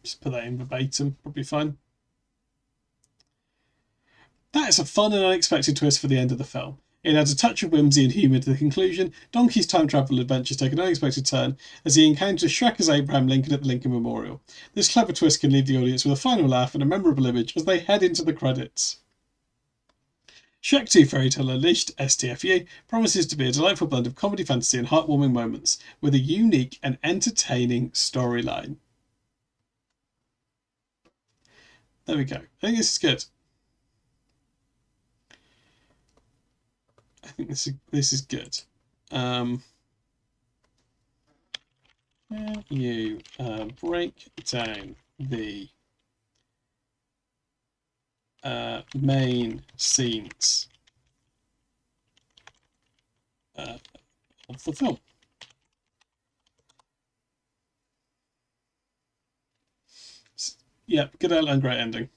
Speaker 1: just put that in verbatim, probably fine. That is a fun and unexpected twist for the end of the film. It adds a touch of whimsy and humour to the conclusion. Donkey's time travel adventures take an unexpected turn as he encounters Shrek as Abraham Lincoln at the Lincoln Memorial. This clever twist can leave the audience with a final laugh and a memorable image as they head into the credits. Shrek 2 Fairy Tale Unleashed STFU promises to be a delightful blend of comedy, fantasy, and heartwarming moments with a unique and entertaining storyline. There we go. I think this is good. I think this is good. Can you break down the main scenes of the film? Yep, good outline, great ending.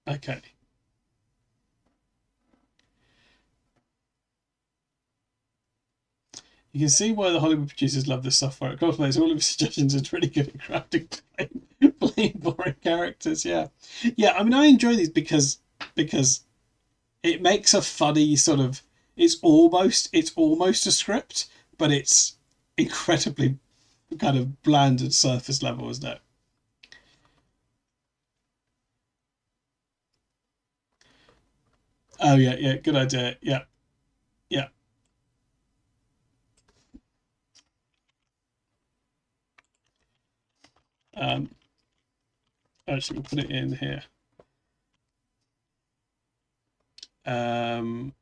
Speaker 1: Okay. You can see why the Hollywood producers love this software. It complements all of his suggestions. It's really good at crafting plain boring characters. Yeah, yeah. I mean, I enjoy these because it makes a funny sort of. It's almost a script, but it's incredibly kind of bland and surface level, isn't it? Oh yeah, yeah. Good idea. Yeah, yeah. Um, Actually, we'll put it in here. Um,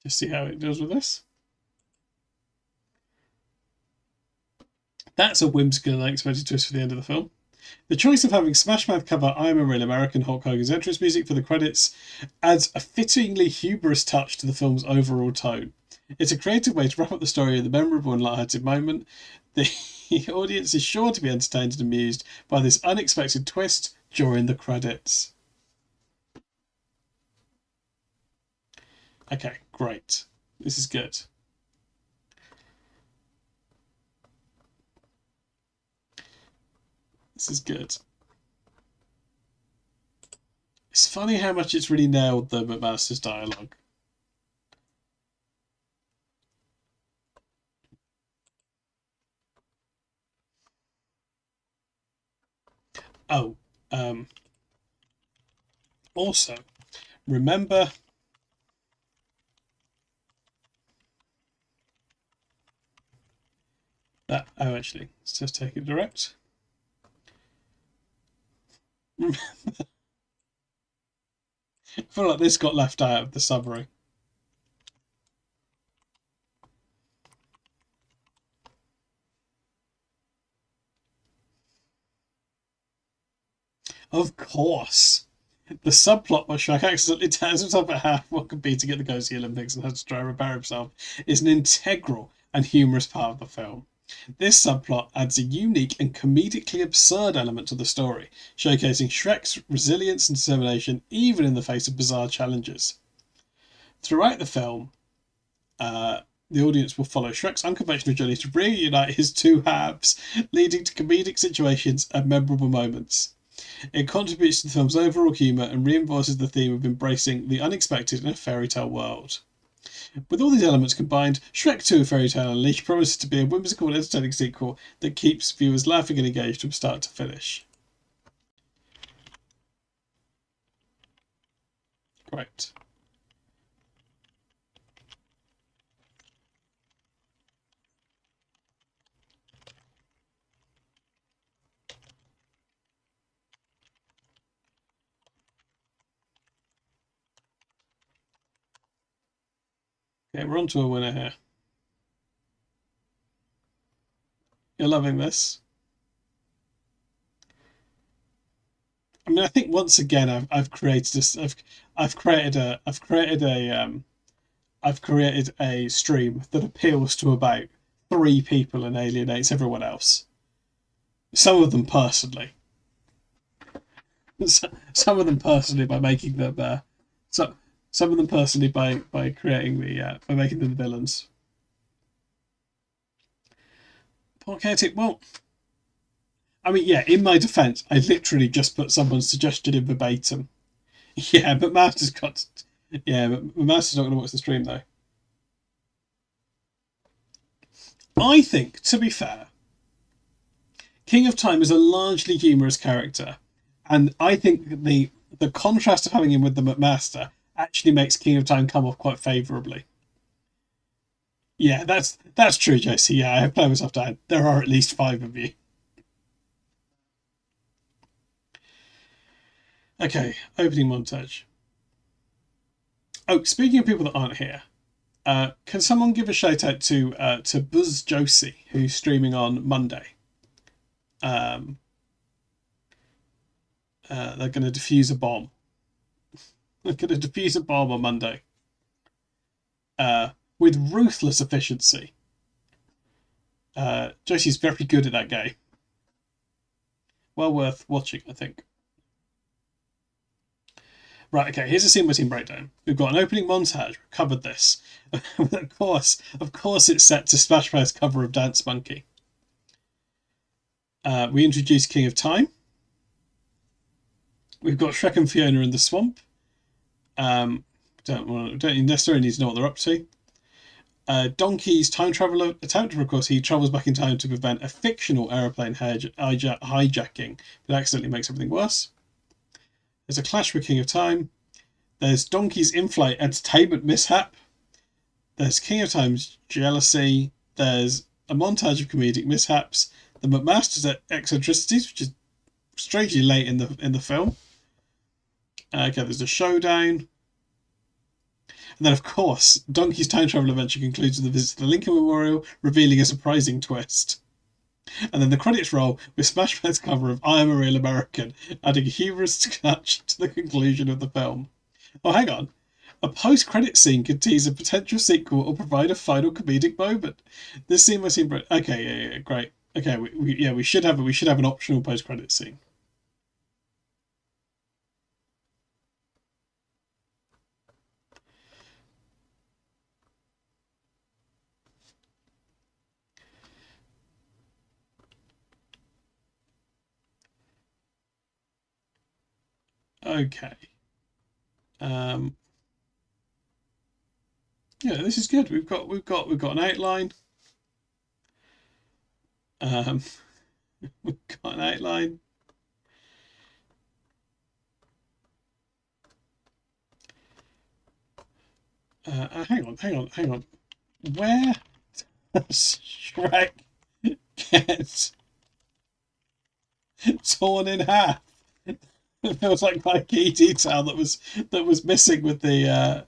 Speaker 1: just see how it deals with this. That's a whimsical and unexpected twist for the end of the film. The choice of having Smash Mouth cover I'm a Real American Hulk Hogan's entrance music for the credits adds a fittingly humorous touch to the film's overall tone. It's a creative way to wrap up the story with a memorable and light-hearted moment. The audience is sure to be entertained and amused by this unexpected twist during the credits. Okay, great. This is good. This is good. It's funny how much it's really nailed the McMaster's dialogue. Oh, also, remember that. Oh, actually, let's just take it direct. I feel like this got left out of the summary. Of course. The subplot where Shrek accidentally tears himself in half while competing at the Cozy Olympics and has to try and repair himself is an integral and humorous part of the film. This subplot adds a unique and comedically absurd element to the story, showcasing Shrek's resilience and determination even in the face of bizarre challenges. Throughout the film, the audience will follow Shrek's unconventional journey to reunite his two halves, leading to comedic situations and memorable moments. It contributes to the film's overall humour and reinforces the theme of embracing the unexpected in a fairy tale world. With all these elements combined, Shrek 2 Fairy Tale Unleashed promises to be a whimsical and entertaining sequel that keeps viewers laughing and engaged from start to finish. Great. Okay, we're on to a winner here. You're loving this. I mean, I think once again I've created this. I've created a stream that appeals to about 3 people and alienates everyone else. Some of them personally. Some of them personally by making them. So some of them personally by creating the by making them the villains. Poetic. Well, I mean, yeah. In my defence, I literally just put someone's suggestion in verbatim. Yeah, but Master's got. Yeah, but Master's not going to watch the stream though. I think, to be fair, King of Time is a largely humorous character, and I think the contrast of having him with the McMaster actually makes King of Time come off quite favourably. Yeah, that's true, JC. Yeah, I have played myself down. There are at least 5 of you. Okay, opening montage. Oh, speaking of people that aren't here, can someone give a shout out to Buzz Josie, who's streaming on Monday? they're going to defuse a bomb. They're going to defuse a bomb on Monday with ruthless efficiency. Josie's very good at that game. Well worth watching, I think. Right, okay, here's a scene by scene breakdown. We've got an opening montage, we've covered this. of course, it's set to Smash Bros. Cover of Dance Monkey. We introduce King of Time. We've got Shrek and Fiona in the swamp. Don't necessarily need to know what they're up to. Donkey's time travel attempt, of course, he travels back in time to prevent a fictional aeroplane hijacking, but accidentally makes everything worse. There's a clash with King of Time. There's Donkey's in-flight entertainment mishap. There's King of Time's jealousy. There's a montage of comedic mishaps. The McMaster's eccentricities, which is strangely late in the film. Okay, there's a showdown. And then, of course, Donkey's time travel adventure concludes with a visit to the Lincoln Memorial, revealing a surprising twist. And then the credits roll with Smash Bros. Cover of I Am a Real American, adding a humorous touch to the conclusion of the film. Oh, hang on. A post-credit scene could tease a potential sequel or provide a final comedic moment. This scene was in. Okay, yeah, great. Okay, we should have an optional post-credit scene. Okay. Yeah, this is good. We've got an outline. We've got an outline. Hang on. Where does Shrek get torn in half? It feels like quite a key detail that was missing with the.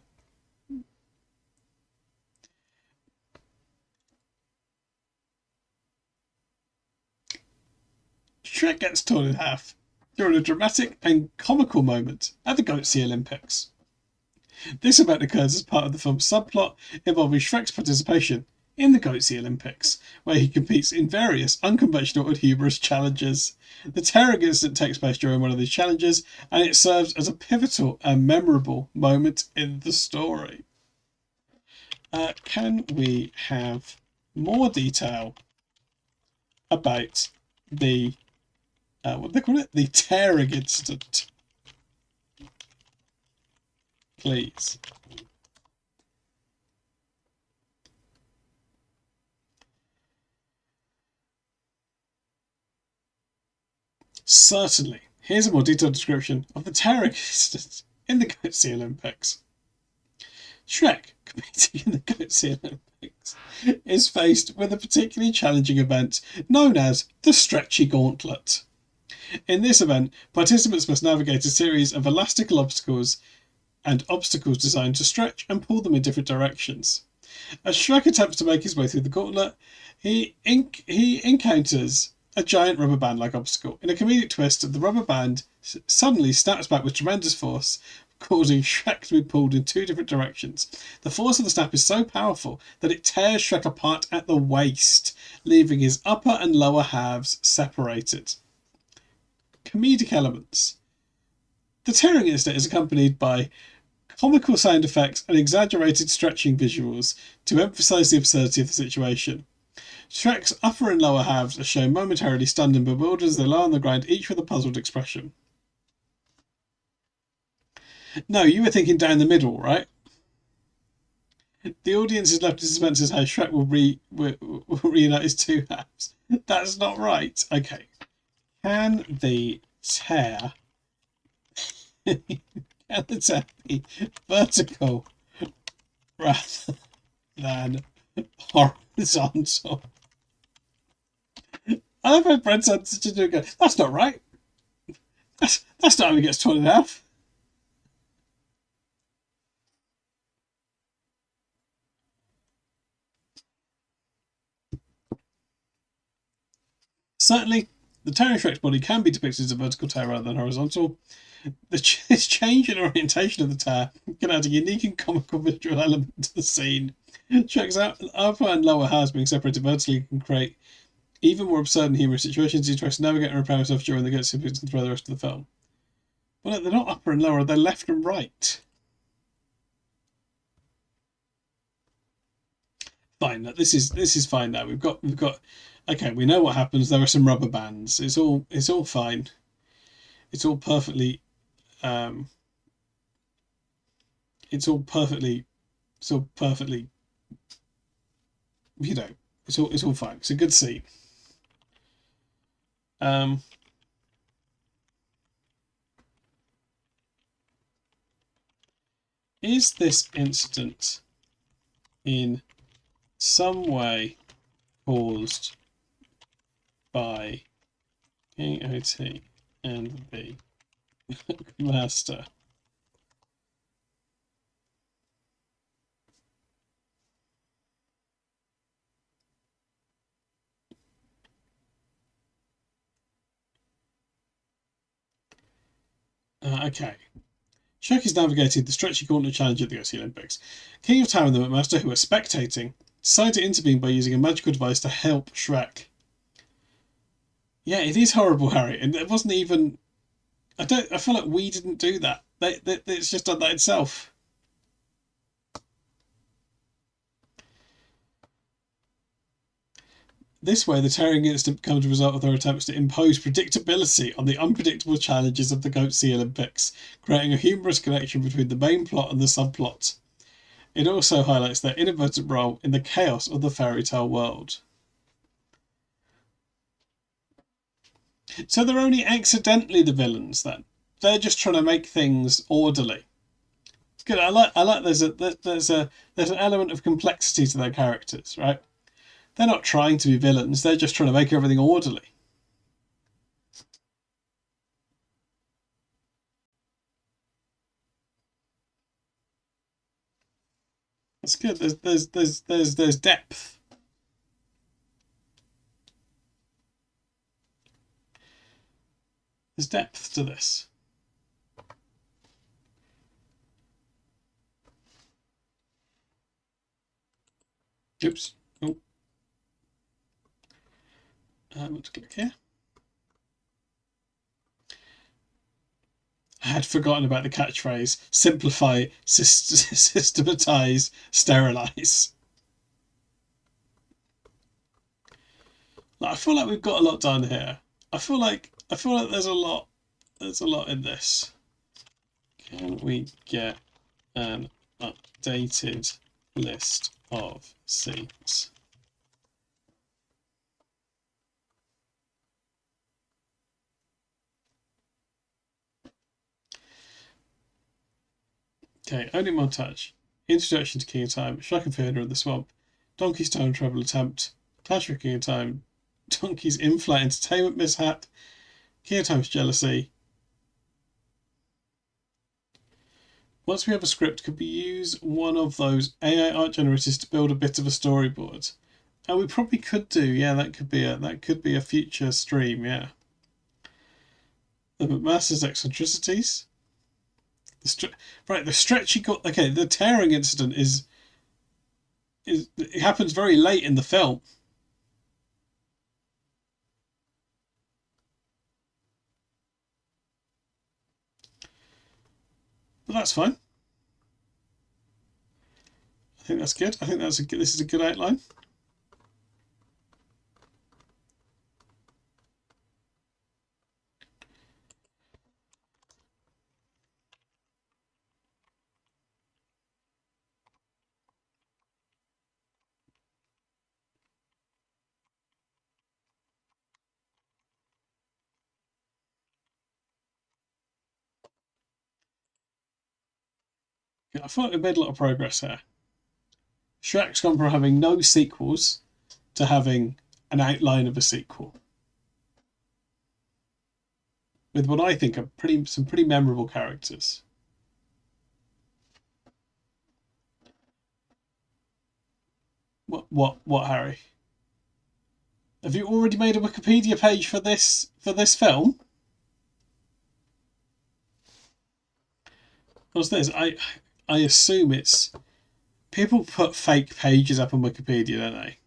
Speaker 1: Shrek gets torn in half during a dramatic and comical moment at the Goatsy Olympics. This event occurs as part of the film's subplot involving Shrek's participation in the Goatsy Olympics, where he competes in various unconventional and humorous challenges. The tearing incident takes place during one of these challenges, and it serves as a pivotal and memorable moment in the story. Can we have more detail about the what do they call it? The tearing incident, please. Certainly. Here's a more detailed description of the tearing incident in the Goatsy Olympics. Shrek, competing in the Goatsy Olympics, is faced with a particularly challenging event known as the Stretchy Gauntlet. In this event, participants must navigate a series of elastical obstacles and obstacles designed to stretch and pull them in different directions. As Shrek attempts to make his way through the gauntlet, he encounters a giant rubber band-like obstacle. In a comedic twist, the rubber band suddenly snaps back with tremendous force, causing Shrek to be pulled in two different directions. The force of the snap is so powerful that it tears Shrek apart at the waist, leaving his upper and lower halves separated. Comedic elements. The tearing incident is accompanied by comical sound effects and exaggerated stretching visuals to emphasise the absurdity of the situation. Shrek's upper and lower halves are shown momentarily stunned and bewildered as they lie on the ground, each with a puzzled expression. No, you were thinking down the middle, right? The audience is left in suspense as how Shrek will reunite his two halves. That's not right. Okay. Can the tear be vertical rather than horizontal? I love how Brent's answer to do go, that's not right. That's not how he gets torn in half. Certainly, The tear in Shrek's body can be depicted as a vertical tear rather than horizontal. This change in orientation of the tear can add a unique and comical visual element to the scene. Shrek's upper and lower halves being separated vertically can create even more absurd and humorous situations he tries to navigate and repair himself during the gets throughout the rest of the film. Well, they're not upper and lower, they're left and right. Fine, this is fine now. We've got okay, we know what happens. There are some rubber bands. It's all fine. It's all perfectly it's all perfectly you know, it's all fine. It's a good scene. Is this incident in some way caused by AOT and the master? Okay. Shrek is navigating the stretchy gauntlet challenge at the OC Olympics. King of Tower and the McMaster, who are spectating, decide to intervene by using a magical device to help Shrek. Yeah, it is horrible, Harry, and it wasn't even. I feel like we didn't do that. It's just done that itself. This way, the tearing incident becomes a result of their attempts to impose predictability on the unpredictable challenges of the Goat Sea Olympics, creating a humorous connection between the main plot and the subplot. It also highlights their inadvertent role in the chaos of the fairy tale world. So they're only accidentally the villains then. They're just trying to make things orderly. Good. I like. There's an element of complexity to their characters, right? They're not trying to be villains. They're just trying to make everything orderly. That's good. There's depth. There's depth to this. Oops. Oh. Let's click here. I had forgotten about the catchphrase: simplify, systematize, sterilize. I feel like we've got a lot done here. I feel like there's a lot in this. Can we get an updated list of scenes? Okay, only montage. Introduction to King of Time, Shrek and Fiona in the swamp, Donkey's time travel attempt, Clash with King of Time, Donkey's in-flight entertainment mishap, King of Time's jealousy. Once we have a script, could we use one of those AI art generators to build a bit of a storyboard? We probably could do. Yeah, that could be a future stream. Yeah. The McMaster's eccentricities. The stretchy. Okay, the tearing incident is it happens very late in the film. But that's fine. I think that's good. I think this is a good outline. Yeah, I feel like we made a lot of progress here. Shrek's gone from having no sequels to having an outline of a sequel, with what I think are some pretty memorable characters. What, Harry? Have you already made a Wikipedia page for this film? What's this? I assume it's people put fake pages up on Wikipedia, don't they?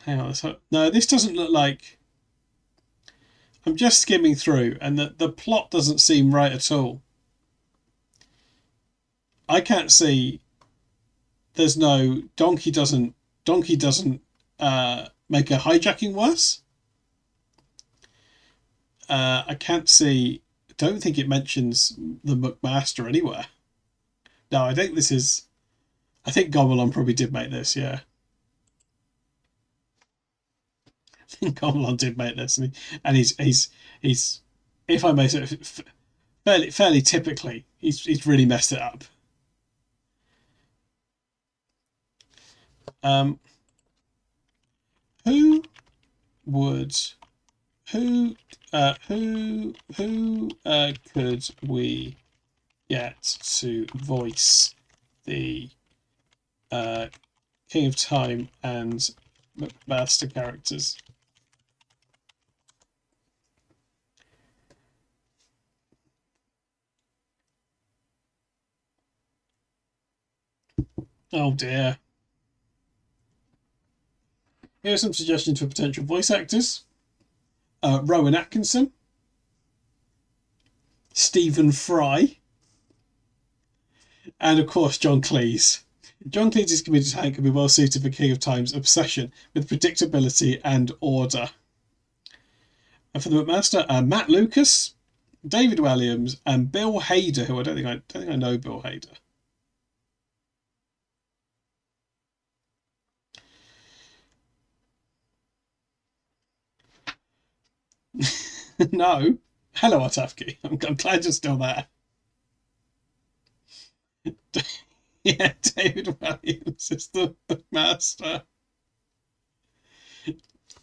Speaker 1: Hang on. No, this doesn't look like. I'm just skimming through, and the plot doesn't seem right at all. I can't see. There's no donkey doesn't make a hijacking worse. I can't see. Don't think it mentions the McMaster anywhere. No, I think this is. I think Gomelon probably did make this. Yeah, I think Gomelon did make this, and he's if I may say, fairly typically, he's really messed it up. Um, who would who could we get to voice the King of Time and McMaster characters? Oh dear. Here are some suggestions for potential voice actors. Rowan Atkinson, Stephen Fry, and of course John Cleese. John Cleese's comedic talent can be well suited for King of Time's obsession with predictability and order. And for the McMaster, Matt Lucas, David Williams, and Bill Hader, who I don't think I know Bill Hader. No. Hello, Otafki. I'm glad you're still there. Yeah, David Williams is the master.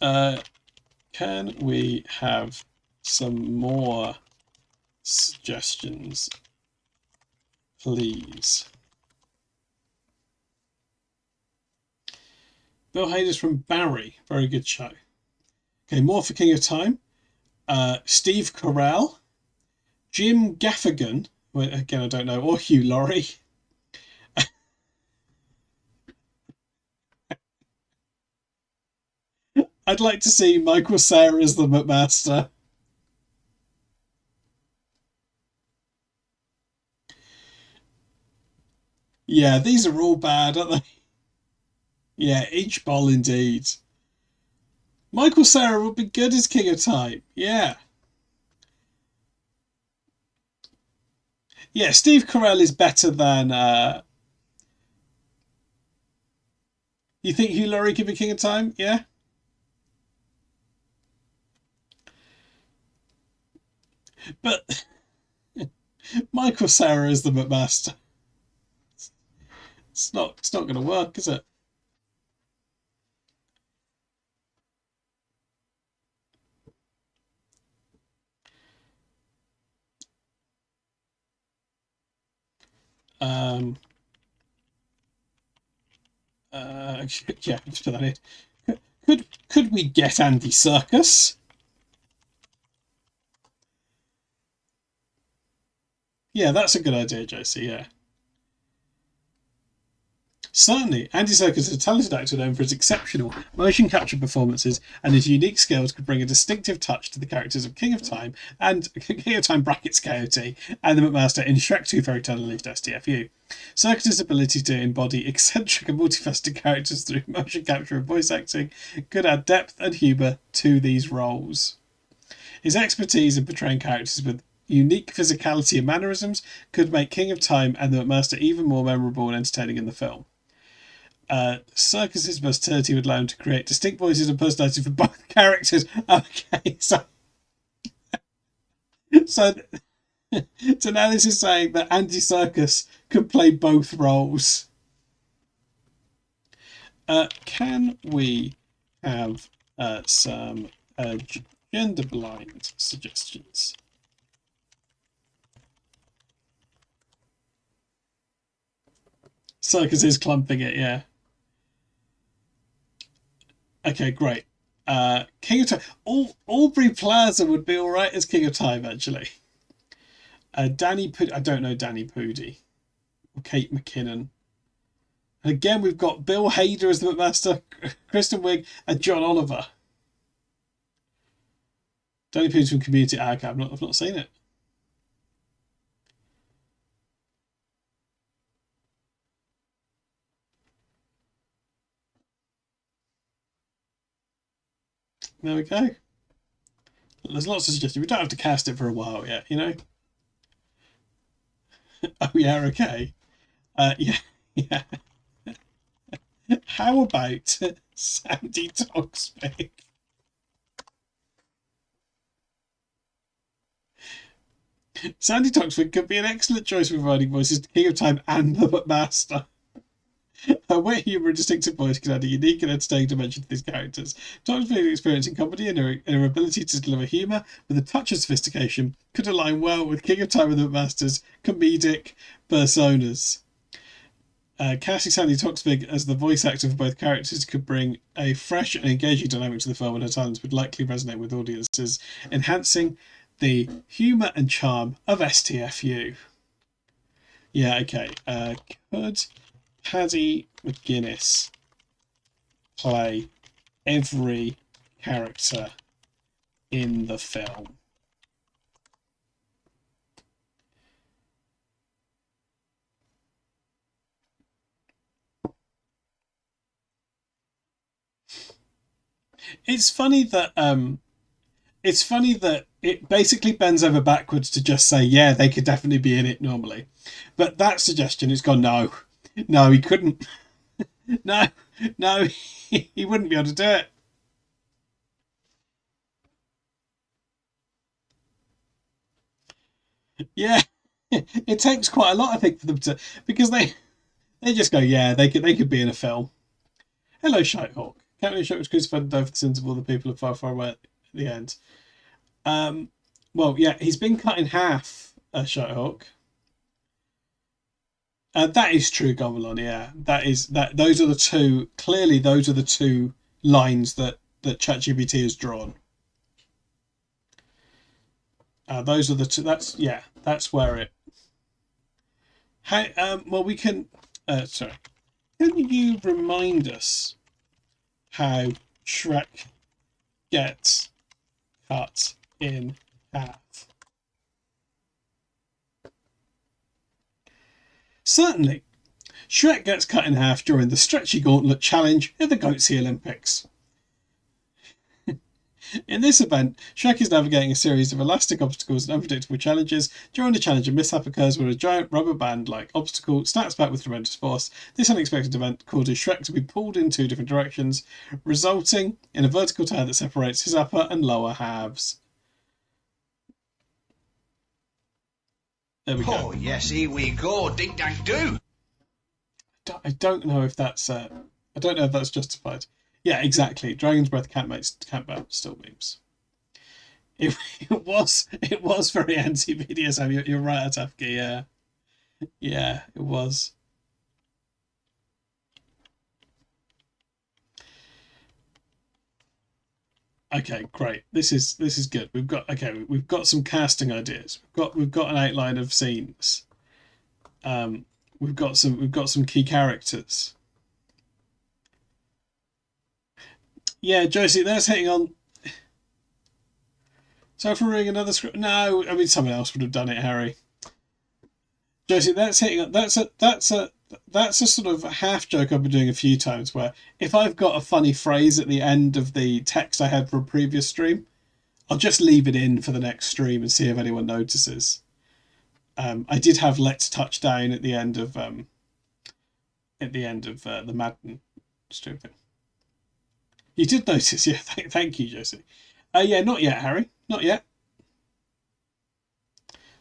Speaker 1: Can we have some more suggestions, please? Bill Hader's from Barry. Very good show. Okay, more for King of Time. Steve Carell, Jim Gaffigan, again I don't know, or Hugh Laurie. I'd like to see Michael Cera as the McMaster. Yeah, these are all bad, aren't they? Yeah, each boll indeed. Michael Cera would be good as King of Time. Yeah. Yeah, Steve Carell is better than. You think Hugh Laurie could be King of Time? Yeah. But Michael Cera is the McMaster. It's not going to work, is it? Um, yeah, just put that in. Could we get Andy Serkis? Yeah, that's a good idea, JC. Yeah. Certainly, Andy Serkis is a talented actor known for his exceptional motion capture performances, and his unique skills could bring a distinctive touch to the characters of King of Time and King of Time brackets KOT and the McMaster in Shrek 2 Fairy Tale Unleashed STFU. Serkis' ability to embody eccentric and multifaceted characters through motion capture and voice acting could add depth and humour to these roles. His expertise in portraying characters with unique physicality and mannerisms could make King of Time and the McMaster even more memorable and entertaining in the film. Serkis' versatility would allow him to create distinct voices and personalities for both characters. Okay, so now this is saying that Andy Serkis could play both roles. Can we have some gender blind suggestions? Circus is clumping it, yeah. Okay, great. King of Time. Aubrey Plaza would be all right as King of Time, actually. Danny Pudi. I don't know Danny Pudi or Kate McKinnon. And again, we've got Bill Hader as the McMaster, Kristen Wiig, and John Oliver. Danny Pudi's from Community. Okay, I've not seen it. There we go. There's lots of suggestions. We don't have to cast it for a while yet, you know? Oh, yeah, okay. Yeah, yeah. How about Sandy Toksvig? Sandy Toksvig could be an excellent choice for providing voices to King of Time and the Master. Her wit, humour, and distinctive voice can add a unique and entertaining dimension to these characters. Toksvig's experience in comedy and her ability to deliver humour with a touch of sophistication could align well with King of Time and the Master's comedic personas. Casting Sandy Toksvig as the voice actor for both characters could bring a fresh and engaging dynamic to the film, and her talents would likely resonate with audiences, enhancing the humour and charm of STFU. Yeah, okay. Could Paddy McGuinness play every character in the film? It's funny that it basically bends over backwards to just say, yeah, they could definitely be in it normally. But that suggestion has gone, no, he couldn't. No, he wouldn't be able to do it. Yeah, it takes quite a lot, I think, for them to, because they just go, yeah, they could be in a film. Hello, Shitehawk. Captain Shite was crucified and died for the sins of all the people of far, far away at the end. Well, yeah, he's been cut in half, Shitehawk. That is true, Gomelon. Yeah, that. Those are the two. Clearly, those are the two lines that ChatGPT has drawn. Those are the two. That's where it. Well, we can. Sorry. Can you remind us how Shrek gets cut in half? Certainly. Shrek gets cut in half during the Stretchy Gauntlet Challenge at the Goatsy Olympics. In this event, Shrek is navigating a series of elastic obstacles and unpredictable challenges. During the challenge, a mishap occurs where a giant rubber band-like obstacle snaps back with tremendous force. This unexpected event causes Shrek to be pulled in two different directions, resulting in a vertical tear that separates his upper and lower halves. There we go.
Speaker 2: Oh, yes, here we go. Ding dang do.
Speaker 1: I don't know if that's justified. Yeah, exactly. Dragon's Breath can't bounce still beams. It was very anti-BDSM. You're right, Atafki. Yeah, it was. Okay, great. This is good. We've got some casting ideas. We've got an outline of scenes. We've got some key characters. Yeah, Josie, that's hitting on. So if we're reading another script, no, I mean someone else would have done it, Harry. Josie, that's hitting. That's a sort of half joke I've been doing a few times. Where if I've got a funny phrase at the end of the text I had for a previous stream, I'll just leave it in for the next stream and see if anyone notices. I did have "Let's Touch Down" at the end of the Madden stream thing. You did notice, yeah. Thank you, Josie. Yeah, not yet, Harry. Not yet.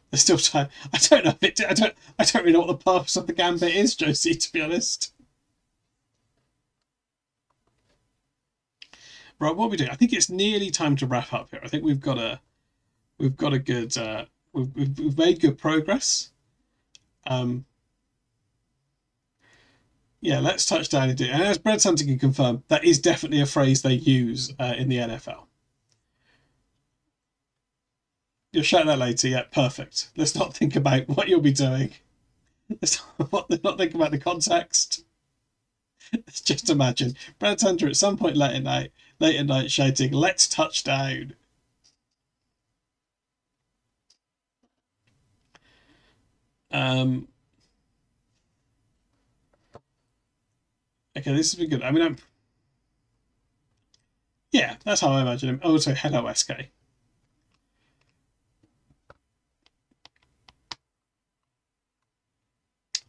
Speaker 1: There's still time. I don't know. I don't really know what the purpose of the gambit is, Josie. To be honest. Right, what are we doing? I think it's nearly time to wrap up here. I think we've got a good. We've made good progress. Yeah, let's touch down and do. And as Brad Hunter can confirm, that is definitely a phrase they use in the NFL. You'll shout that later. Yeah, perfect. Let's not think about what you'll be doing. Let's not think about the context. Let's just imagine Brad Hunter at some point late at night shouting, "Let's touch down." Okay, this has been good. I mean, yeah, that's how I imagine him. Also, hello, SK.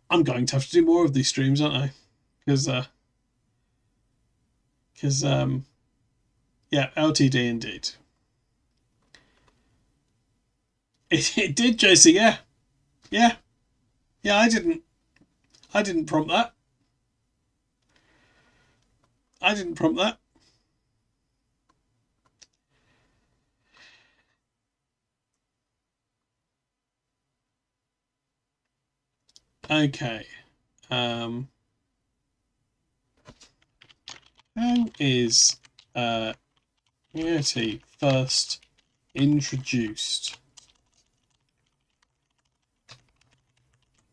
Speaker 1: I'm going to have to do more of these streams, aren't I? Because, yeah, LTD indeed. It did, JC. Yeah. I didn't prompt that. Okay. How is Unity first introduced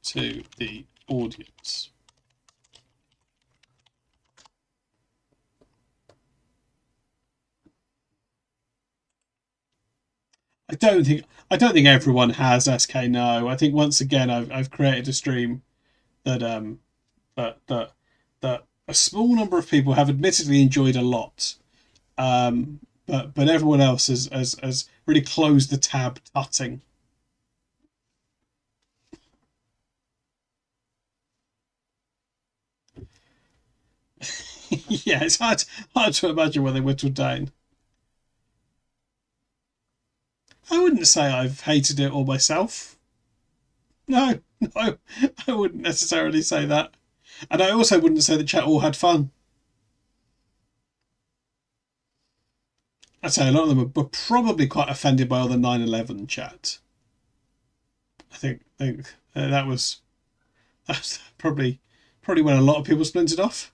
Speaker 1: to the audience? I don't think everyone has SK. No, I think once again I've created a stream that that a small number of people have admittedly enjoyed a lot, but everyone else has really closed the tab tutting. Yeah, it's hard to imagine where they whittled down. I wouldn't say I've hated it all myself. No, I wouldn't necessarily say that. And I also wouldn't say the chat all had fun. I'd say a lot of them were probably quite offended by all the 9/11 chat. I think that was probably when a lot of people splintered off.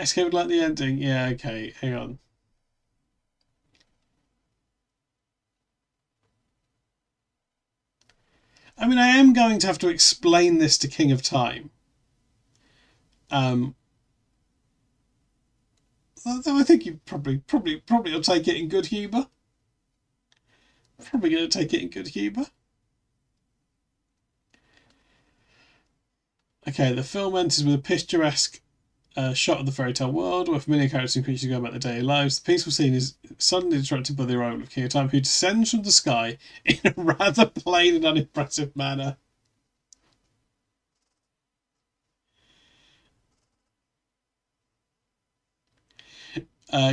Speaker 1: SK would like the ending. Yeah, okay, hang on. I mean, I am going to have to explain this to King of Time. Though I think you probably will take it in good humour. Probably going to take it in good humour. Okay, the film enters with a picturesque shot of the fairy tale world, where familiar characters and creatures go about their daily lives. The peaceful scene is suddenly interrupted by the arrival of King of Time, who descends from the sky in a rather plain and unimpressive manner.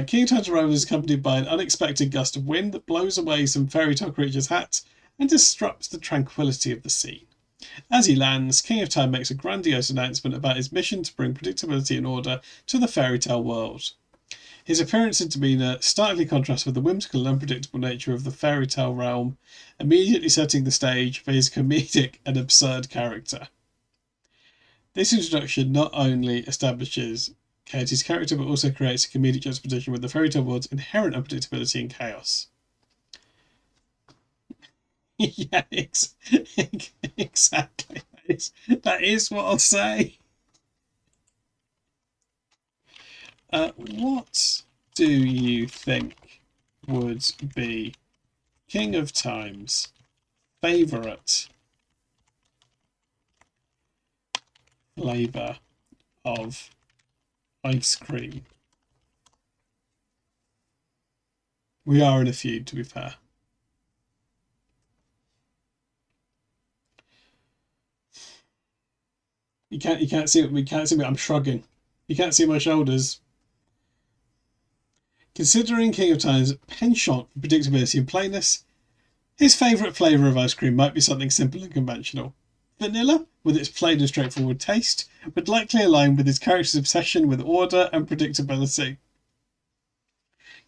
Speaker 1: King of Time's arrival is accompanied by an unexpected gust of wind that blows away some fairy tale creatures' hats and disrupts the tranquility of the scene. As he lands, King of Time makes a grandiose announcement about his mission to bring predictability and order to the fairy tale world. His appearance and demeanour starkly contrast with the whimsical and unpredictable nature of the fairy tale realm, immediately setting the stage for his comedic and absurd character. This introduction not only establishes Coyote's character, but also creates a comedic juxtaposition with the fairy tale world's inherent unpredictability and chaos. Yeah, exactly. That is what I'll say. What do you think would be King of Time's favourite flavour of ice cream? We are in a feud, to be fair. You can't see it. We can't see me. I'm shrugging. You can't see my shoulders. Considering King of Time's penchant for predictability and plainness, his favourite flavour of ice cream might be something simple and conventional. Vanilla, with its plain and straightforward taste, would likely align with his character's obsession with order and predictability.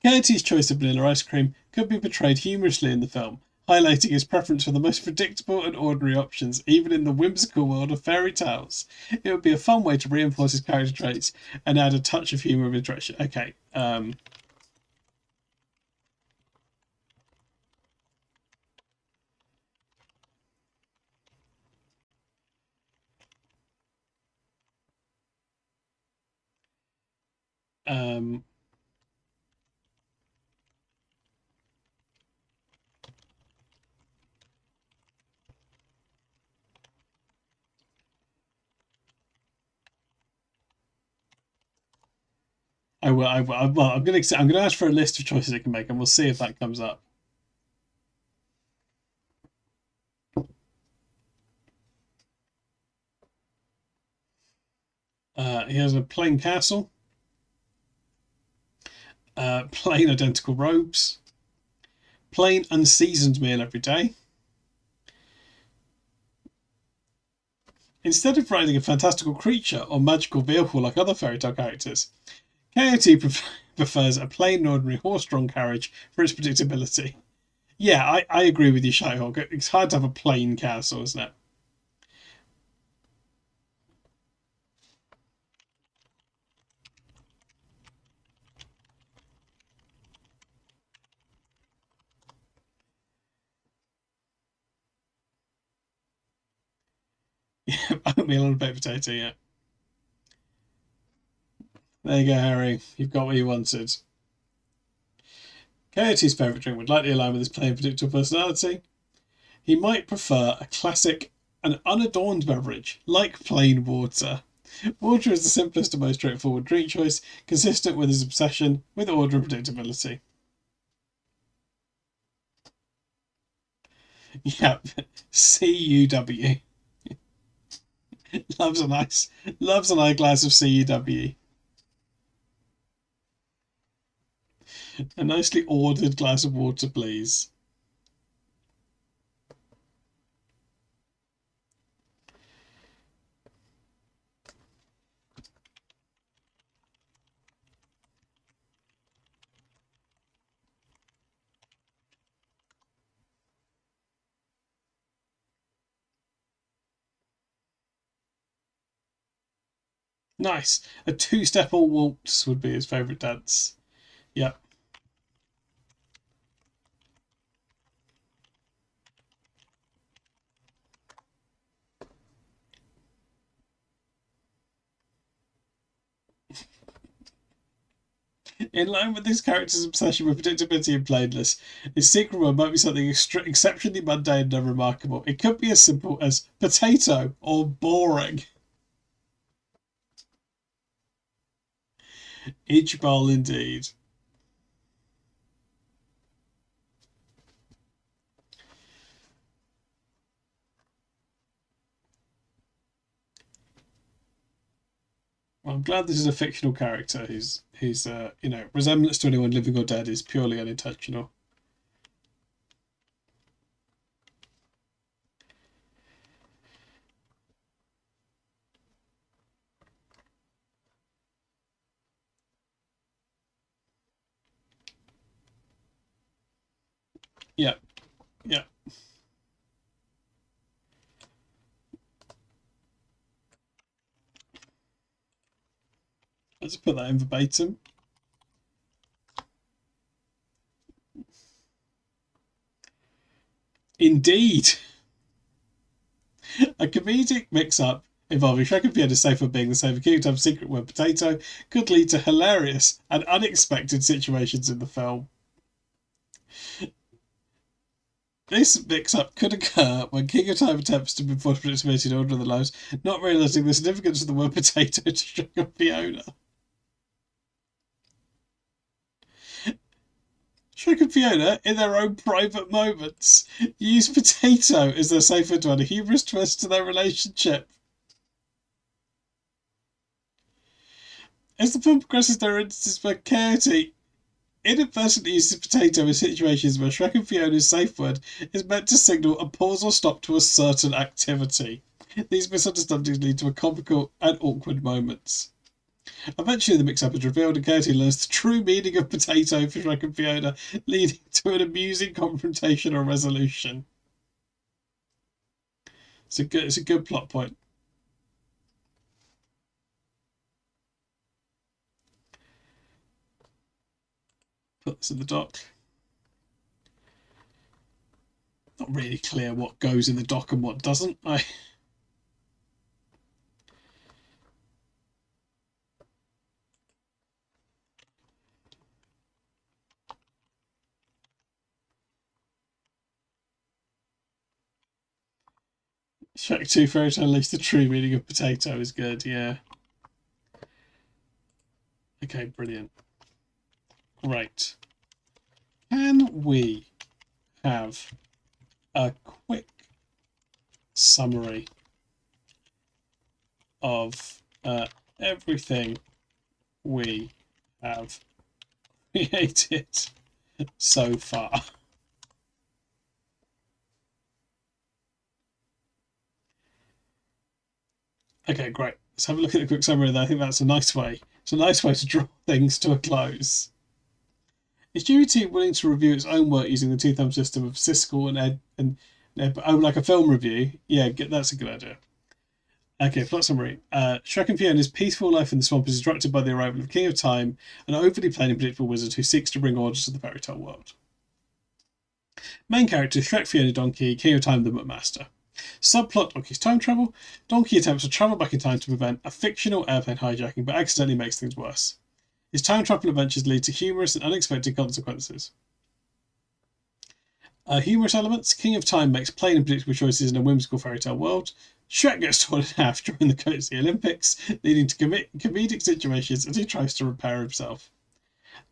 Speaker 1: Coyote's choice of vanilla ice cream could be portrayed humorously in the film, highlighting his preference for the most predictable and ordinary options, even in the whimsical world of fairy tales. It would be a fun way to reinforce his character traits and add a touch of humour with direction. Okay, um, I will. Well, I'm going to ask for a list of choices it can make, and we'll see if that comes up. He has a plain castle, plain identical robes, plain unseasoned meal every day. Instead of riding a fantastical creature or magical vehicle like other fairy tale characters, Coyote prefers a plain and ordinary horse-drawn carriage for its predictability. Yeah, I agree with you, Shyhawk. It's hard to have a plain castle, isn't it? Yeah, oatmeal and a baked potato, yeah. There you go, Harry. You've got what you wanted. Coyote's favourite drink would likely align with his plain, predictable personality. He might prefer a classic and unadorned beverage, like plain water. Water is the simplest and most straightforward drink choice, consistent with his obsession with order and predictability. Yep, CUW. Loves a nice glass of CUW. A nicely ordered glass of water, please. Nice. A two-step or waltz would be his favourite dance. Yep. In line with this character's obsession with predictability and plainness, his secret word might be something exceptionally mundane and unremarkable. It could be as simple as potato or boring. Ichiban indeed. Well, I'm glad this is a fictional character whose resemblance to anyone living or dead is purely unintentional. Yeah, yeah. Let's put that in verbatim. Indeed. A comedic mix-up involving Shrek and Fiona safe word being the same King Time's secret word potato could lead to hilarious and unexpected situations in the film. This mix-up could occur when King of Time attempts to enforce predictability in Order of the Lives, not realising the significance of the word potato to Shrek and Fiona. Shrek and Fiona, in their own private moments, use potato as their safe word to add a humorous twist to their relationship. As the film progresses, there are instances where Coyote inadvertently uses potato in situations where Shrek and Fiona's safe word is meant to signal a pause or stop to a certain activity. These misunderstandings lead to a comical and awkward moments. Eventually, the mix-up is revealed, and Gertie learns the true meaning of potato for Shrek and Fiona, leading to an amusing confrontation or resolution. It's a good plot point. Put this in the doc. Not really clear what goes in the doc and what doesn't. Shrek 2 Fairy Tale Unleashed, the true meaning of potato is good, yeah. Okay, brilliant. Great. Can we have a quick summary of everything we have created so far? Okay, great. Let's have a look at the quick summary of that. I think that's a nice way. It's a nice way to draw things to a close. Is GPT willing to review its own work using the two-thumb system of Siskel and Ed, like a film review? Yeah, that's a good idea. Okay, plot summary. Shrek and Fiona's peaceful life in the swamp is disrupted by the arrival of King of Time, an overly plain and predictable wizard who seeks to bring order to the fairy tale world. Main characters: Shrek, Fiona, Donkey, King of Time, the McMaster. Subplot: Donkey's time travel. Donkey attempts to travel back in time to prevent a fictional airplane hijacking, but accidentally makes things worse. His time travel adventures lead to humorous and unexpected consequences. Humorous elements: King of Time makes plain and predictable choices in a whimsical fairy tale world. Shrek gets torn in half during the Cozy Olympics, leading to comedic situations as he tries to repair himself.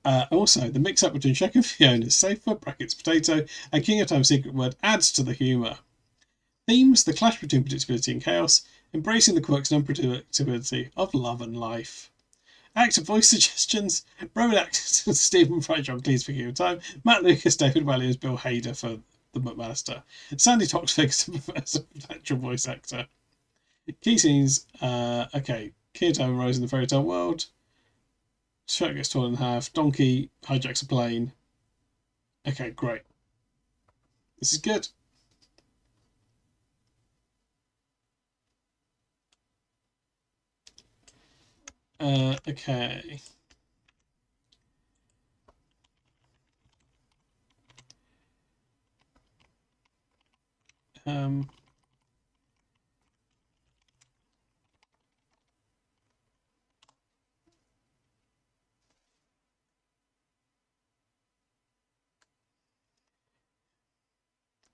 Speaker 1: Also, the mix-up between Shrek and Fiona's safe word brackets potato and King of Time's secret word adds to the humour. Themes: the clash between predictability and chaos, embracing the quirks and unpredictability of love and life. Actor voice suggestions: Rowan Atkinson, Stephen Fry, John Cleese for King of Time, Matt Lucas, David Williams, Bill Hader for the McMaster, Sandy Toksvig as a potential voice actor. Key scenes: okay, King of Time arrives in the fairy tale world. Shrek gets torn in half. Donkey hijacks a plane. Okay, great. This is good. Okay.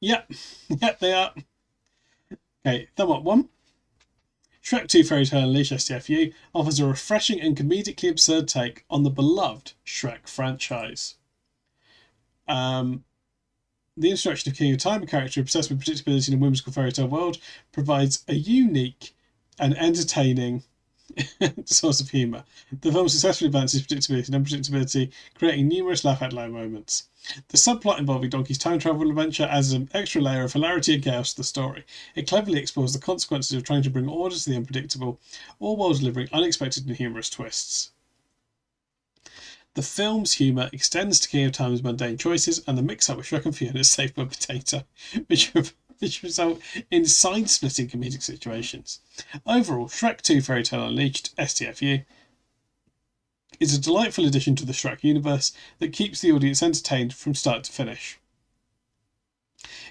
Speaker 1: Yep. Yep, they are. Okay, thumb up one. Shrek 2 Fairy Tale Unleashed STFU offers a refreshing and comedically absurd take on the beloved Shrek franchise. The introduction of King of Time, a character obsessed with predictability in a whimsical fairy tale world, provides a unique and entertaining source of humour. The film successfully balances predictability and unpredictability, creating numerous laugh-out-loud moments. The subplot involving Donkey's time travel adventure adds an extra layer of hilarity and chaos to the story. It cleverly explores the consequences of trying to bring order to the unpredictable, all while delivering unexpected and humorous twists. The film's humour extends to King of Time's mundane choices and the mix-up with Shrek and Fiona's safe word potato, which result in side-splitting comedic situations. Overall, Shrek 2 Fairy Tale Unleashed STFU is a delightful addition to the Shrek universe that keeps the audience entertained from start to finish.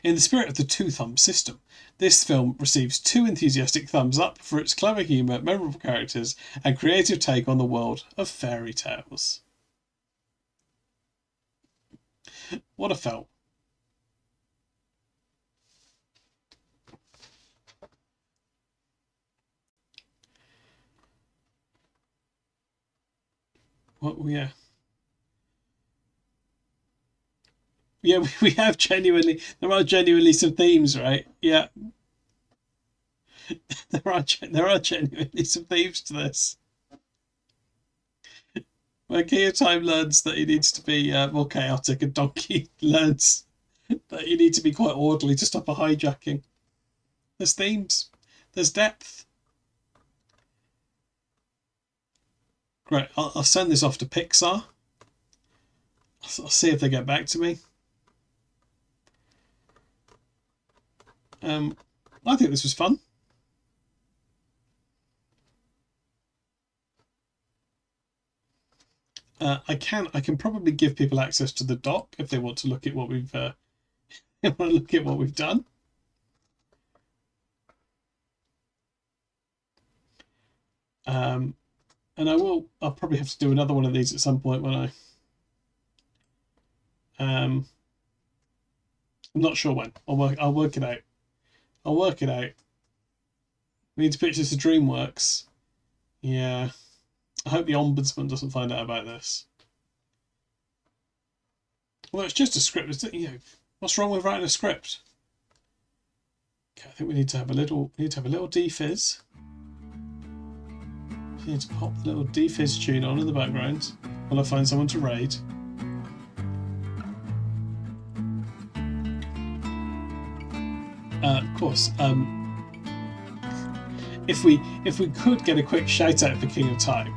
Speaker 1: In the spirit of the two-thumb system, this film receives 2 enthusiastic thumbs up for its clever humour, memorable characters, and creative take on the world of fairy tales. What a film. Well, yeah. Yeah, we have genuinely, there are genuinely some themes, right? Yeah. There are genuinely some themes to this. When King of Time learns that he needs to be more chaotic, and Donkey learns that you need to be quite orderly to stop a hijacking. There's themes. There's depth. Great. I'll send this off to Pixar. I'll see if they get back to me. I think this was fun. I can probably give people access to the doc if they want to look at what we've done. And I'll probably have to do another one of these at some point when I'm not sure when. I'll work it out. I'll work it out. We need to pitch this to DreamWorks. Yeah. I hope the Ombudsman doesn't find out about this. Well, it's just a script. What's wrong with writing a script? Okay, I think we need to have a little defizz. We need to pop the little defizz tune on in the background while I find someone to raid. Of course, if we could get a quick shout out for King of Time,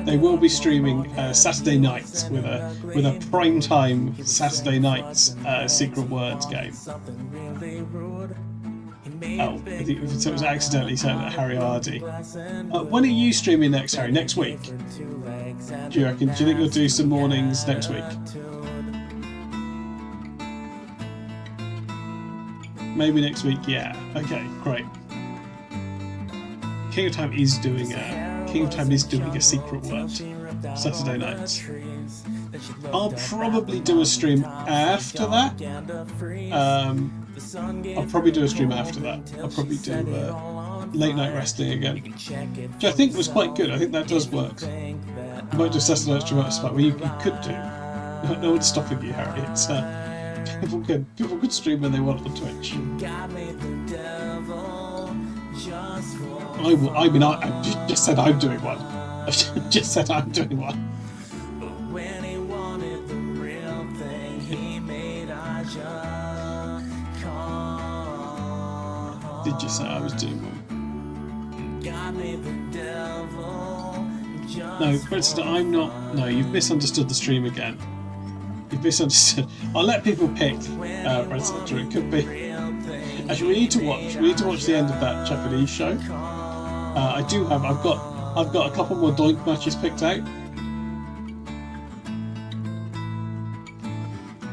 Speaker 1: they will be streaming Saturday nights with a prime time Saturday nights secret words game. Oh, I think it was accidentally saying that Harry Hardy. When are you streaming next, Harry? Next week? Do you reckon? Do you think you'll do some mornings next week? Maybe next week. Yeah. Okay. Great. King of Time is doing a secret word Saturday nights. I'll probably do a stream after that. I'll probably do late night resting again, which I think was quite good. I think that does work. You might do Saturday night stream out spot. Well, you could do. No one's stopping you, Harry. It's people could stream when they want on Twitch. I just said I'm doing one. I just said I'm doing one. Did you say I was doing one? No, for instance, I'm not. No, you've misunderstood the stream again. You've misunderstood. I'll let people pick. It could be. Actually, we need to watch the end of that Japanese show. I've got a couple more Doink matches picked out.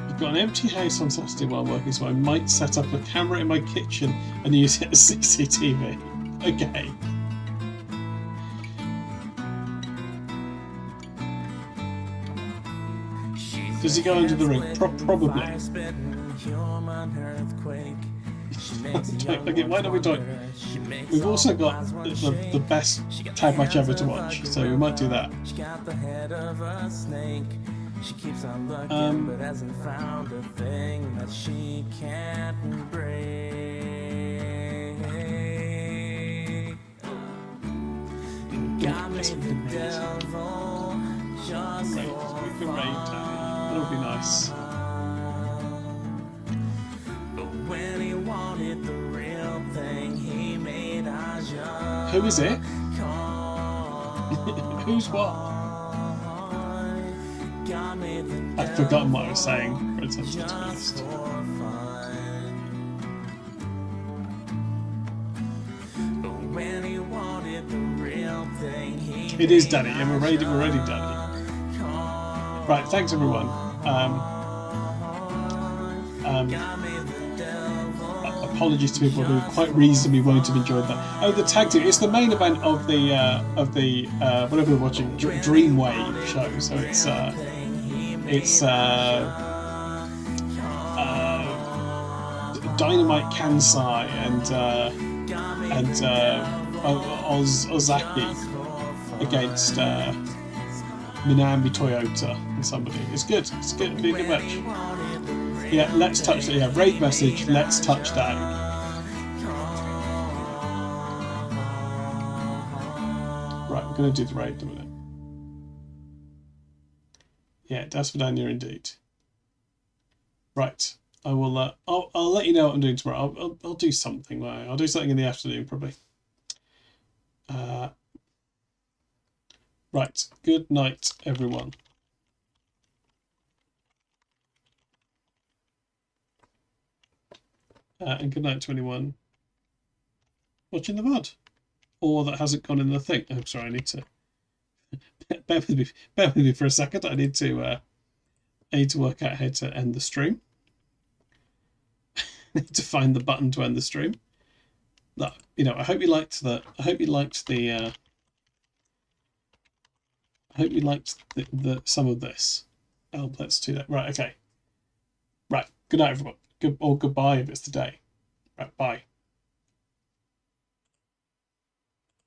Speaker 1: I've got an empty house on Saturday while working, so I might set up a camera in my kitchen and use it as CCTV. Okay. Does he go under the ring? Probably. Okay, why don't we do it? We've also got the best tag match ever to watch, so we might do that. She keeps on looking, but hasn't found a thing that she can't break. Got me the devil just for fun. That'll be nice. But when he wanted the real thing, he made us young. Who is it? Who's what? I've forgotten what I was saying, for instance, to be honest. It is Danny, and we're ready Danny. Right, thanks everyone. Apologies to people who quite reasonably won't have enjoyed that. Oh, the tag team. It's the main event of the whatever we're watching, Dreamwave show. So it's Dynamite Kansai and Ozaki against Minami Toyota and somebody. It's good. It'll be a good match. Yeah, let's touch that. Yeah, raid message. Let's touch down. Right, we're going to do the raid in a minute. Yeah, that's for Dania indeed. Right, I will. I'll let you know what I'm doing tomorrow. I'll do something. I'll do something in the afternoon probably. Right. Good night, everyone. And good night to anyone watching the VOD or that hasn't gone in the thing. I'm sorry, I need to bear with me for a second. I need to work out how to end the stream. I need to find the button to end the stream. No, I hope you liked the. I hope you liked the some of this. Oh, let's do that. Right. Okay. Right. Good night, everyone. Goodbye if it's today. Right. Bye.